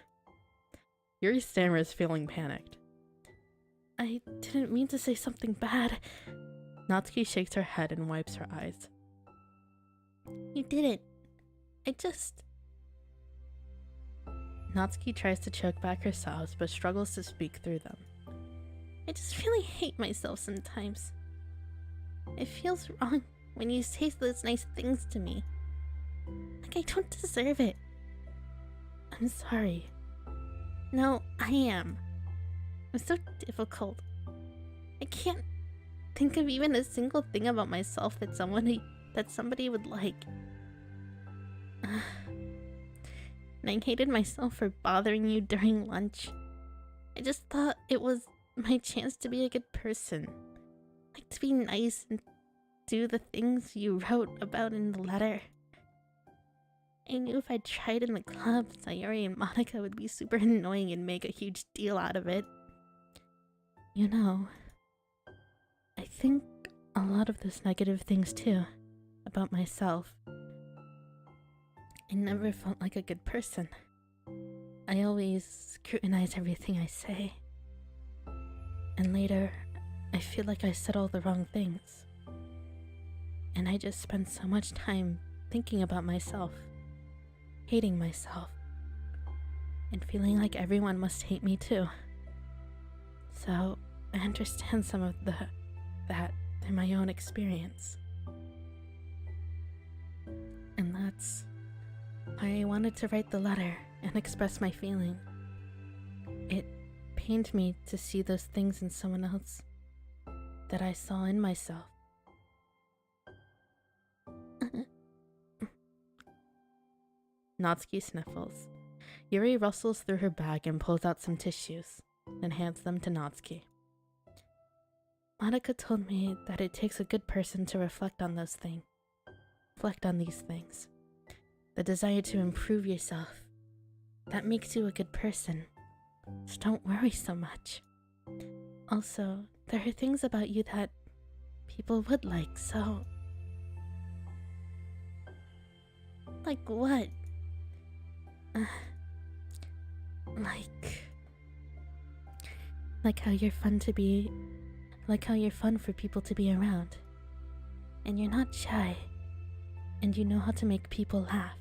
Yuri stammers, feeling panicked. I didn't mean to say something bad. Natsuki shakes her head and wipes her eyes. You didn't. Natsuki tries to choke back her sobs but struggles to speak through them. I just really hate myself sometimes. It feels wrong when you say those nice things to me. Like I don't deserve it. I'm sorry. No, I am. I'm so difficult. I can't think of even a single thing about myself that somebody would like. And I hated myself for bothering you during lunch. I just thought it was my chance to be a good person. Like to be nice and do the things you wrote about in the letter. I knew if I tried in the club, Sayori and Monica would be super annoying and make a huge deal out of it. You know, I think a lot of those negative things too, about myself. I never felt like a good person. I always scrutinize everything I say. And later, I feel like I said all the wrong things. And I just spend so much time thinking about myself, hating myself, and feeling like everyone must hate me too. So, I understand some of that in my own experience. And that's why I wanted to write the letter and express my feeling. It pained me to see those things in someone else that I saw in myself. Natsuki sniffles. Yuri rustles through her bag and pulls out some tissues, then hands them to Natsuki. Monica told me that it takes a good person to reflect on these things. The desire to improve yourself. That makes you a good person. So don't worry so much. Also, there are things about you that people would like, so... Like what? Like how you're fun to be... Like how you're fun for people to be around. And you're not shy. And you know how to make people laugh.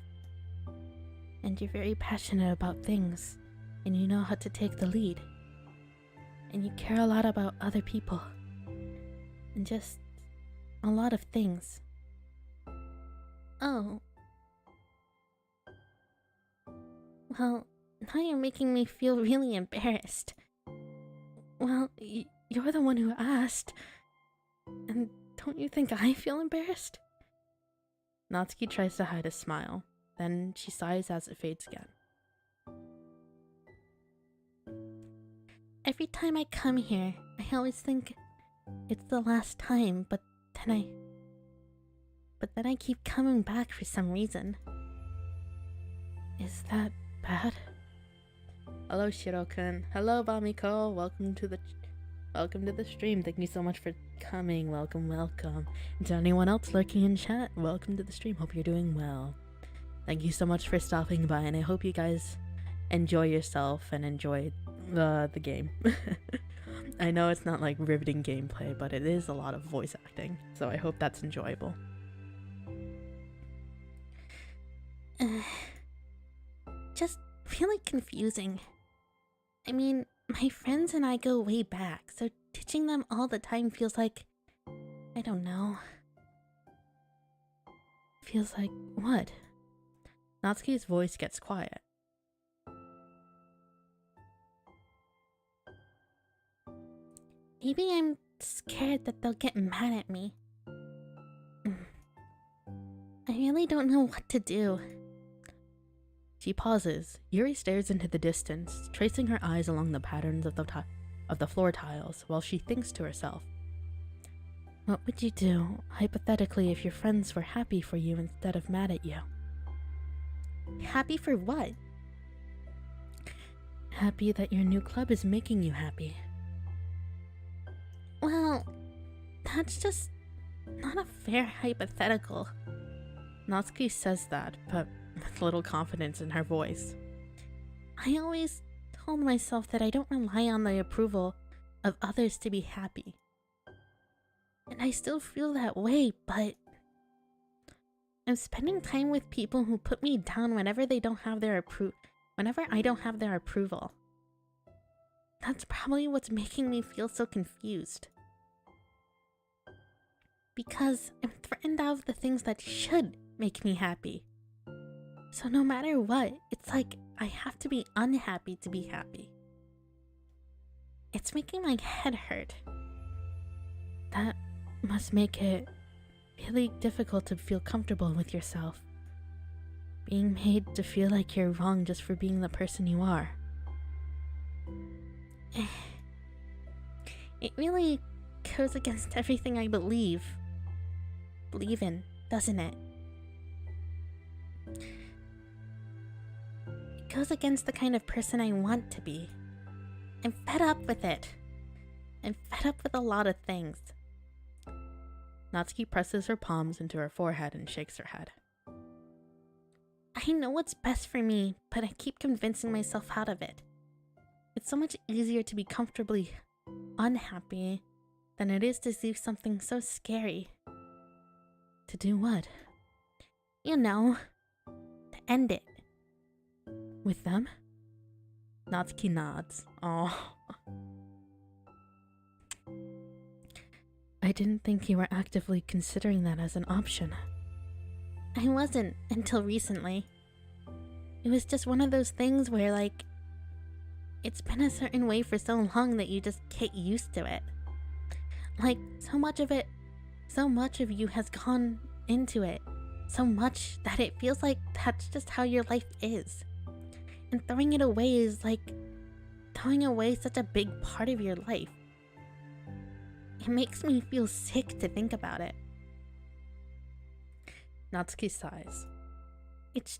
And you're very passionate about things. And you know how to take the lead. And you care a lot about other people. And just a lot of things. Oh. Well, now you're making me feel really embarrassed. Well, you're the one who asked. And don't you think I feel embarrassed? Natsuki tries to hide a smile. Then she sighs as it fades again. Every time I come here, I always think it's the last time, but then I keep coming back for some reason. Is that bad? Hello, Shiro-kun. Hello, Bamiko. Welcome to the stream. Thank you so much for coming. Welcome. And to anyone else lurking in chat, welcome to the stream. Hope you're doing well. Thank you so much for stopping by, and I hope you guys enjoy yourself and enjoy the game. I know it's not like riveting gameplay, but it is a lot of voice acting, so I hope that's enjoyable. Just really confusing. I mean, my friends and I go way back, so ditching them all the time feels like... I don't know. Feels like what? Natsuki's voice gets quiet. Maybe I'm scared that they'll get mad at me. I really don't know what to do. She pauses. Yuri stares into the distance, tracing her eyes along the patterns of the floor tiles while she thinks to herself. What would you do, hypothetically, if your friends were happy for you instead of mad at you? Happy for what? Happy that your new club is making you happy. Well, that's just not a fair hypothetical. Natsuki says that, but with little confidence in her voice. I always told myself that I don't rely on the approval of others to be happy. And I still feel that way, but I'm spending time with people who put me down whenever I don't have their approval. That's probably what's making me feel so confused. Because I'm threatened out of the things that should make me happy. So no matter what, it's like I have to be unhappy to be happy. It's making my head hurt. That must make it really difficult to feel comfortable with yourself. Being made to feel like you're wrong just for being the person you are. It really goes against everything I believe in, doesn't it? It goes against the kind of person I want to be. I'm fed up with it. I'm fed up with a lot of things. Natsuki presses her palms into her forehead and shakes her head. I know what's best for me, but I keep convincing myself out of it. It's so much easier to be comfortably unhappy than it is to do something so scary. To do what? You know, to end it. With them? Natsuki nods. Oh. I didn't think you were actively considering that as an option. I wasn't until recently. It was just one of those things where, like, it's been a certain way for so long that you just get used to it. Like, so much of you has gone into it. So much that it feels like that's just how your life is. And throwing it away is like throwing away such a big part of your life. It makes me feel sick to think about it. Natsuki sighs. It's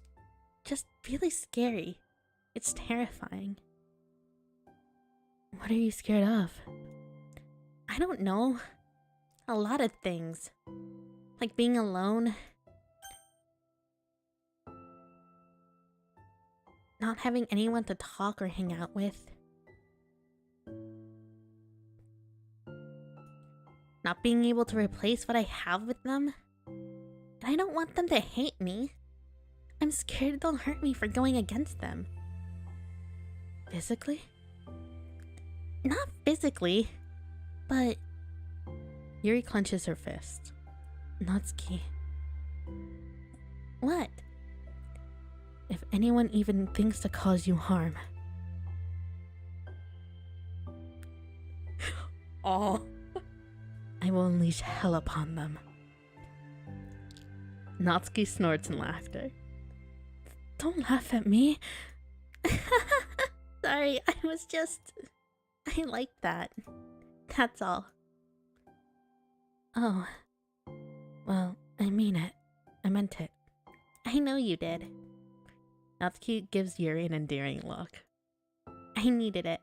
just really scary. It's terrifying. What are you scared of? I don't know. A lot of things. Like being alone. Not having anyone to talk or hang out with. Not being able to replace what I have with them. And I don't want them to hate me. I'm scared they'll hurt me for going against them. Physically? Not physically, but... Yuri clenches her fist. Natsuki. What? If anyone even thinks to cause you harm. Oh. I will unleash hell upon them. Natsuki snorts in laughter. Don't laugh at me. Sorry, I like that. That's all. Oh. Well, I mean it. I meant it. I know you did. Natsuki gives Yuri an endearing look. I needed it.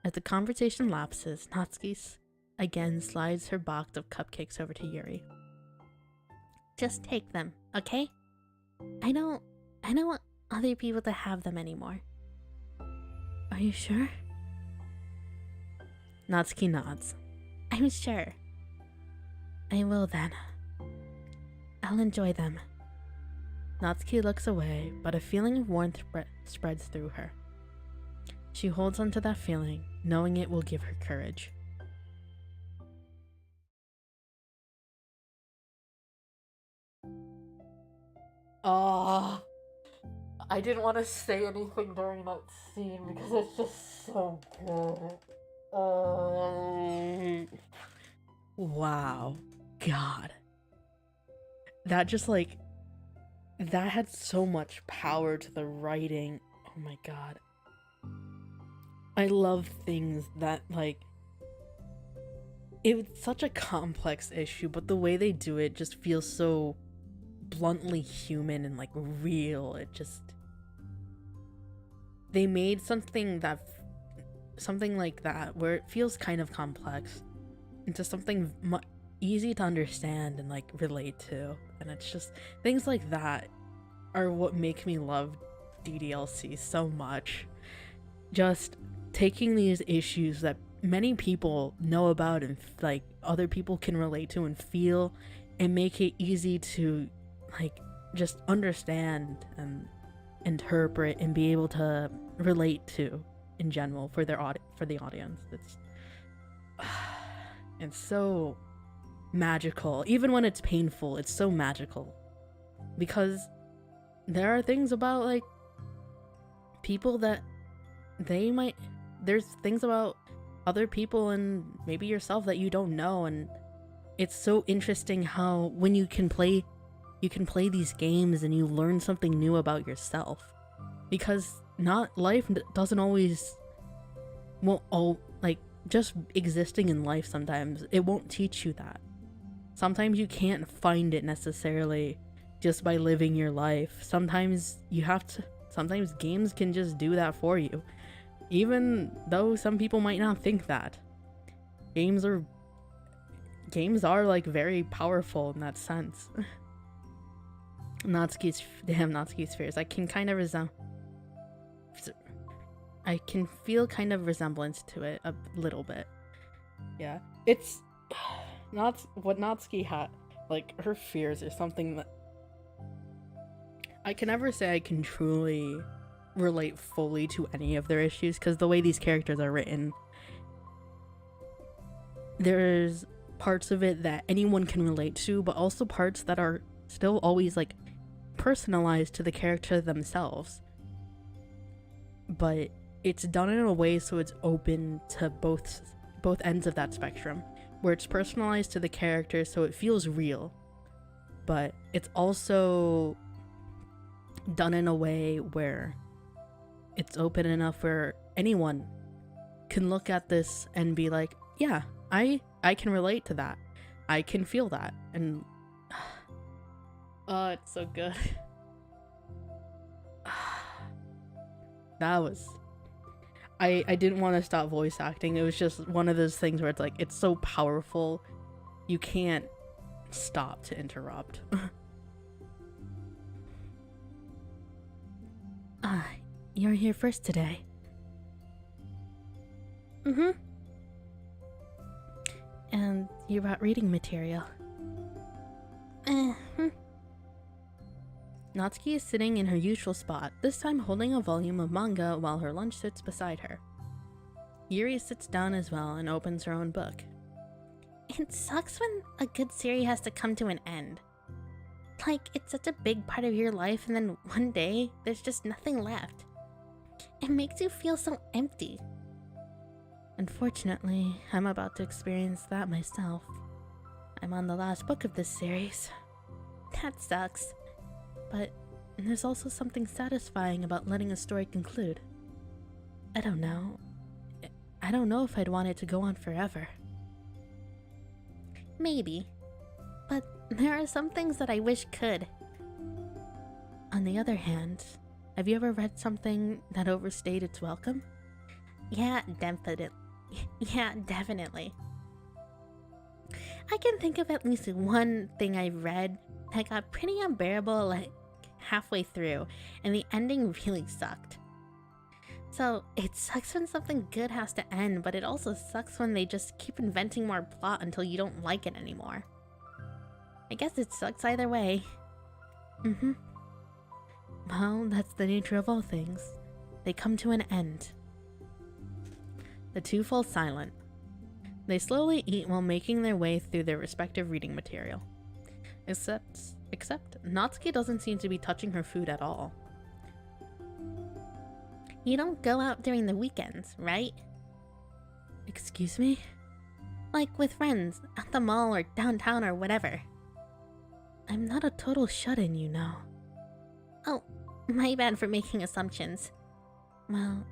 As the conversation lapses, Natsuki again slides her box of cupcakes over to Yuri. Just take them, okay? I don't want other people to have them anymore. Are you sure? Natsuki nods. I'm sure. I will then. I'll enjoy them. Natsuki looks away, but a feeling of warmth spreads through her. She holds onto that feeling, knowing it will give her courage. Oh, I didn't want to say anything during that scene because it's just so good. Wow. God. That just like, that had so much power to the writing. Oh my god. I love things that like, it's such a complex issue, but the way they do it just feels so bluntly human and like real. It just, they made something like that where it feels kind of complex into something easy to understand and like relate to. And it's just things like that are what make me love DDLC so much. Just taking these issues that many people know about and like other people can relate to and feel, and make it easy to like just understand and interpret and be able to relate to in general for the audience. It's so magical. Even when it's painful, it's so magical, because there are things about like people that there's things about other people and maybe yourself that you don't know, and it's so interesting how when you can play these games and you learn something new about yourself, because not life doesn't always like just existing in life, sometimes it won't teach you that. Sometimes you can't find it necessarily just by living your life. Sometimes games can just do that for you, even though some people might not think that. Games are like very powerful in that sense. Natsuki's fears. I can feel kind of resemblance to it a little bit. Yeah, it's not what Natsuki had. Like, her fears are something that I can never say I can truly relate fully to any of their issues, because the way these characters are written, there's parts of it that anyone can relate to, but also parts that are still always like personalized to the character themselves. But it's done in a way so it's open to both ends of that spectrum, where it's personalized to the character so it feels real, but it's also done in a way where it's open enough where anyone can look at this and be like, yeah, I can relate to that. I can feel that. And oh, it's so good. That was, I didn't want to stop voice acting. It was just one of those things where it's like, it's so powerful, you can't stop to interrupt. You're here first today. Mm-hmm. And you brought reading material. Natsuki is sitting in her usual spot, this time holding a volume of manga while her lunch sits beside her. Yuri sits down as well and opens her own book. It sucks when a good series has to come to an end. Like, it's such a big part of your life and then one day, there's just nothing left. It makes you feel so empty. Unfortunately, I'm about to experience that myself. I'm on the last book of this series. That sucks. But there's also something satisfying about letting a story conclude. I don't know. I don't know if I'd want it to go on forever. Maybe. But there are some things that I wish could. On the other hand, have you ever read something that overstayed its welcome? Yeah, definitely. Yeah, definitely. I can think of at least one thing I read that got pretty unbearable like halfway through, and the ending really sucked. So it sucks when something good has to end, but it also sucks when they just keep inventing more plot until you don't like it anymore. I guess it sucks either way. Mm-hmm. Well, that's the nature of all things. They come to an end. The two fall silent. They slowly eat while making their way through their respective reading material. Except Natsuki doesn't seem to be touching her food at all. You don't go out during the weekends, right? Excuse me? Like with friends, at the mall or downtown or whatever. I'm not a total shut-in, you know. Oh, my bad for making assumptions. Well,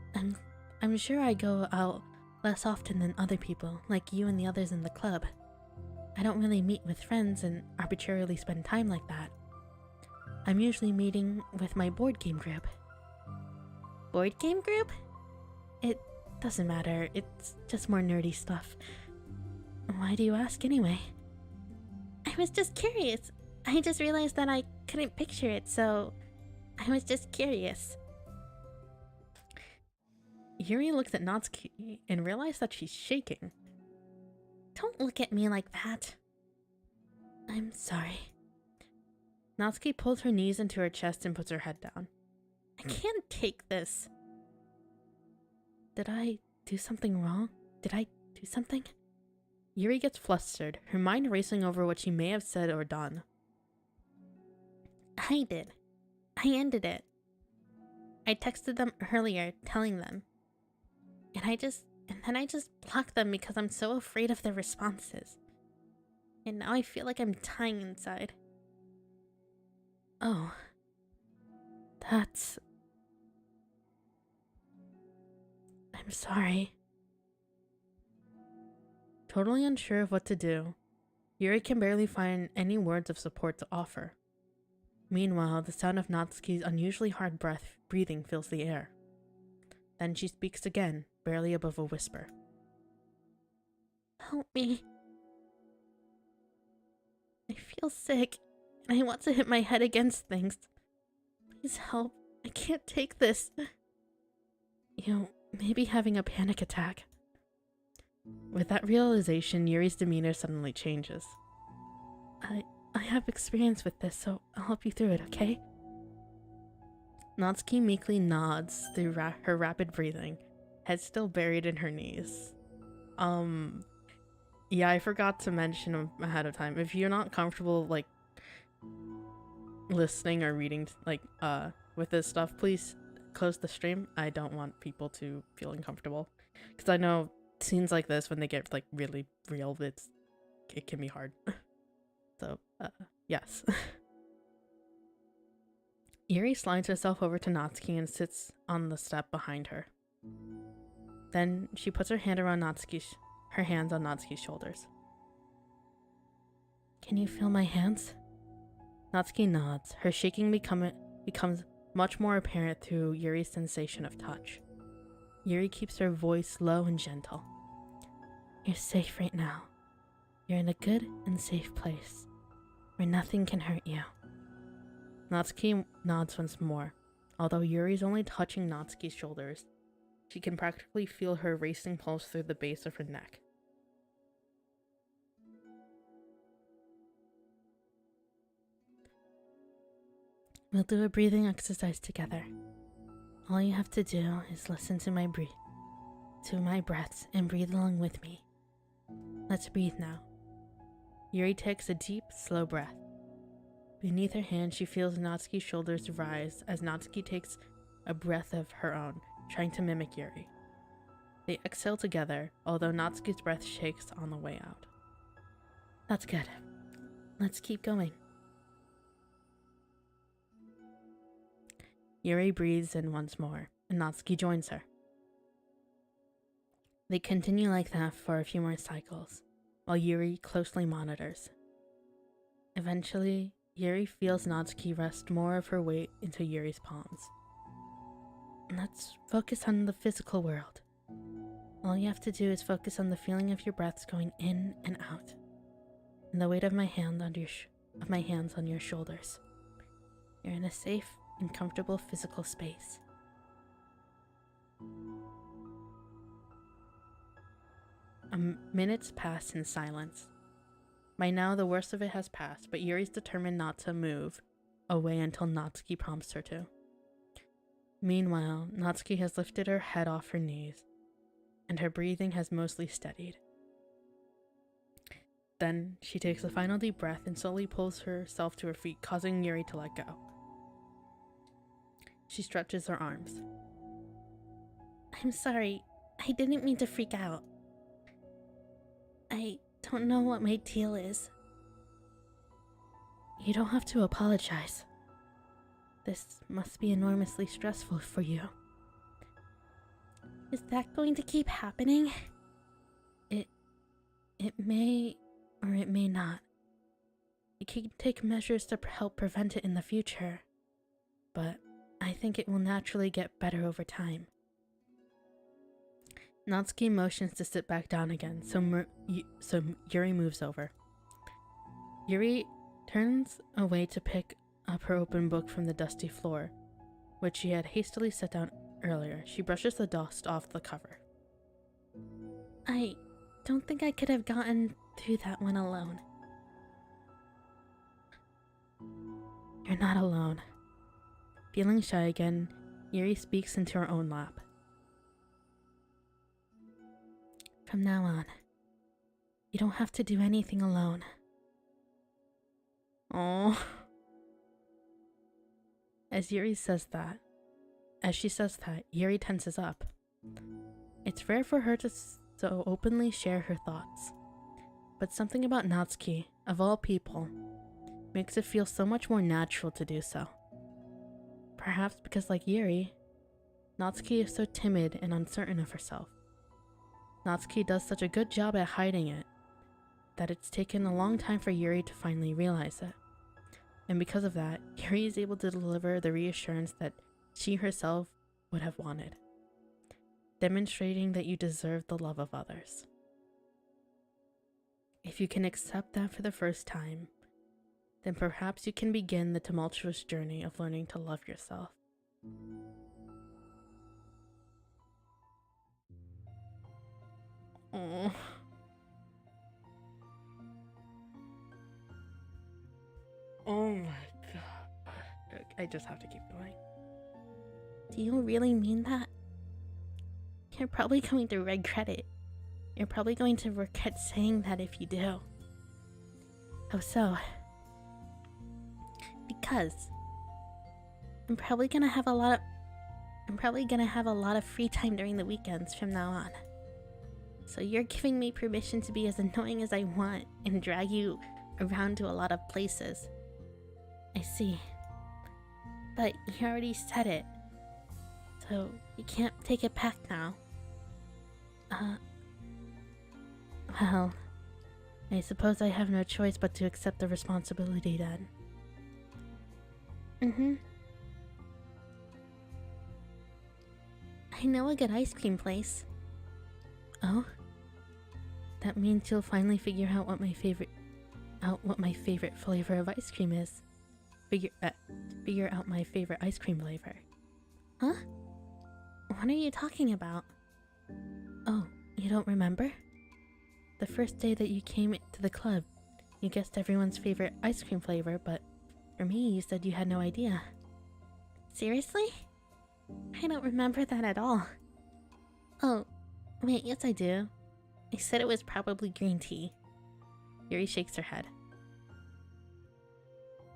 I'm sure I go out less often than other people, like you and the others in the club. I don't really meet with friends and arbitrarily spend time like that. I'm usually meeting with my board game group. Board game group? It doesn't matter, it's just more nerdy stuff. Why do you ask anyway? I was just curious. I just realized that I couldn't picture it, so I was just curious. Yuri looks at Natsuki and realized that she's shaking. Don't look at me like that. I'm sorry. Natsuki pulls her knees into her chest and puts her head down. I can't take this. Did I do something wrong? Did I do something? Yuri gets flustered, her mind racing over what she may have said or done. I did. I ended it. I texted them earlier, telling them. And then I just blocked them because I'm so afraid of their responses. And now I feel like I'm dying inside. Oh. That's... I'm sorry. Totally unsure of what to do, Yuri can barely find any words of support to offer. Meanwhile, the sound of Natsuki's unusually hard breathing fills the air. Then she speaks again, barely above a whisper. Help me. I feel sick, and I want to hit my head against things. Please help. I can't take this. You may be having a panic attack. With that realization, Yuri's demeanor suddenly changes. I have experience with this, so I'll help you through it, okay? Natsuki meekly nods through her rapid breathing, head still buried in her knees. Yeah, I forgot to mention ahead of time. If you're not comfortable, like, listening or reading, like, with this stuff, please close the stream. I don't want people to feel uncomfortable. Because I know scenes like this, when they get, like, really real, it can be hard. So, yes. Yuri slides herself over to Natsuki and sits on the step behind her. Then she puts her hands on Natsuki's shoulders. Can you feel my hands? Natsuki nods. Her shaking becomes much more apparent through Yuri's sensation of touch. Yuri keeps her voice low and gentle. You're safe right now. You're in a good and safe place, where nothing can hurt you. Natsuki nods once more. Although Yuri's only touching Natsuki's shoulders, she can practically feel her racing pulse through the base of her neck. We'll do a breathing exercise together. All you have to do is listen to my breaths and breathe along with me. Let's breathe now. Yuri takes a deep, slow breath. Beneath her hand, she feels Natsuki's shoulders rise as Natsuki takes a breath of her own, trying to mimic Yuri. They exhale together, although Natsuki's breath shakes on the way out. That's good. Let's keep going. Yuri breathes in once more, and Natsuki joins her. They continue like that for a few more cycles, while Yuri closely monitors. Eventually, Yuri feels Natsuki rest more of her weight into Yuri's palms. Let's focus on the physical world. All you have to do is focus on the feeling of your breaths going in and out, and the weight of my hands on your shoulders. You're in a safe and comfortable physical space. Minutes pass in silence. By now, the worst of it has passed, but Yuri's determined not to move away until Natsuki prompts her to. Meanwhile, Natsuki has lifted her head off her knees, and her breathing has mostly steadied. Then, she takes a final deep breath and slowly pulls herself to her feet, causing Yuri to let go. She stretches her arms. I'm sorry, I didn't mean to freak out. I don't know what my deal is. You don't have to apologize. This must be enormously stressful for you. Is that going to keep happening? It may, or it may not. You can take measures to help prevent it in the future, but I think it will naturally get better over time. Natsuki motions to sit back down again, so Yuri moves over. Yuri turns away to pick up her open book from the dusty floor, which she had hastily set down earlier. She brushes the dust off the cover. I don't think I could have gotten through that one alone. You're not alone. Feeling shy again, Yuri speaks into her own lap. From now on, you don't have to do anything alone. Oh. As she says that, Yuri tenses up. It's rare for her to so openly share her thoughts, but something about Natsuki, of all people, makes it feel so much more natural to do so. Perhaps because, like Yuri, Natsuki is so timid and uncertain of herself. Natsuki does such a good job at hiding it that it's taken a long time for Yuri to finally realize it. And because of that, Yuri is able to deliver the reassurance that she herself would have wanted, demonstrating that you deserve the love of others. If you can accept that for the first time, then perhaps you can begin the tumultuous journey of learning to love yourself. Oh. Oh my god. I just have to keep going. Do you really mean that? You're probably going to regret it. You're probably going to regret saying that if you do. How so? Because I'm probably gonna have a lot of free time during the weekends from now on. So you're giving me permission to be as annoying as I want and drag you around to a lot of places. I see. But you already said it. So you can't take it back now. Well, I suppose I have no choice but to accept the responsibility then. I know a good ice cream place. Oh? That means you'll finally figure out what my favorite flavor of ice cream is. Figure out my favorite ice cream flavor. Huh? What are you talking about? Oh, you don't remember? The first day that you came to the club, you guessed everyone's favorite ice cream flavor, but for me, you said you had no idea. Seriously? I don't remember that at all. Oh, wait, yes I do. I said it was probably green tea. Yuri shakes her head.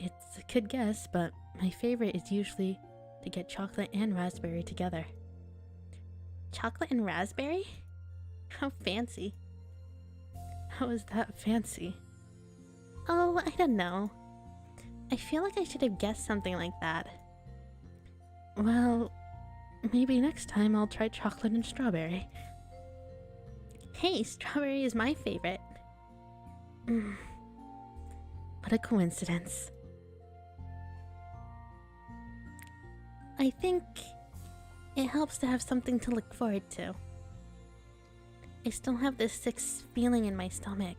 It's a good guess, but my favorite is usually to get chocolate and raspberry together. Chocolate and raspberry? How fancy. How is that fancy? Oh, I don't know. I feel like I should have guessed something like that. Well, maybe next time I'll try chocolate and strawberry. Hey, strawberry is my favorite. What a coincidence. I think it helps to have something to look forward to. I still have this sick feeling in my stomach,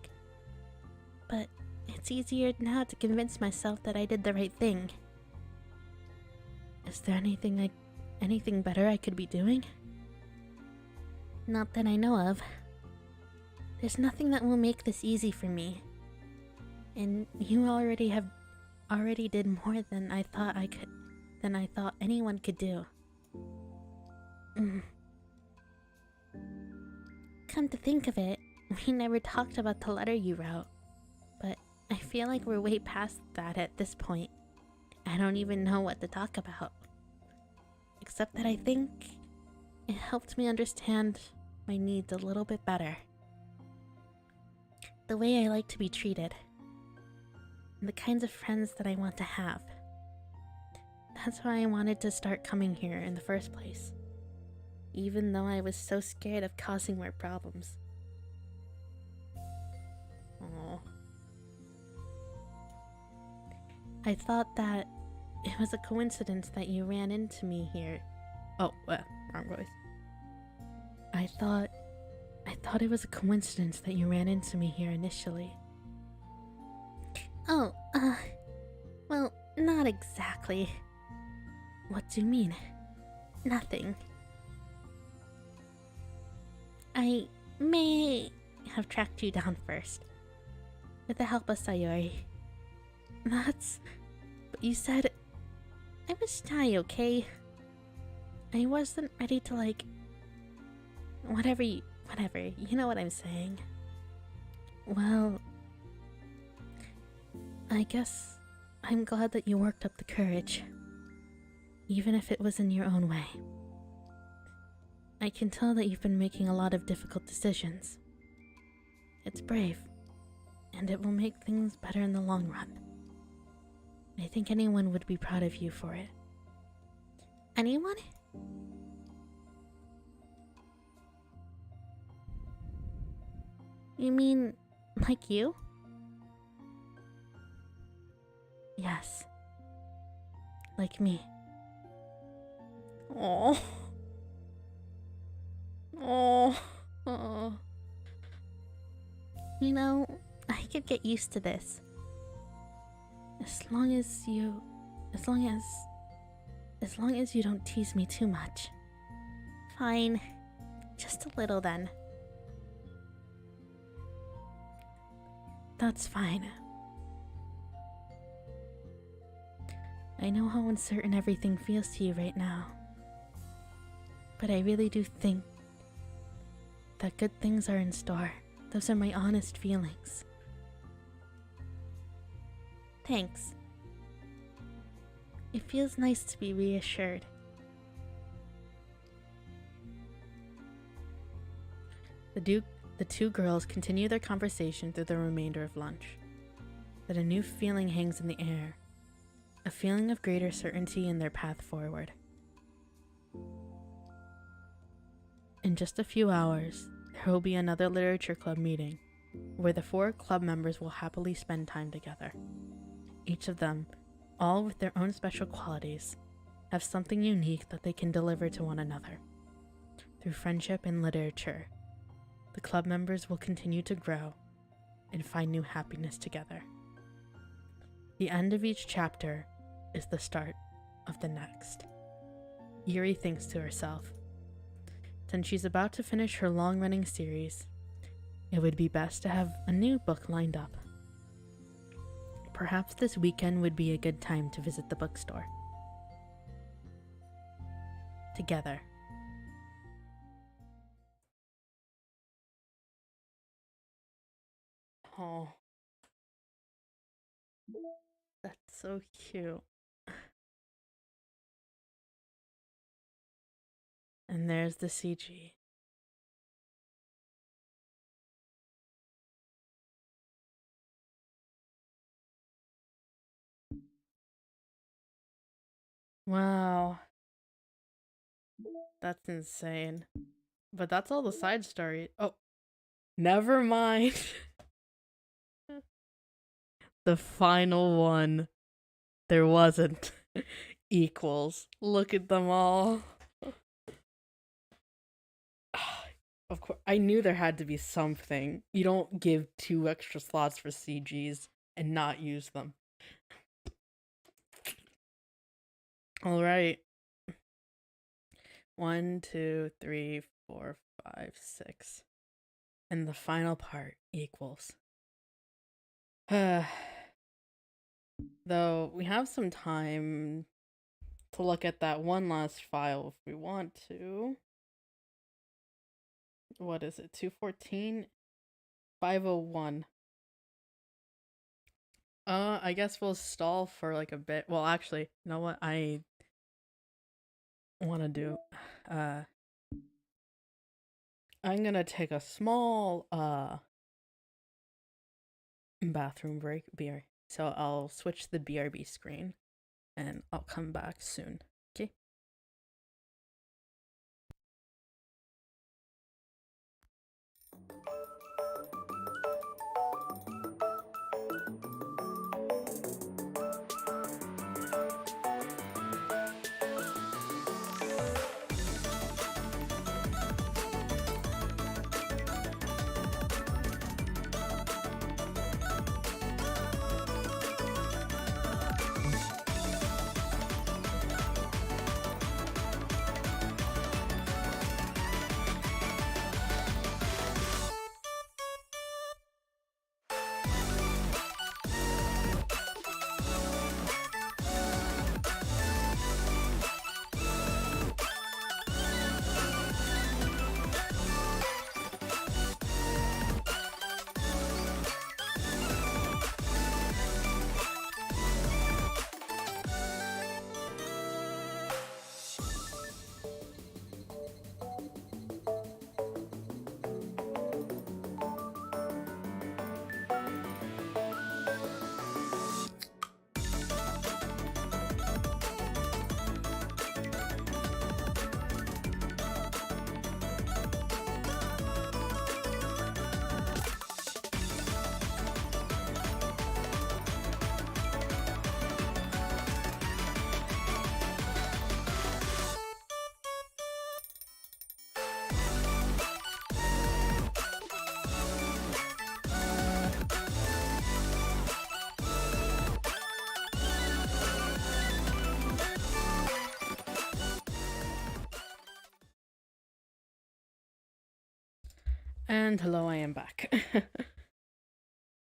but it's easier now to convince myself that I did the right thing. Is there anything better I could be doing? Not that I know of. There's nothing that will make this easy for me. And you already did more than I thought anyone could do. Come to think of it, we never talked about the letter you wrote. But I feel like we're way past that at this point. I don't even know what to talk about. Except that I think it helped me understand my needs a little bit better. The way I like to be treated. And the kinds of friends that I want to have. That's why I wanted to start coming here in the first place. Even though I was so scared of causing more problems. Aww. I thought that it was a coincidence that you ran into me here. Oh, wrong voice. I thought it was a coincidence that you ran into me here initially. Oh, well, not exactly. What do you mean? Nothing. I may have tracked you down first. With the help of Sayori. But you said I was shy, okay? I wasn't ready to whatever, you know what I'm saying. Well, I guess I'm glad that you worked up the courage. Even if it was in your own way. I can tell that you've been making a lot of difficult decisions. It's brave, and it will make things better in the long run. I think anyone would be proud of you for it. Anyone? You mean, like you? Yes. Like me. Oh. Oh. You know, I could get used to this. As long as you don't tease me too much. Fine. Just a little then. That's fine. I know how uncertain everything feels to you right now. but I really do think that good things are in store. Those are my honest feelings. Thanks. It feels nice to be reassured. The two girls continue their conversation through the remainder of lunch. But a new feeling hangs in the air. A feeling of greater certainty in their path forward. In just a few hours, there will be another literature club meeting, where the 4 club members will happily spend time together. Each of them, all with their own special qualities, have something unique that they can deliver to one another. Through friendship and literature, the club members will continue to grow and find new happiness together. The end of each chapter is the start of the next. Yuri thinks to herself. Since she's about to finish her long-running series, it would be best to have a new book lined up. Perhaps this weekend would be a good time to visit the bookstore. Together. Oh. That's so cute. And there's the CG. Wow. That's insane. But that's all the side story. Oh, never mind. The final one. There wasn't. Equals. Look at them all. Of course, I knew there had to be something. You don't give 2 extra slots for CGs and not use them. Alright. 1, 2, 3, 4, 5, 6. And the final part equals. Though we have some time to look at that one last file if we want to. What is it? 214? 501. I guess we'll stall for like a bit. Well, actually, you know what I want to do? I'm gonna take a small bathroom break. So I'll switch the BRB screen, and I'll come back soon. Okay. And hello, I am back.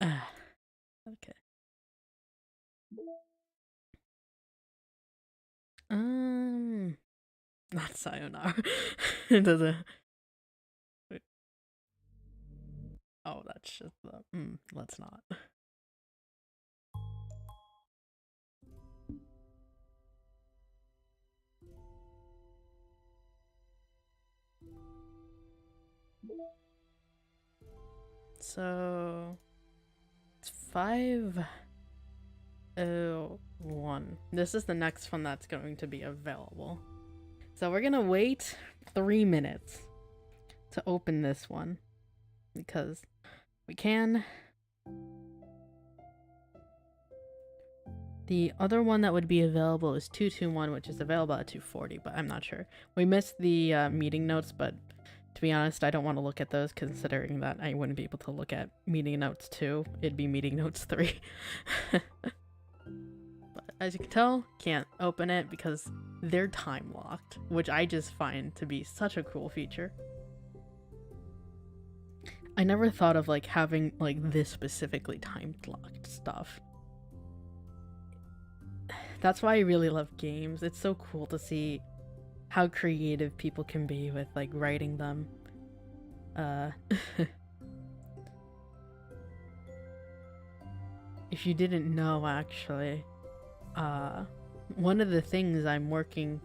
Okay. Not not Sayonara. It doesn't. Wait. Oh, that's just the. Let's not. So it's 5:01. This is the next one that's going to be available. So we're gonna wait 3 minutes to open this one because we can. The other one that would be available is 221, which is available at 240, but I'm not sure. We missed the meeting notes, but to be honest, I don't want to look at those considering that I wouldn't be able to look at meeting notes 2. It'd be meeting notes 3. But as you can tell, can't open it because they're time locked, which I just find to be such a cool feature. I never thought of like having like this specifically time locked stuff. That's why I really love games. It's so cool to see how creative people can be with like writing them. If you didn't know, actually, one of the things I'm working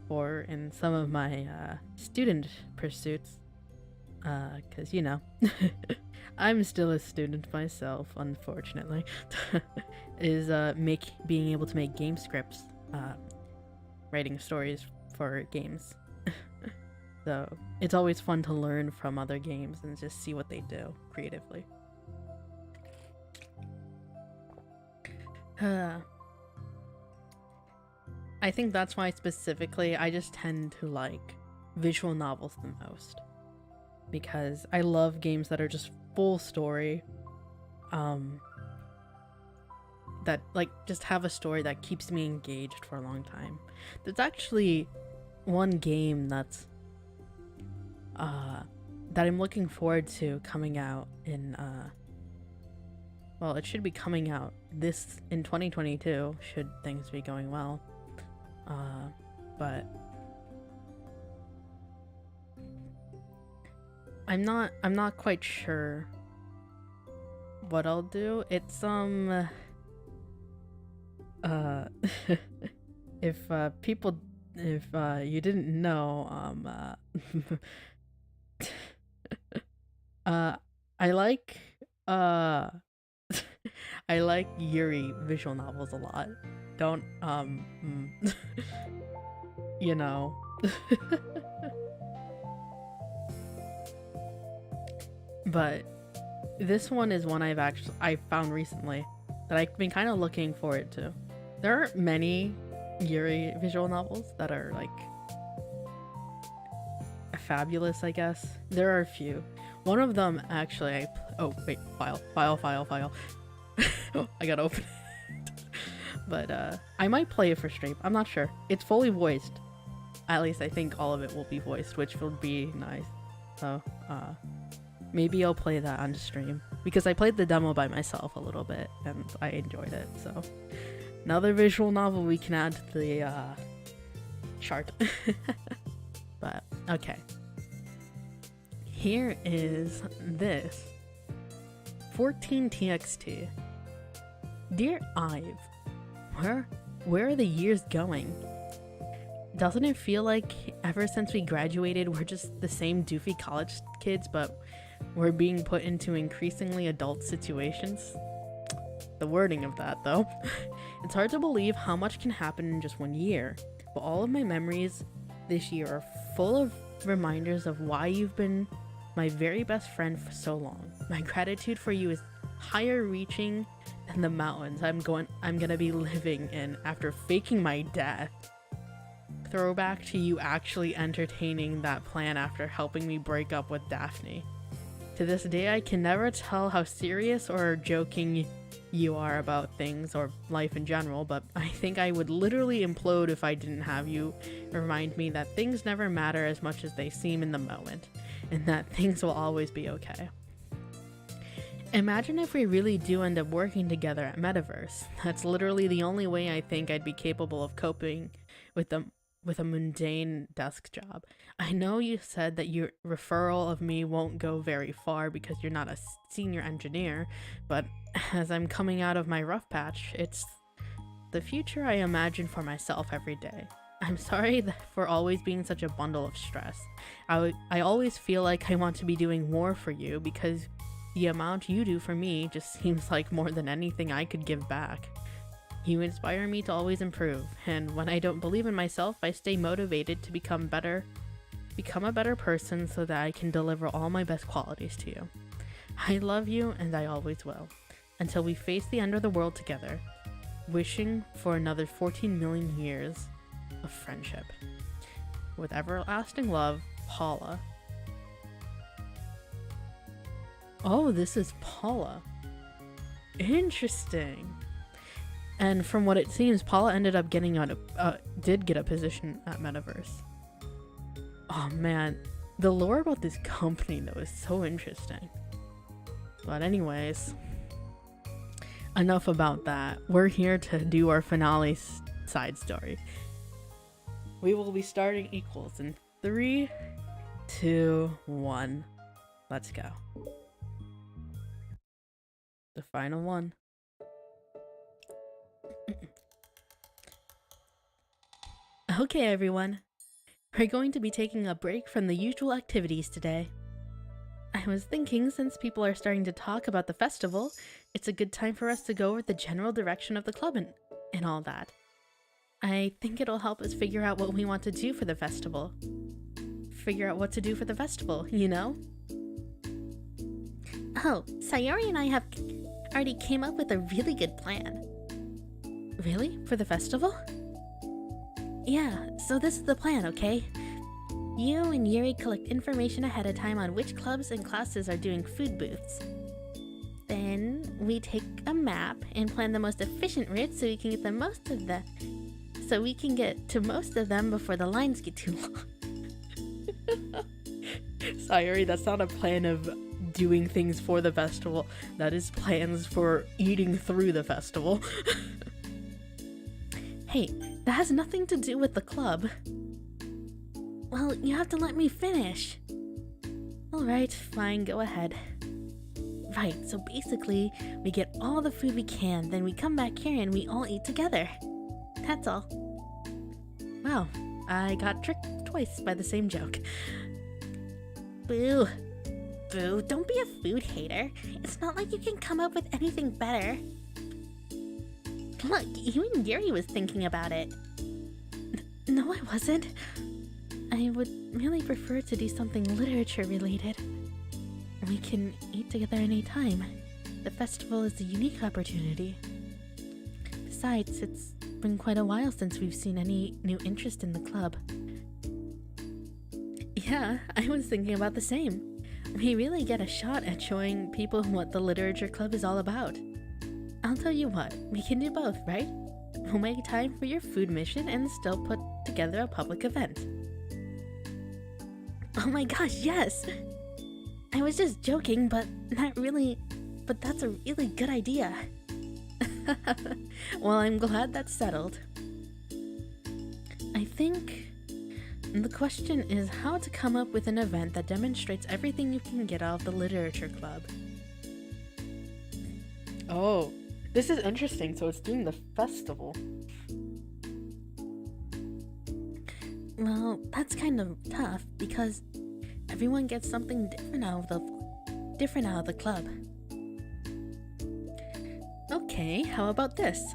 for in some of my student pursuits, because you know, I'm still a student myself, unfortunately, is being able to make game scripts, writing stories for games. So it's always fun to learn from other games and just see what they do creatively. I think that's why specifically I just tend to like visual novels the most, because I love games that are just full story, that like just have a story that keeps me engaged for a long time. There's actually one game that's that I'm looking forward to coming out in well, it should be coming out in 2022 should things be going well, but I'm not quite sure what I'll do. It's if you didn't know, I like I like Yuri visual novels a lot. Don't you know. But this one is one I found recently that I've been kind of looking forward to. There aren't many Yuri visual novels that are like fabulous, I guess. There are a few. One of them actually oh wait, file. I gotta open it. But I might play it for stream. I'm not sure. It's fully voiced. At least I think all of it will be voiced, which would be nice. So maybe I'll play that on stream, because I played the demo by myself a little bit and I enjoyed it. So another visual novel we can add to the chart. But okay, here is this 14TXT. Dear Ive, where are the years going? Doesn't it feel like ever since we graduated we're just the same doofy college kids, but we're being put into increasingly adult situations? The wording of that, though. It's hard to believe how much can happen in just 1 year, but all of my memories this year are full of reminders of why you've been my very best friend for so long. My gratitude for you is higher reaching than the mountains I'm gonna be living in after faking my death. Throwback to you actually entertaining that plan after helping me break up with Daphne. To this day, I can never tell how serious or joking you are about things or life in general, but I think I would literally implode if I didn't have you remind me that things never matter as much as they seem in the moment, and that things will always be okay. Imagine if we really do end up working together at Metaverse. That's literally the only way I think I'd be capable of coping with the with a mundane desk job. I know you said that your referral of me won't go very far because you're not a senior engineer, but as I'm coming out of my rough patch, it's the future I imagine for myself every day. I'm sorry for always being such a bundle of stress. I always feel like I want to be doing more for you because the amount you do for me just seems like more than anything I could give back. You inspire me to always improve, and when I don't believe in myself, I stay motivated to become a better person so that I can deliver all my best qualities to you. I love you, and I always will, until we face the end of the world together, wishing for another 14 million years of friendship. With everlasting love, Paula. Oh, this is Paula. Interesting. And from what it seems, Paula ended up did get a position at Metaverse. Oh man, the lore about this company though is so interesting. But anyways, enough about that. We're here to do our finale side story. We will be starting equals in 3, 2, 1. Let's go. The final one. Okay, everyone. We're going to be taking a break from the usual activities today. I was thinking, since people are starting to talk about the festival, it's a good time for us to go over the general direction of the club and all that. I think it'll help us figure out what we want to do for the festival. You know? Oh, Sayori and I have already came up with a really good plan. Really? For the festival? Yeah, so this is the plan, okay? You and Yuri collect information ahead of time on which clubs and classes are doing food booths. Then we take a map and plan the most efficient route so we can get to most of them before the lines get too long. Sayori, that's not a plan of doing things for the festival. That is plans for eating through the festival. Hey, that has nothing to do with the club. Well, you have to let me finish. Alright, fine, go ahead. Right, so basically, we get all the food we can, then we come back here and we all eat together. That's all. Wow, I got tricked twice by the same joke. Boo. Boo, don't be a food hater. It's not like you can come up with anything better. Look, even Yuri was thinking about it. No, I wasn't. I would really prefer to do something literature related. We can eat together anytime. The festival is a unique opportunity. Besides, it's been quite a while since we've seen any new interest in the club. Yeah, I was thinking about the same. We really get a shot at showing people what the literature club is all about. I'll tell you what, we can do both, right? We'll make time for your food mission and still put together a public event. Oh my gosh, yes! I was just joking, but that's a really good idea. Well, I'm glad that's settled. I think the question is how to come up with an event that demonstrates everything you can get out of the literature club. Oh, this is interesting. So it's doing the festival. Well, that's kind of tough because everyone gets something different out of the club. Okay, how about this?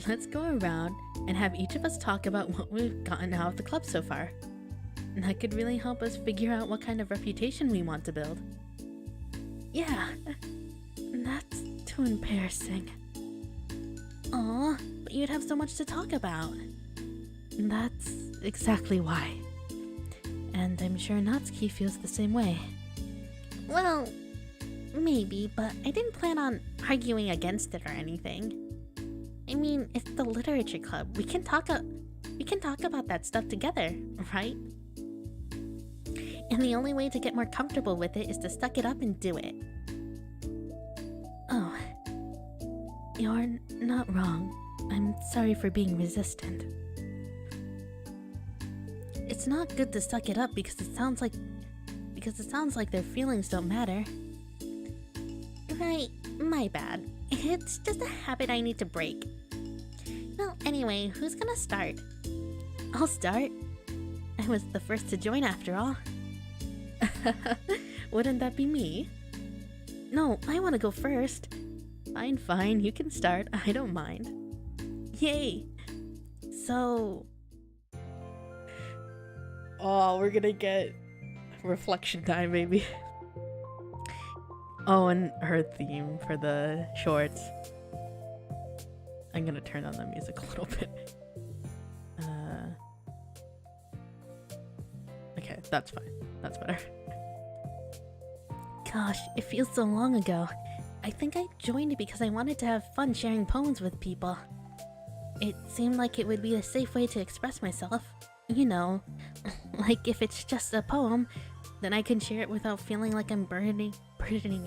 Let's go around and have each of us talk about what we've gotten out of the club so far. That could really help us figure out what kind of reputation we want to build. Yeah, that's too embarrassing. Aw, but you'd have so much to talk about. That's exactly why. And I'm sure Natsuki feels the same way. Well, maybe, but I didn't plan on arguing against it or anything. I mean, it's the literature club. We can talk about that stuff together, right? And the only way to get more comfortable with it is to suck it up and do it. Oh, you're not wrong. I'm sorry for being resistant. it's not good to suck it up because it sounds like their feelings don't matter. Right, my bad. It's just a habit I need to break. Well, anyway, who's gonna start? I'll start. I was the first to join after all. Wouldn't that be me? No, I want to go first. Fine, you can start. I don't mind. Yay! So... Oh, we're gonna get reflection time, baby. Oh, and her theme for the shorts. I'm gonna turn on the music a little bit. Okay, that's fine. That's better. Gosh, it feels so long ago. I think I joined because I wanted to have fun sharing poems with people. It seemed like it would be a safe way to express myself. You know, like if it's just a poem, then I can share it without feeling like I'm burdening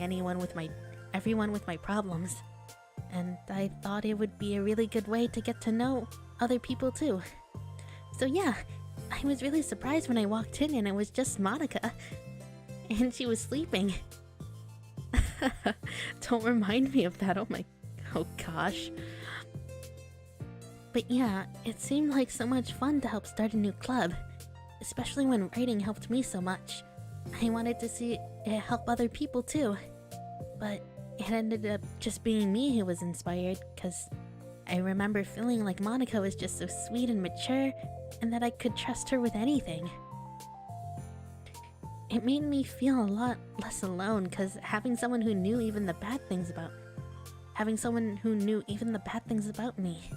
everyone with my problems. And I thought it would be a really good way to get to know other people too. So yeah, I was really surprised when I walked in and it was just Monica. And she was sleeping. Don't remind me of that. Oh gosh. But yeah, it seemed like so much fun to help start a new club. Especially when writing helped me so much. I wanted to see it help other people too. But it ended up just being me who was inspired, because I remember feeling like Monica was just so sweet and mature, and that I could trust her with anything. It made me feel a lot less alone, because having someone who knew even the bad things about me.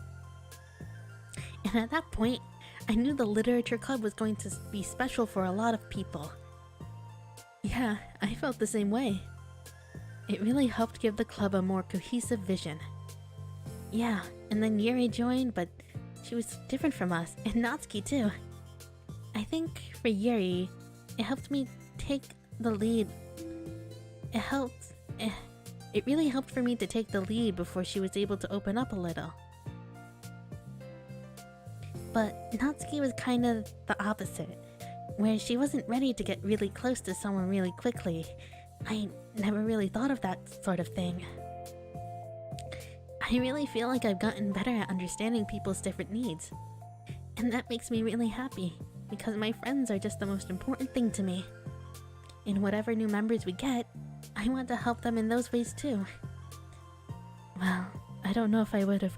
And at that point, I knew the literature club was going to be special for a lot of people. Yeah, I felt the same way. It really helped give the club a more cohesive vision. Yeah, and then Yuri joined, but she was different from us, and Natsuki too. I think for Yuri, it helped me take the lead. It really helped for me to take the lead before she was able to open up a little. But Natsuki was kind of the opposite, where she wasn't ready to get really close to someone really quickly. I never really thought of that sort of thing. I really feel like I've gotten better at understanding people's different needs. And that makes me really happy, because my friends are just the most important thing to me. In whatever new members we get, I want to help them in those ways too. Well, I don't know if I would have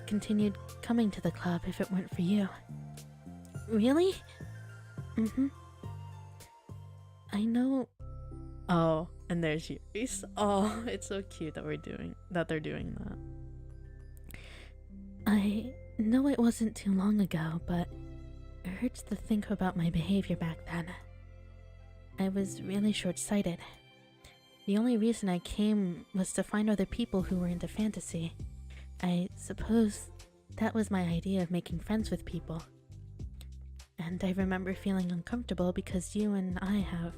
continued coming to the club if it weren't for you. Really? Mm-hmm. I know. Oh, and there's Yuri's. Oh, it's so cute that they're doing that. I know it wasn't too long ago, but it hurts to think about my behavior back then. I was really short-sighted. The only reason I came was to find other people who were into fantasy. I suppose that was my idea of making friends with people. And I remember feeling uncomfortable because you and I have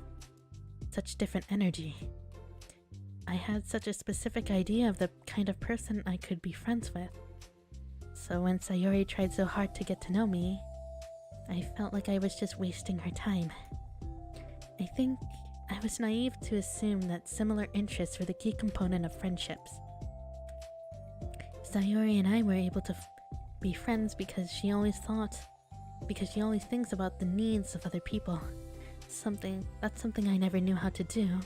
such different energy. I had such a specific idea of the kind of person I could be friends with. So when Sayori tried so hard to get to know me, I felt like I was just wasting her time. I think I was naive to assume that similar interests were the key component of friendships. Sayori and I were able to be friends because she always thinks about the needs of other people. That's something I never knew how to do,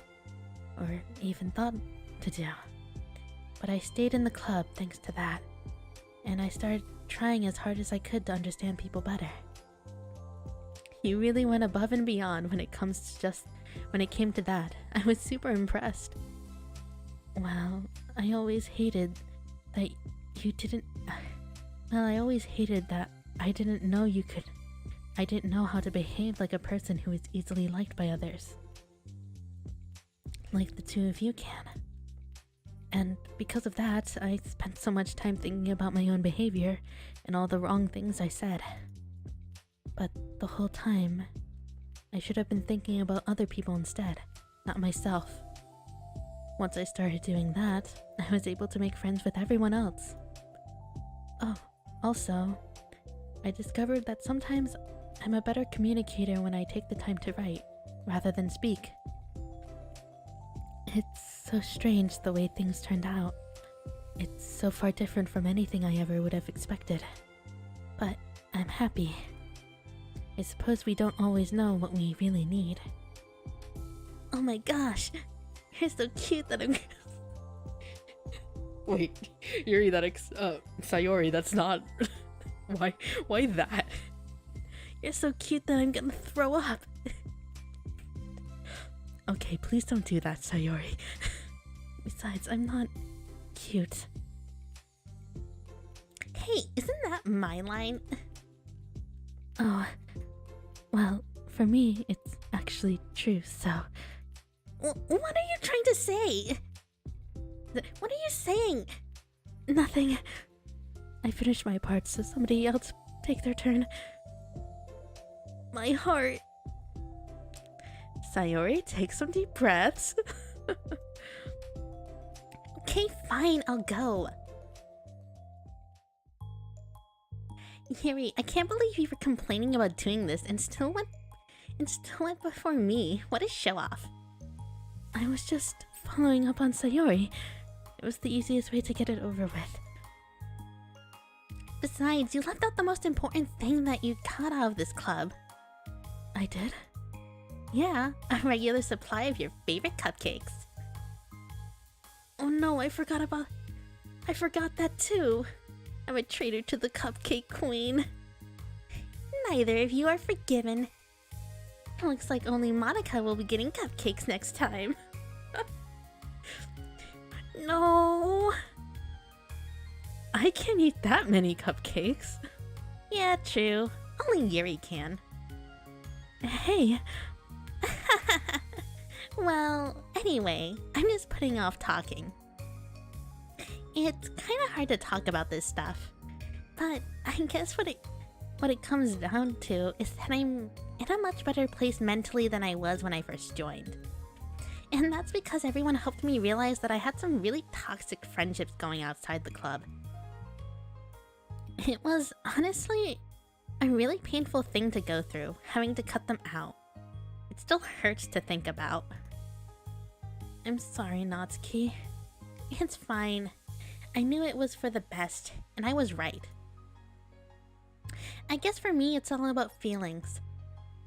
or even thought to do. But I stayed in the club thanks to that, and I started trying as hard as I could to understand people better. You really went above and beyond when it came to that. I was super impressed. Well, I always hated that I didn't know how to behave like a person who is easily liked by others. Like the two of you can. And because of that, I spent so much time thinking about my own behavior and all the wrong things I said. But the whole time, I should have been thinking about other people instead, not myself. Once I started doing that, I was able to make friends with everyone else. Oh, also, I discovered that sometimes I'm a better communicator when I take the time to write, rather than speak. It's so strange the way things turned out. It's so far different from anything I ever would have expected. But I'm happy. I suppose we don't always know what we really need. Oh my gosh, you're so cute that I'm... Wait, Yuri, Sayori, that's not... Why that? You're so cute that I'm gonna throw up. Okay, please don't do that, Sayori. Besides, I'm not cute. Hey, isn't that my line? Oh, well, for me, it's actually true, so... What are you trying to say? What are you saying? Nothing. I finished my part, so somebody else take their turn. My heart. Sayori, take some deep breaths. Okay, fine, I'll go. Yuri, I can't believe you were complaining about doing this and still went before me. What a show off. I was just following up on Sayori. It was the easiest way to get it over with. Besides, you left out the most important thing that you got out of this club. I did? Yeah, a regular supply of your favorite cupcakes. Oh no, I forgot that too. I'm a traitor to the cupcake queen. Neither of you are forgiven. It looks like only Monica will be getting cupcakes next time. No. I can't eat that many cupcakes. Yeah, true. Only Yuri can. Hey. Well, anyway, I'm just putting off talking. It's kind of hard to talk about this stuff, but I guess what it comes down to is that I'm in a much better place mentally than I was when I first joined. And that's because everyone helped me realize that I had some really toxic friendships going outside the club. It was honestly a really painful thing to go through, having to cut them out. It still hurts to think about. I'm sorry, Natsuki. It's fine. I knew it was for the best, and I was right. I guess for me, it's all about feelings.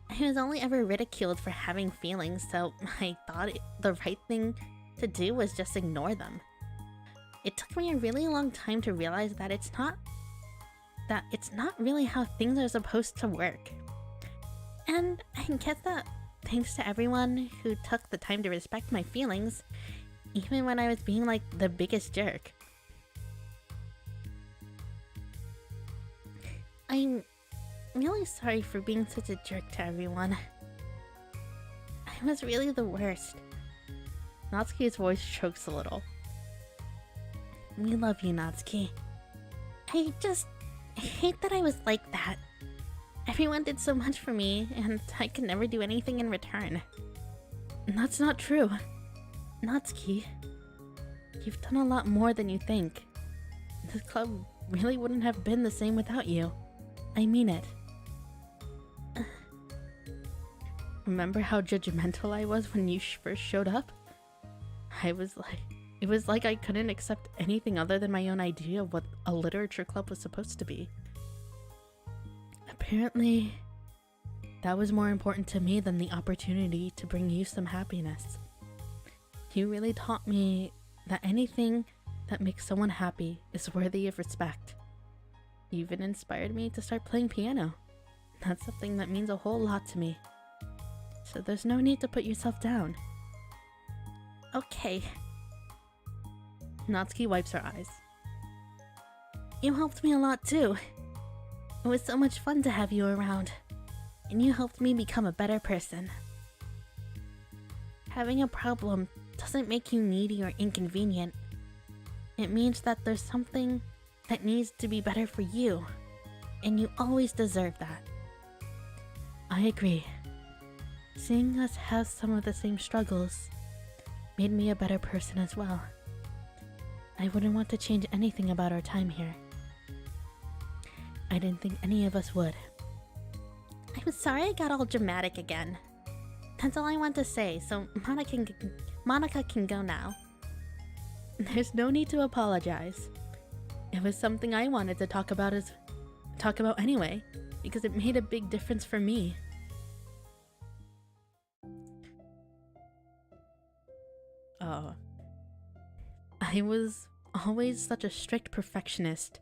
I was only ever ridiculed for having feelings, so I thought the right thing to do was just ignore them. It took me a really long time to realize that it's not really how things are supposed to work. And I guess that thanks to everyone who took the time to respect my feelings, even when I was being like the biggest jerk. I'm really sorry for being such a jerk to everyone. I was really the worst. Natsuki's voice chokes a little. We love you, Natsuki. I hate that I was like that. Everyone did so much for me, and I could never do anything in return. That's not true. Natsuki, you've done a lot more than you think. This club really wouldn't have been the same without you. I mean it. Remember how judgmental I was when you first showed up? It was like I couldn't accept anything other than my own idea of what a literature club was supposed to be. Apparently, that was more important to me than the opportunity to bring you some happiness. You really taught me that anything that makes someone happy is worthy of respect. You even inspired me to start playing piano. That's something that means a whole lot to me. So there's no need to put yourself down. Okay. Natsuki wipes her eyes. You helped me a lot too. It was so much fun to have you around. And you helped me become a better person. Having a problem doesn't make you needy or inconvenient. It means that there's something that needs to be better for you. And you always deserve that. I agree. Seeing us have some of the same struggles made me a better person as well. I wouldn't want to change anything about our time here. I didn't think any of us would. I'm sorry I got all dramatic again. That's all I want to say, so Monica can go now. There's no need to apologize. It was something I wanted to talk about anyway, because it made a big difference for me. I was always such a strict perfectionist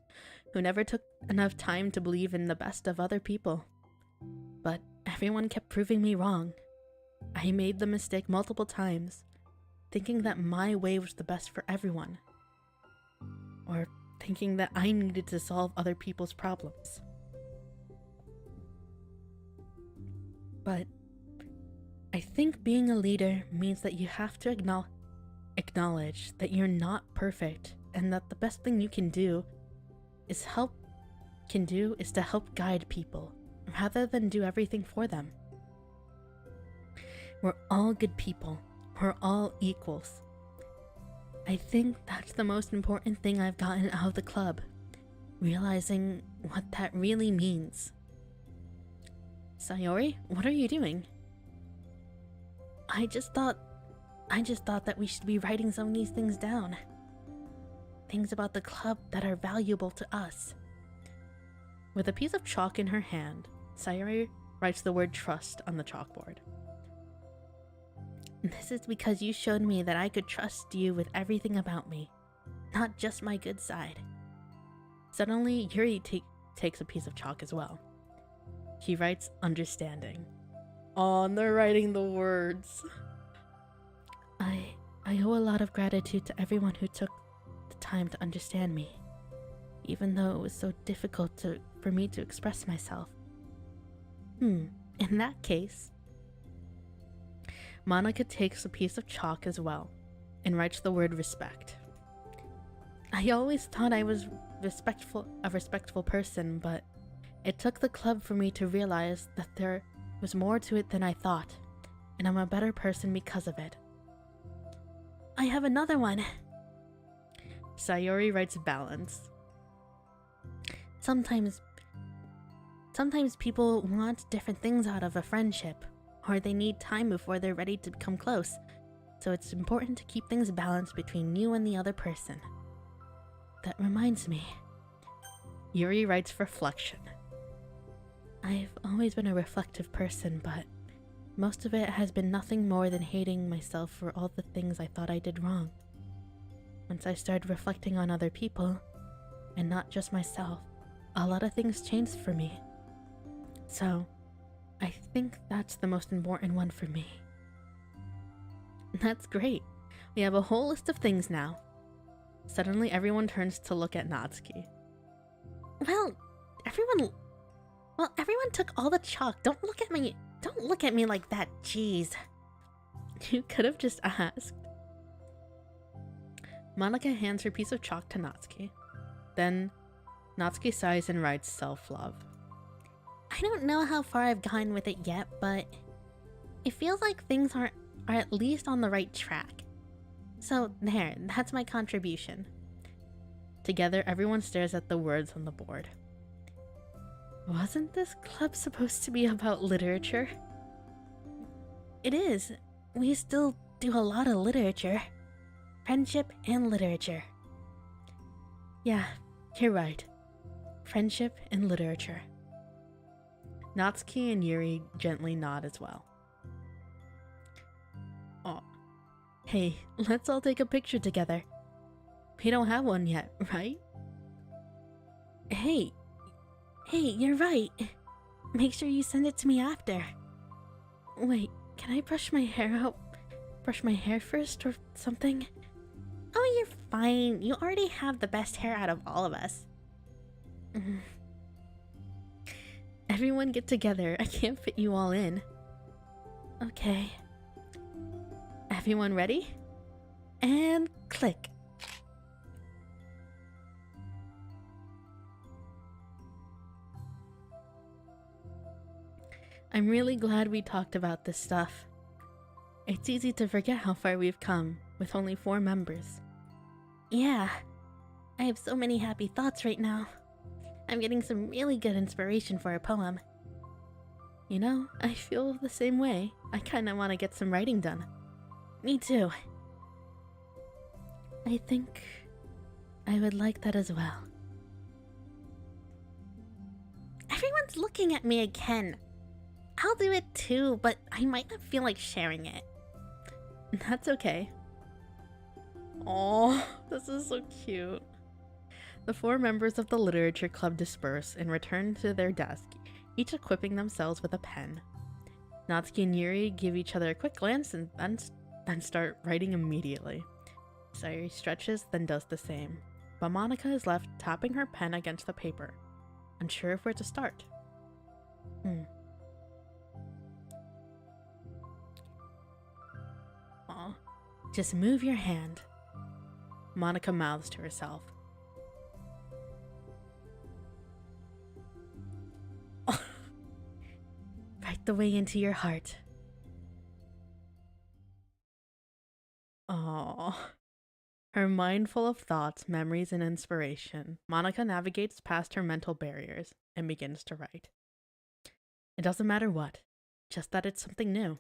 who never took enough time to believe in the best of other people. But everyone kept proving me wrong. I made the mistake multiple times, thinking that my way was the best for everyone. Or thinking that I needed to solve other people's problems. But I think being a leader means that you have to acknowledge that you're not perfect, and that the best thing you can do is to help guide people rather than do everything for them. We're all good people. We're all equals. I think that's the most important thing I've gotten out of the club, realizing what that really means. Sayori, what are you doing? I just thought that we should be writing some of these things down. Things about the club that are valuable to us. With a piece of chalk in her hand, Sayori writes the word trust on the chalkboard. This is because you showed me that I could trust you with everything about me, not just my good side. Suddenly, Yuri takes a piece of chalk as well. He writes understanding. Oh, and they're writing the words. I owe a lot of gratitude to everyone who took the time to understand me, even though it was so difficult for me to express myself. In that case, Monica takes a piece of chalk as well and writes the word respect. I always thought I was a respectful person, but it took the club for me to realize that there was more to it than I thought, and I'm a better person because of it. I have another one. Sayori writes balance. Sometimes people want different things out of a friendship, or they need time before they're ready to become close, so it's important to keep things balanced between you and the other person. That reminds me. Yuri writes reflection. I've always been a reflective person, but most of it has been nothing more than hating myself for all the things I thought I did wrong. Once I started reflecting on other people, and not just myself, a lot of things changed for me. So, I think that's the most important one for me. That's great. We have a whole list of things now. Suddenly, everyone turns to look at Natsuki. Well, everyone took all the chalk. Don't look at me like that, jeez. You could have just asked. Monica hands her piece of chalk to Natsuki. Then, Natsuki sighs and writes self-love. I don't know how far I've gone with it yet, but it feels like things are at least on the right track. So there, that's my contribution. Together, everyone stares at the words on the board. Wasn't this club supposed to be about literature? It is. We still do a lot of literature. Friendship and literature. Yeah, you're right. Friendship and literature. Natsuki and Yuri gently nod as well. Oh, hey, let's all take a picture together. We don't have one yet, right? Hey, you're right. Make sure you send it to me after. Wait, can I brush my hair out? Brush my hair first or something? Oh, you're fine. You already have the best hair out of all of us. Everyone get together. I can't fit you all in. Okay. Everyone ready? And click. I'm really glad we talked about this stuff. It's easy to forget how far we've come with only 4 members. Yeah, I have so many happy thoughts right now. I'm getting some really good inspiration for a poem. You know, I feel the same way. I kinda wanna get some writing done. Me too. I think I would like that as well. Everyone's looking at me again. I'll do it too, but I might not feel like sharing it. That's okay. Oh, this is so cute. The 4 members of the literature club disperse and return to their desk, each equipping themselves with a pen. Natsuki and Yuri give each other a quick glance and then start writing immediately. Sayuri stretches, then does the same. But Monica is left tapping her pen against the paper, unsure of where to start. Aw. Just move your hand, Monica mouths to herself. Right the way into your heart. Aww. Her mind full of thoughts, memories, and inspiration, Monica navigates past her mental barriers and begins to write. It doesn't matter what, just that it's something new.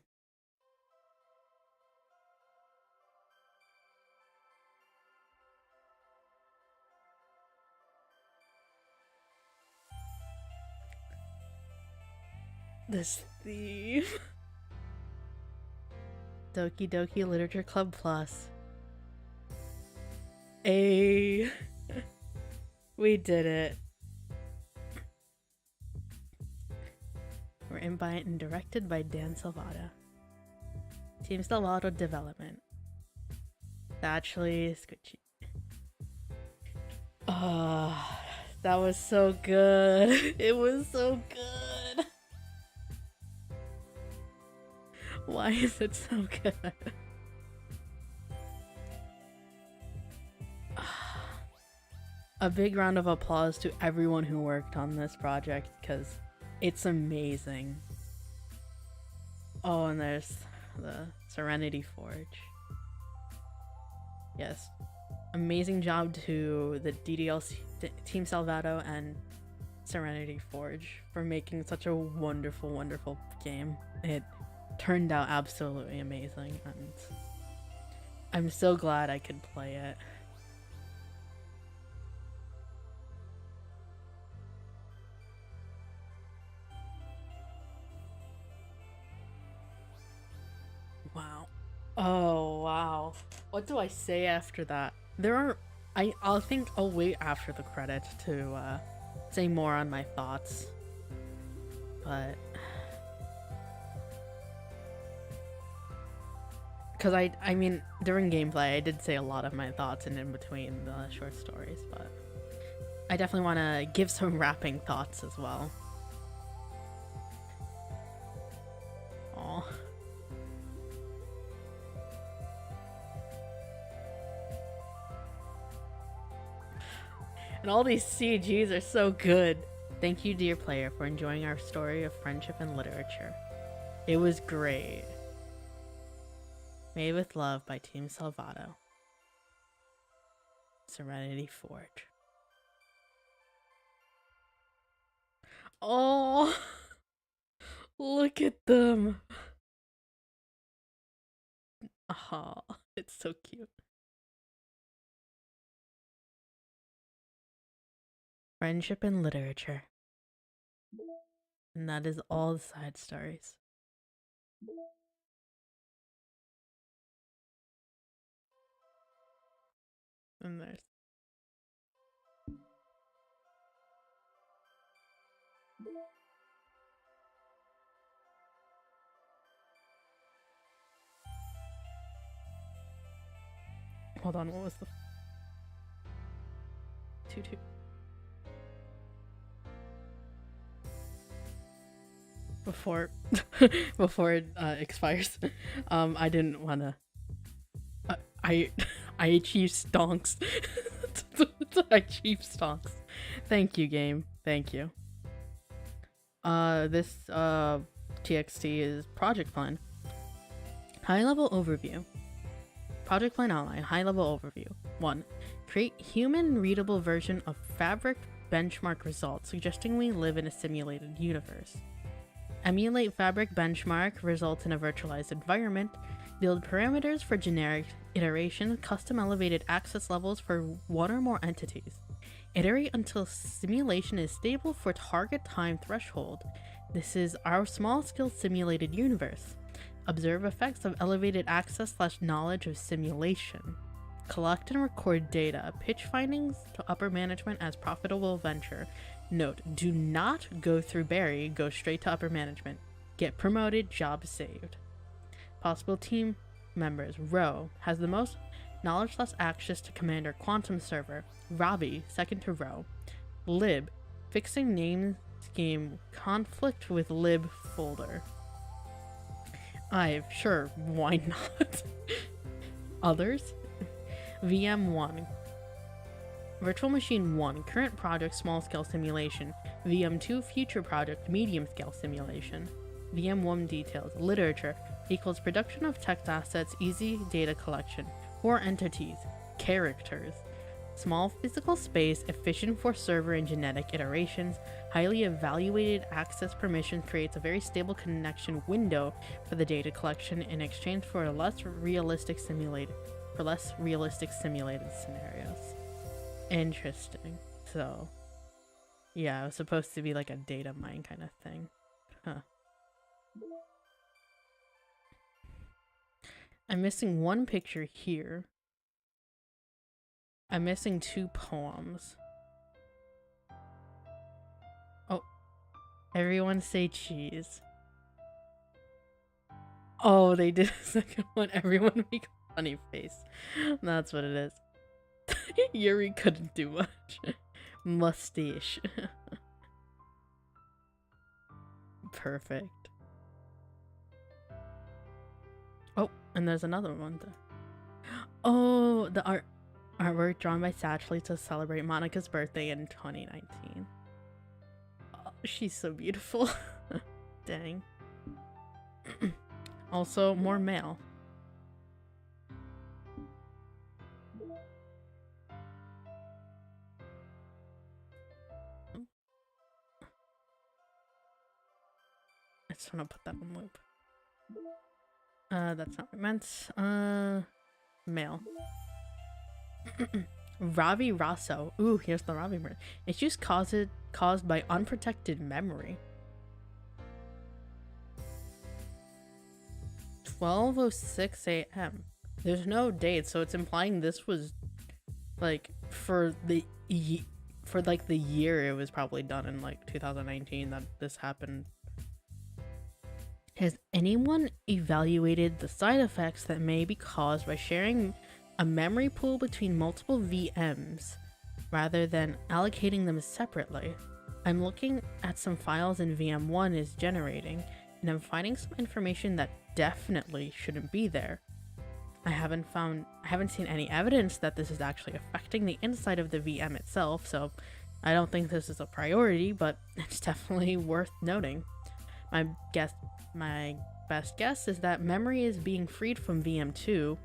This thief. Doki Doki Literature Club Plus. We did it. Written by and directed by Dan Salvato. Team Salvato development. Actually, Squishy. That was so good. It was so good. Why is it so good? A big round of applause to everyone who worked on this project because it's amazing. Oh, and there's the Serenity Forge. Yes. Amazing job to the DDLC, Team Salvato and Serenity Forge for making such a wonderful, wonderful game. It turned out absolutely amazing, and I'm so glad I could play it. Wow. Oh, wow. What do I say after that? I'll think I'll wait after the credits to say more on my thoughts. But because I mean, during gameplay I did say a lot of my thoughts and in between the short stories, but I definitely want to give some wrapping thoughts as well. Aww. And all these CGs are so good. Thank you, dear player, for enjoying our story of friendship and literature. It was great. Made with Love by Team Salvato. Serenity Forge. Oh, look at them. Oh, it's so cute. Friendship and literature. And that is all the side stories. And there's hold on, what was the 2-2? Before it expires, I didn't wanna. I achieved stonks. I achieved stonks. Thank you, game. Thank you. This TXT is project plan. High level overview. Project plan outline. High level overview. 1. Create human readable version of fabric benchmark results, suggesting we live in a simulated universe. Emulate fabric benchmark, result in a virtualized environment. Build parameters for generic iteration, custom elevated access levels for one or more entities. Iterate until simulation is stable for target time threshold. This is our small-scale simulated universe. Observe effects of elevated access / knowledge of simulation. Collect and record data. Pitch findings to upper management as profitable venture. Note, do not go through Barry, go straight to upper management. Get promoted, job saved. Possible team members. Ro has the most knowledge / access to Commander Quantum Server. Robbie, second to Ro. Lib, fixing name scheme conflict with Lib folder. Sure, why not? Others? VM1. Virtual Machine 1, current project small scale simulation. VM2, future project medium scale simulation. VM1 details. Literature equals production of text assets, easy data collection. 4 entities. Characters. Small physical space, efficient for server and genetic iterations. Highly evaluated access permissions creates a very stable connection window for the data collection in exchange for less realistic simulated scenarios. Interesting. So, yeah, it was supposed to be like a data mine kind of thing. Huh. I'm missing one picture here. I'm missing 2 poems. Oh, everyone say cheese. Oh, they did a second one. Everyone make a funny face. That's what it is. Yuri couldn't do much. Mustache. Perfect. Oh, and there's another one there. Oh, the artwork drawn by Satchley to celebrate Monica's birthday in 2019. Oh, she's so beautiful. Dang. Also, more mail. I just want to put that on loop. That's not what I meant. Mail. Ravi Rasso. Ooh, here's the Ravi bird. Issues caused by unprotected memory. 12:06 a.m. There's no date, so it's implying this was like for the year it was probably done in like 2019 that this happened. Has anyone evaluated the side effects that may be caused by sharing a memory pool between multiple VMs rather than allocating them separately? I'm looking at some files in VM1 is generating, and I'm finding some information that definitely shouldn't be there. I haven't seen any evidence that this is actually affecting the inside of the VM itself, so I don't think this is a priority, but it's definitely worth noting. My best guess is that memory is being freed from VM2.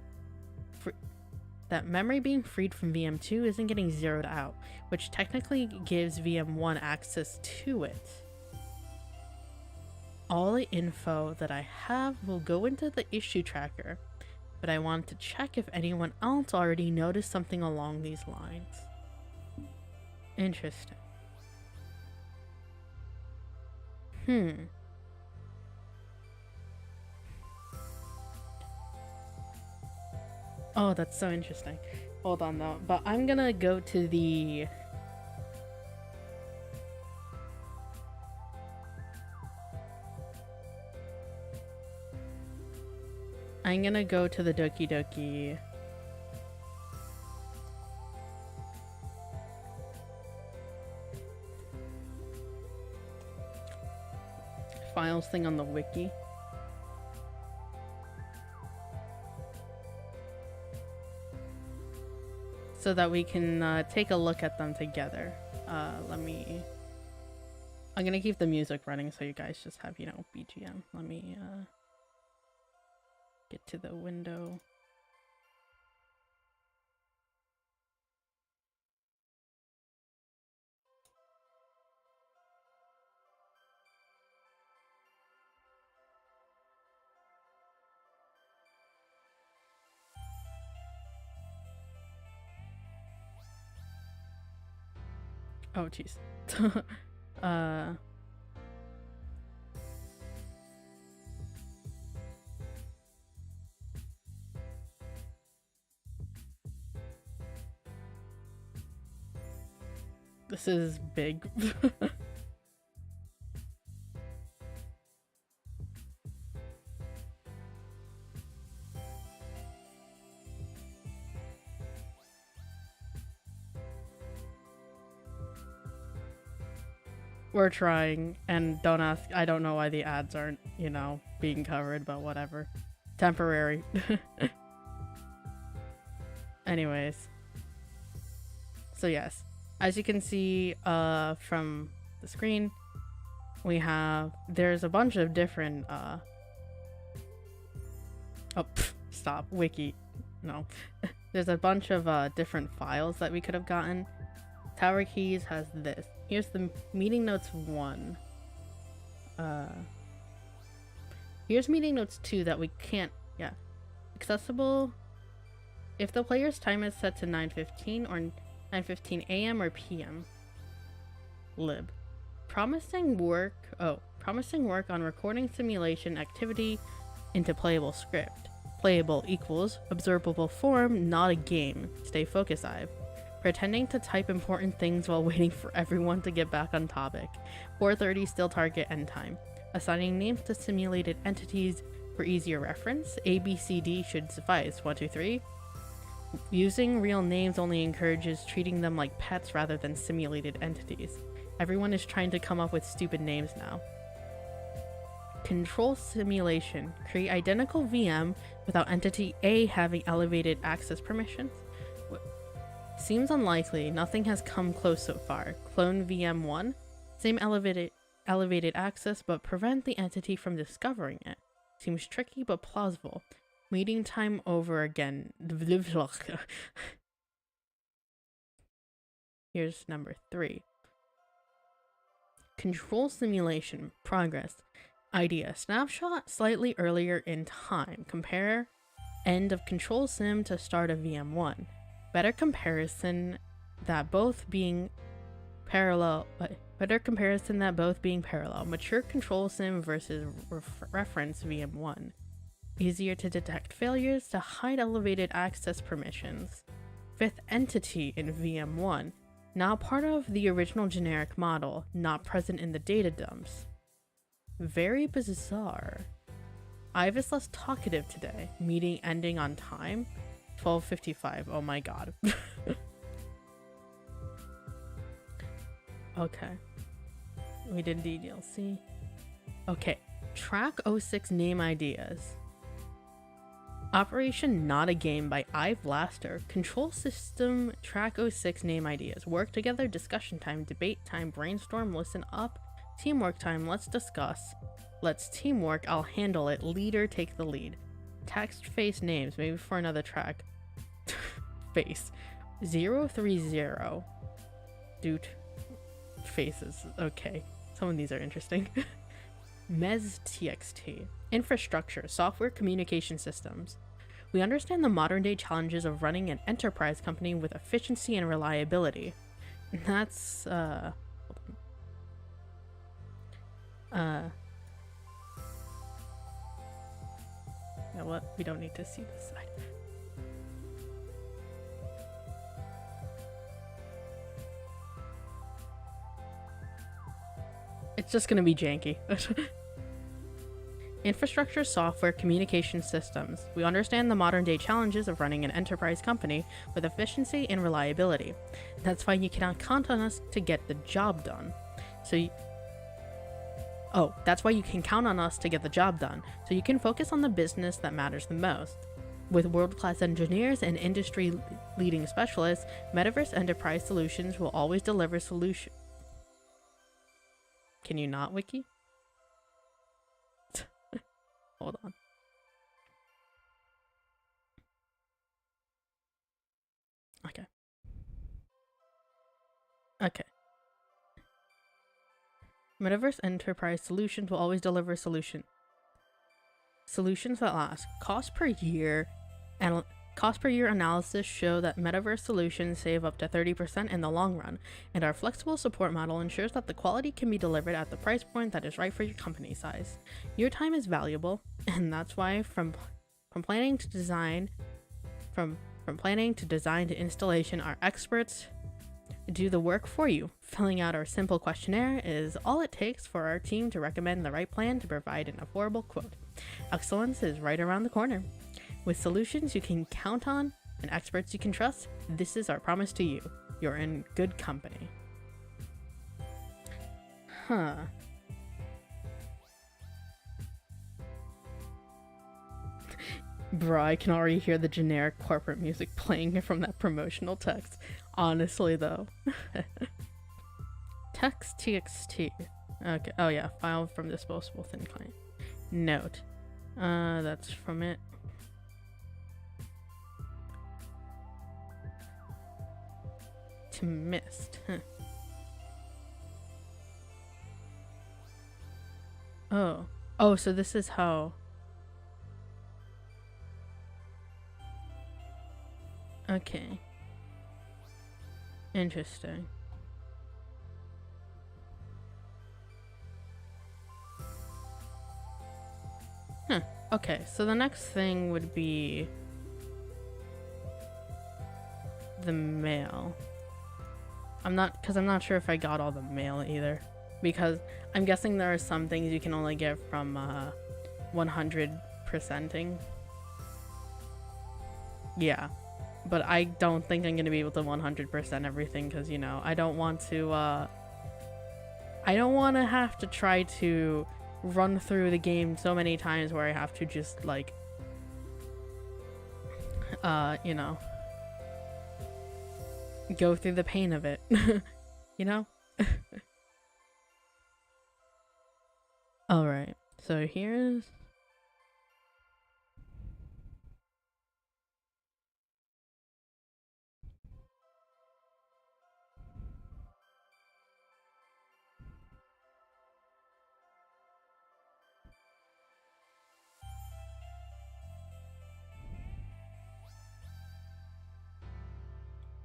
That memory being freed from VM2 isn't getting zeroed out, which technically gives VM1 access to it. All the info that I have will go into the issue tracker, but I want to check if anyone else already noticed something along these lines. Interesting. Oh, that's so interesting. Hold on though, but I'm gonna go to the... Doki Doki files thing on the wiki. So that we can take a look at them together. I'm gonna keep the music running so you guys just have, BGM. Let me get to the window. Oh, jeez. uh... This is big. We're trying, and don't ask, I don't know why the ads aren't, you know, being covered, but whatever. Temporary. Anyways. So yes, as you can see from the screen, there's a bunch of different, stop, wiki, no. There's a bunch of different files that we could have gotten. Tower Keys has this. Here's the meeting notes 1. Here's meeting notes 2 that we can't, yeah. Accessible if the player's time is set to 9:15 or 9:15 a.m. or p.m. Lib. Promising work on recording simulation activity into playable script. Playable equals observable form, not a game. Stay focused, Ive. Pretending to type important things while waiting for everyone to get back on topic. 4:30 still target end time. Assigning names to simulated entities for easier reference. A, B, C, D should suffice. 1, 2, 3. Using real names only encourages treating them like pets rather than simulated entities. Everyone is trying to come up with stupid names now. Control simulation. Create identical VM without entity A having elevated access permissions. Seems unlikely. Nothing has come close so far. Clone VM1. Same elevated access, but prevent the entity from discovering it. Seems tricky but plausible. Meeting time over again. Here's number 3. Control simulation. Progress. Idea. Snapshot slightly earlier in time. Compare end of control sim to start of VM1. Better comparison that both being parallel. Mature control sim versus reference VM1. Easier to detect failures, to hide elevated access permissions. 5th entity in VM1. Now part of the original generic model, not present in the data dumps. Very bizarre. Ive is less talkative today. Meeting ending on time. 12:55. Oh my god. Okay. We did DDLC. Okay. Track 06 name ideas. Operation Not a Game by Ive Blaster. Control system track 06 name ideas. Work together, discussion time, debate time, brainstorm, listen up, teamwork time, let's discuss. Let's teamwork, I'll handle it. Leader, take the lead. Text face names, maybe for another track. Face. 030. Dude. Faces. Okay. Some of these are interesting. Mez TXT. Infrastructure, software communication systems. We understand the modern day challenges of running an enterprise company with efficiency and reliability. That's, yeah, what? We don't need to see this side. It's just gonna be janky. Infrastructure, software, communication systems. We understand the modern day challenges of running an enterprise company with efficiency and reliability. That's why you cannot count on us to get the job done. That's why you can count on us to get the job done, so you can focus on the business that matters the most. With world-class engineers and industry-leading specialists, Metaverse Enterprise Solutions will always deliver solutions. Can you not, Wiki? Hold on. Okay. Okay. Metaverse Enterprise Solutions will always deliver solutions that last. Cost per year Cost per year analysis show that metaverse solutions save up to 30% in the long run, and our flexible support model ensures that the quality can be delivered at the price point that is right for your company size. Your time is valuable, and that's why from planning to design, from planning to design to installation, our experts do the work for you. Filling out our simple questionnaire is all it takes for our team to recommend the right plan to provide an affordable quote. Excellence is right around the corner. With solutions you can count on and experts you can trust, this is our promise to you. You're in good company. Huh. Bruh, I can already hear the generic corporate music playing from that promotional text. Honestly, though. Text TXT. Okay. Oh, yeah. File from disposable thin client. Note. That's from it. To mist. Huh. Oh. Oh, so this is how. Okay. Interesting. Huh. Okay, so the next thing would be the mail. I'm not sure if I got all the mail either, because I'm guessing there are some things you can only get from 100%ing. Yeah, but I don't think I'm gonna be able to 100% everything, because you know I don't want to have to try to run through the game so many times where I have to just like you know, go through the pain of it. You know. All right, so here's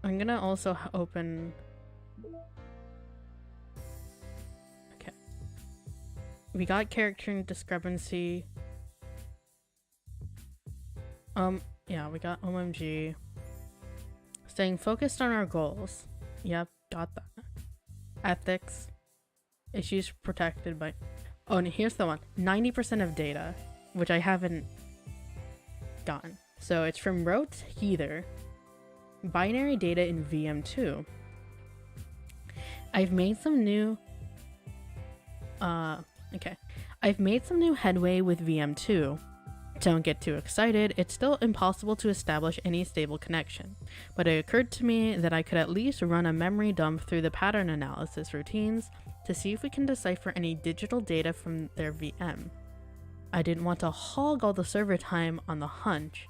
I'm gonna also open. Okay. We got character discrepancy. Yeah, we got OMG. Staying focused on our goals. Yep, got that. Ethics. Issues protected by. Oh, and here's the one. 90% of data, which I haven't gotten. So it's from Rote Heather. Binary data in VM2. I've made some new headway with VM2. Don't get too excited, it's still impossible to establish any stable connection, but it occurred to me that I could at least run a memory dump through the pattern analysis routines to see if we can decipher any digital data from their VM. I didn't want to hog all the server time on a hunch,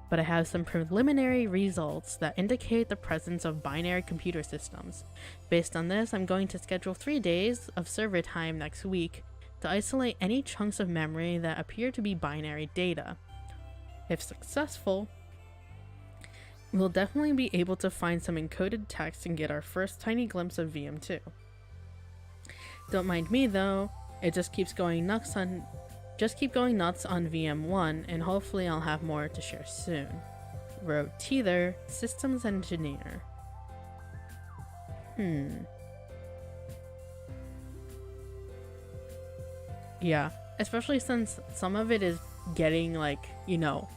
but I have some preliminary results that indicate the presence of binary computer systems. Based on this, I'm going to schedule 3 days of server time next week to isolate any chunks of memory that appear to be binary data. If successful, we'll definitely be able to find some encoded text and get our first tiny glimpse of VM2. Don't mind me though, it just keeps going nuts on VM1, and hopefully I'll have more to share soon. Wrote Teether, Systems Engineer. Yeah, especially since some of it is getting like, you know,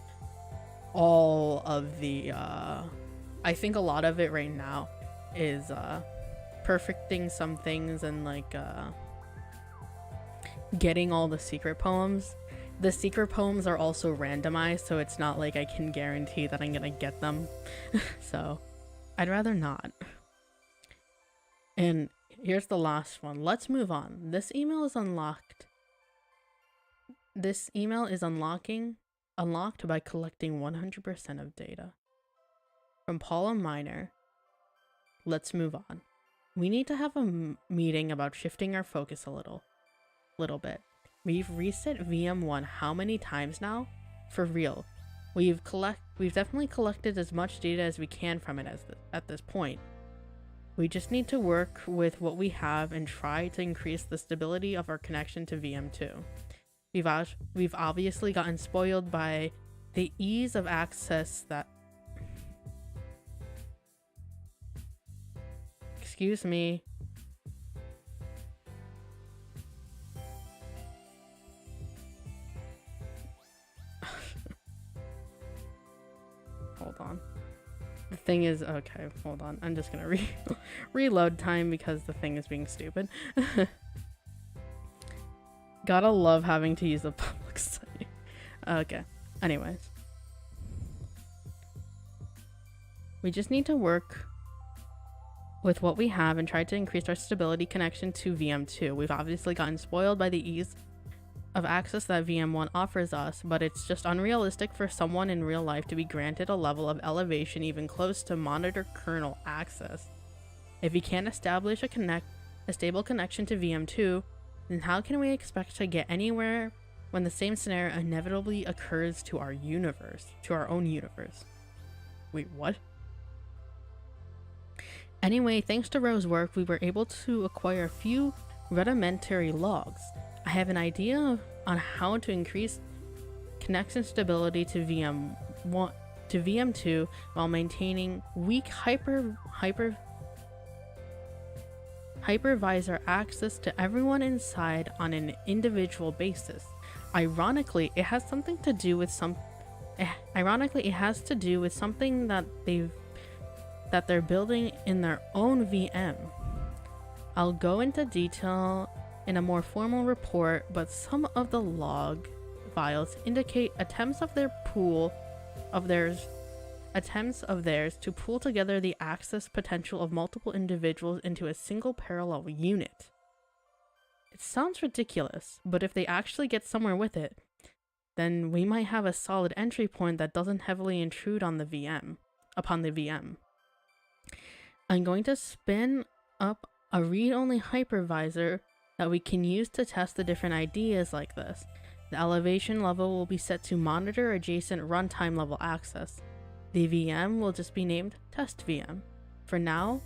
all of the I think a lot of it right now is perfecting some things and like getting all the secret poems. The secret poems are also randomized, so it's not like I can guarantee that I'm gonna get them. So I'd rather not. And here's the last one. Let's move on. This email is unlocked. This email is unlocked by collecting 100% of data. From Paula Miner. Let's move on. We need to have a meeting about shifting our focus a little bit. We've reset VM1 how many times now? For real. We've definitely collected as much data as we can from it at this point. We just need to work with what we have and try to increase the stability of our connection to VM2. We've obviously gotten spoiled by the ease of access that... Excuse me. Hold on. The thing is, okay, hold on. I'm just gonna reload time because the thing is being stupid. Gotta love having to use a public site. Okay, anyways. We just need to work with what we have and try to increase our stability connection to VM2. We've obviously gotten spoiled by the ease of access that VM1 offers us, but it's just unrealistic for someone in real life to be granted a level of elevation even close to monitor kernel access. If we can't establish a stable connection to VM2, then how can we expect to get anywhere when the same scenario inevitably occurs to our universe, to our own universe? Wait, what? Anyway, thanks to Ro's work, we were able to acquire a few rudimentary logs. I have an idea on how to increase connection stability to VM2 while maintaining weak hypervisor access to everyone inside on an individual basis. Ironically, it has to do with something that they're building in their own VM. I'll go into detail in a more formal report, but some of the log files indicate attempts of theirs to pool together the access potential of multiple individuals into a single parallel unit. It sounds ridiculous, but if they actually get somewhere with it, then we might have a solid entry point that doesn't heavily intrude on the VM. I'm going to spin up a read-only hypervisor that we can use to test the different ideas like this. The elevation level will be set to monitor adjacent runtime level access. The VM will just be named Test VM. For now,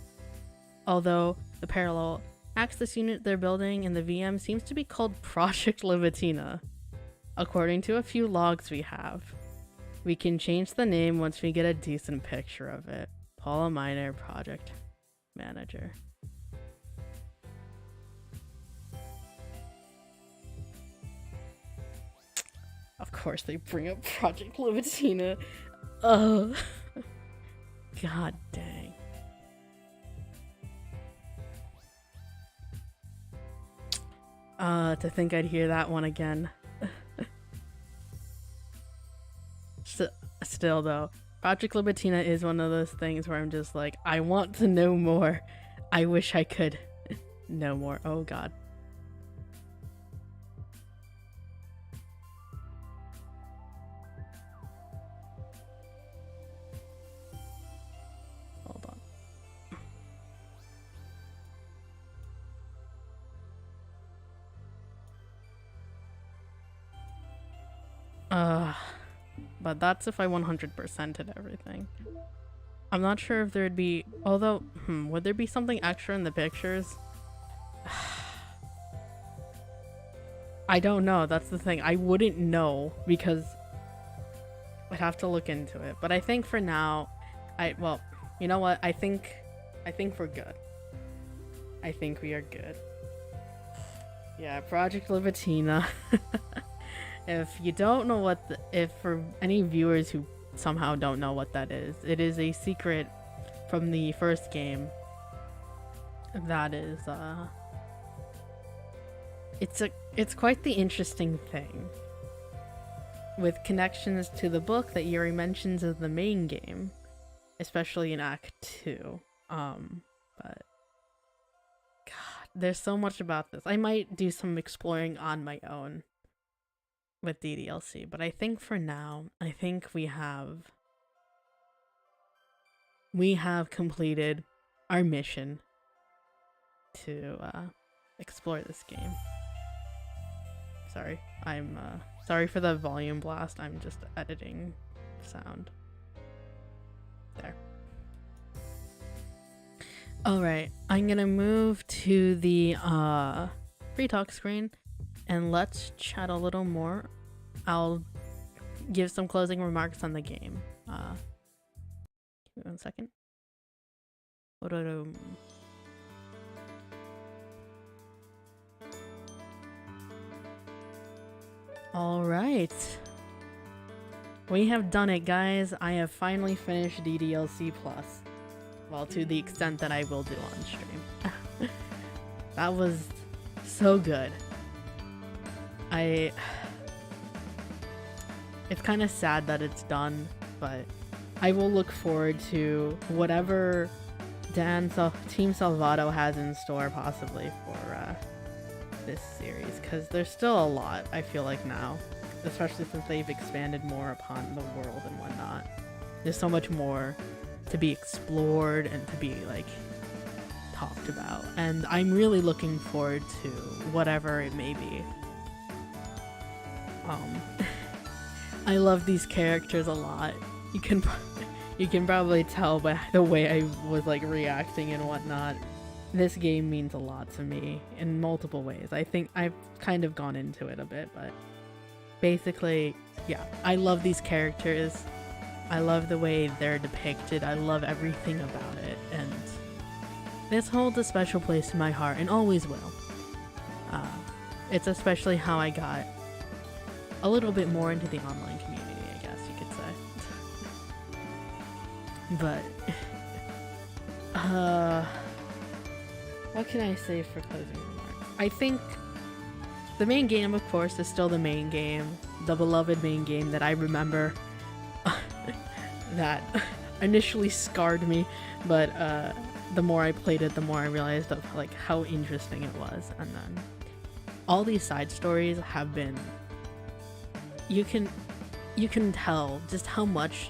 although the parallel access unit they're building in the VM seems to be called Project Libitina, according to a few logs we have. We can change the name once we get a decent picture of it. Paula Miner, Project Manager. Of course they bring up Project Libitina. Oh. God dang. To think I'd hear that one again. Still though, Project Libitina is one of those things where I'm just like, I want to know more. I wish I could know more. Oh god. Hold on. But that's if I 100%ed everything. I'm not sure if there'd be, although, would there be something extra in the pictures? I don't know, that's the thing. I wouldn't know because I'd have to look into it. But I think for now, well, you know what? I think we're good. I think we are good. Yeah, Project Libitina. If you don't know what if for any viewers who somehow don't know what that is, it is a secret from the first game that is it's quite the interesting thing with connections to the book that Yuri mentions as the main game, especially in Act 2. But god, there's so much about this. I might do some exploring on my own with DDLC, but I think for now, I think we have completed our mission to explore this game. Sorry, I'm sorry for the volume blast. I'm just editing sound. There. Alright, I'm gonna move to the free talk screen and let's chat a little more. I'll give some closing remarks on the game. Give me 1 second. Alright. We have done it, guys. I have finally finished DDLC Plus. Well, to the extent that I will do on stream. That was so good. It's kind of sad that it's done, but I will look forward to whatever Team Salvato has in store possibly for this series, because there's still a lot, I feel like, now, especially since they've expanded more upon the world and whatnot. There's so much more to be explored and to be like talked about, and I'm really looking forward to whatever it may be. I love these characters a lot. You can probably tell by the way I was like reacting and whatnot. This game means a lot to me in multiple ways. I think I've kind of gone into it a bit, but basically, yeah, I love these characters. I love the way they're depicted. I love everything about it, and this holds a special place in my heart and always will. It's especially how I got a little bit more into the online community, I guess you could say. But what can I say for closing remarks? I think the main game, of course, is still the main game, the beloved main game that I remember that initially scarred me, but the more I played it, the more I realized of like how interesting it was. And then all these side stories have been, you can tell just how much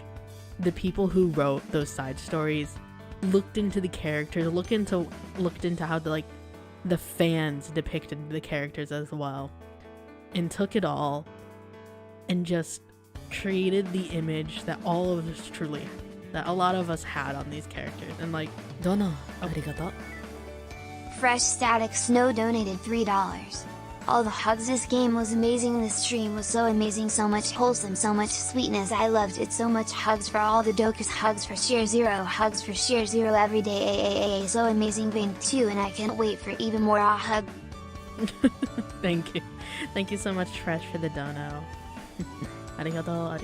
the people who wrote those side stories looked into the characters, looked into how the fans depicted the characters as well, and took it all and just created the image that that a lot of us had on these characters. And like, dono, arigato. Fresh Static Snow donated $3. All the hugs, this game was amazing, this stream was so amazing, so much wholesome, so much sweetness, I loved it so much, hugs for all the dokus, hugs for Sheer Zero, hugs for Sheer Zero every day, so amazing Bang 2, and I can't wait for even more hug. Thank you so much, Fresh, for the dono. Arigato.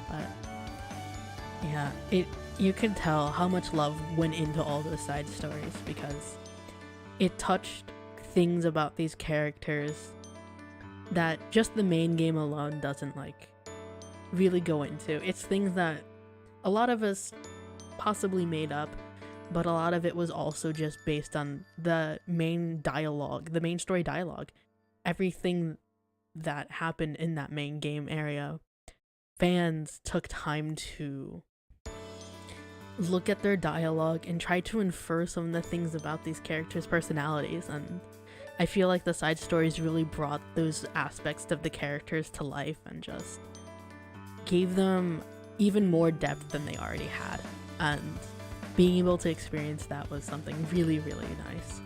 But yeah, you can tell how much love went into all those side stories, because it touched things about these characters that just the main game alone doesn't like really go into. It's things that a lot of us possibly made up, but a lot of it was also just based on the main dialogue, the main story dialogue. Everything that happened in that main game area, fans took time to look at their dialogue and try to infer some of the things about these characters' personalities, and I feel like the side stories really brought those aspects of the characters to life and just gave them even more depth than they already had, and being able to experience that was something really, really nice,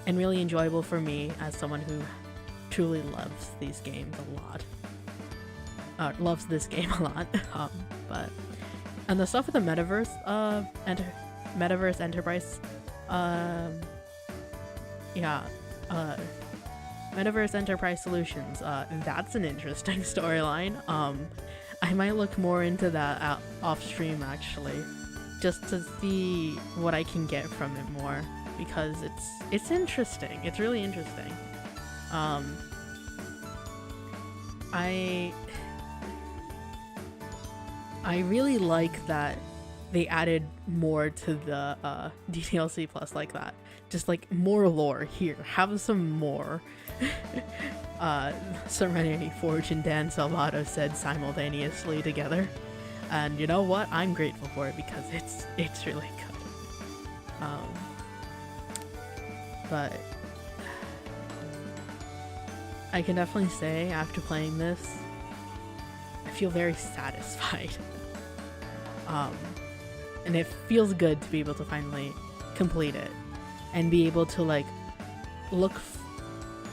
and really enjoyable for me as someone who truly loves these games a lot. Loves this game a lot. But and the stuff with the metaverse, metaverse enterprise, Metaverse Enterprise Solutions, that's an interesting storyline. I might look more into that off stream actually, just to see what I can get from it more, because it's interesting. It's really interesting. I really like that they added more to the DDLC Plus like that. Just like more lore here. Have some more. Serenity Forge and Dan Salvato said simultaneously together, and you know what? I'm grateful for it because it's really good. But I can definitely say after playing this, I feel very satisfied. And it feels good to be able to finally complete it and be able to like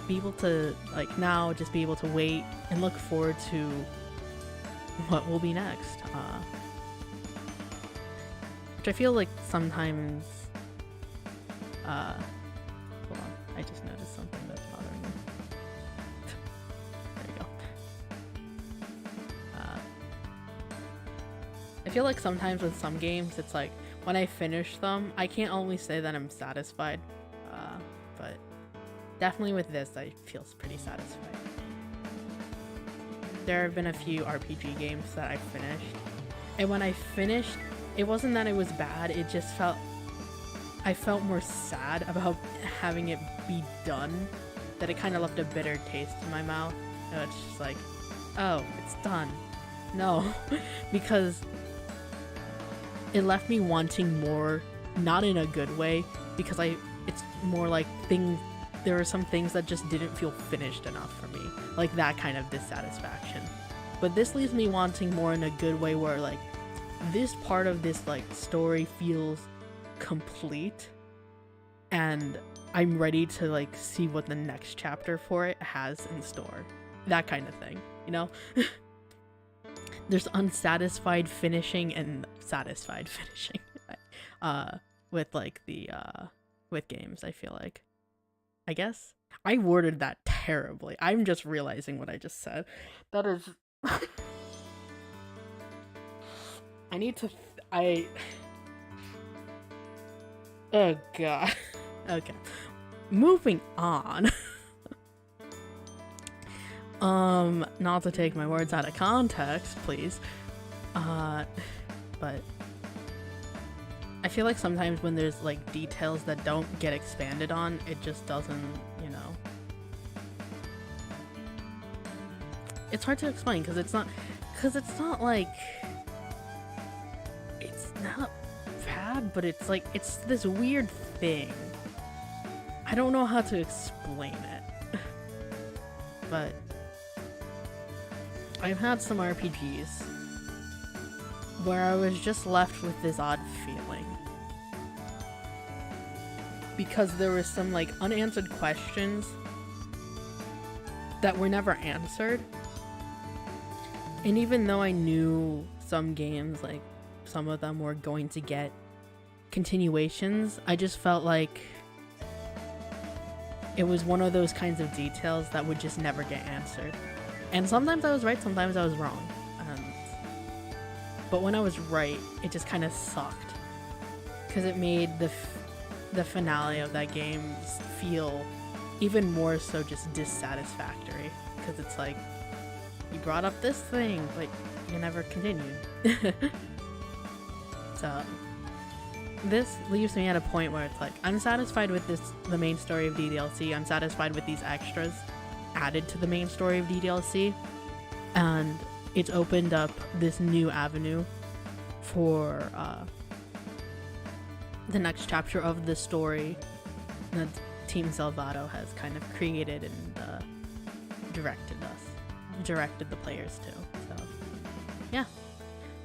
be able to like now just be able to wait and look forward to what will be next. Which I feel like sometimes hold on, I just noticed something that's bothering me. There you go. I feel like sometimes with some games it's like when I finish them I can't always say that I'm satisfied, but definitely with this I feel pretty satisfied. There have been a few RPG games that I finished, and when I finished it wasn't that it was bad, it just I felt more sad about having it be done, that it kind of left a bitter taste in my mouth. And it's just like, oh, it's done. No, because it left me wanting more, not in a good way, because it's more like there are some things that just didn't feel finished enough for me, like that kind of dissatisfaction. But this leaves me wanting more in a good way, where like this part of this like story feels complete and I'm ready to like see what the next chapter for it has in store, that kind of thing, you know. There's unsatisfied finishing and satisfied finishing with like the with games. I feel like, I guess I worded that terribly. I'm just realizing what I just said. That is I need to oh god. Okay, moving on. Not to take my words out of context, please. But I feel like sometimes when there's like details that don't get expanded on, it just doesn't, you know. It's hard to explain because it's not like it's not bad, but it's like it's this weird thing. I don't know how to explain it. But I've had some RPGs where I was just left with this odd feeling, because there were some like unanswered questions that were never answered. And even though I knew some games, like some of them were going to get continuations, I just felt like it was one of those kinds of details that would just never get answered. And sometimes I was right, sometimes I was wrong. But when I was right, it just kind of sucked, because it made the finale of that game feel even more so just dissatisfactory, because it's like, you brought up this thing, but you never continued. So this leaves me at a point where it's like, I'm satisfied with the main story of DDLC, I'm satisfied with these extras added to the main story of DDLC, and it's opened up this new avenue for the next chapter of the story that Team Salvato has kind of created and directed the players to. So yeah,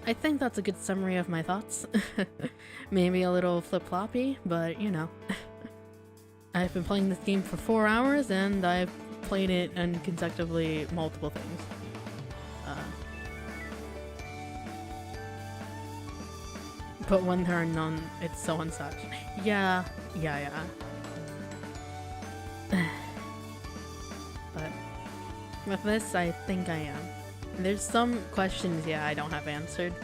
I think that's a good summary of my thoughts. Maybe a little flip-floppy, but you know. I've been playing this game for 4 hours and I've played it in consecutively multiple things. But when there are none, it's so unsuch. Yeah. But with this, I think I am. There's some questions, yeah, I don't have answered,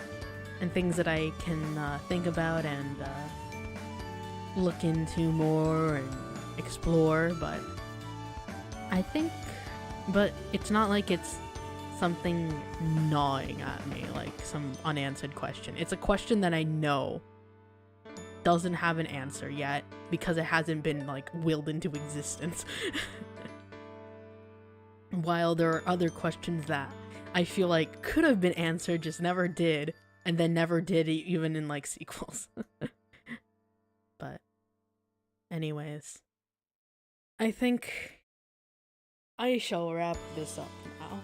and things that I can think about and look into more and explore, but it's not like it's something gnawing at me, like some unanswered question. It's a question that I know doesn't have an answer yet because it hasn't been like willed into existence. While there are other questions that I feel like could have been answered, just never did, and then never did even in like sequels. But anyways, I think I shall wrap this up now.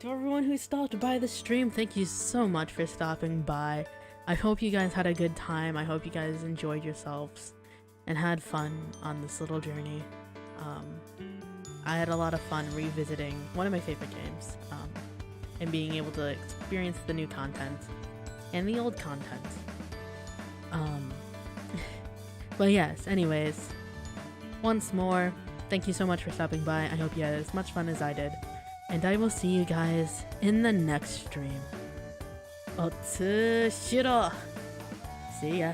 to everyone who stopped by the stream, thank you so much for stopping by. I hope you guys had a good time. I hope you guys enjoyed yourselves and had fun on this little journey. I had a lot of fun revisiting one of my favorite games, and being able to experience the new content and the old content. But yes, anyways, once more, thank you so much for stopping by. I hope you had as much fun as I did. And I will see you guys in the next stream. Otsushiro! See ya.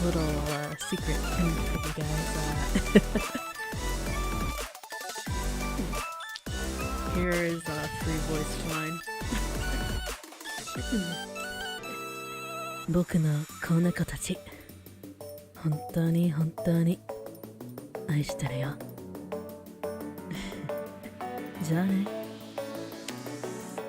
Little secret hint for you guys. Here is a free voice line. 僕のこの子たち、本当に本当に愛してるよ。じゃあね。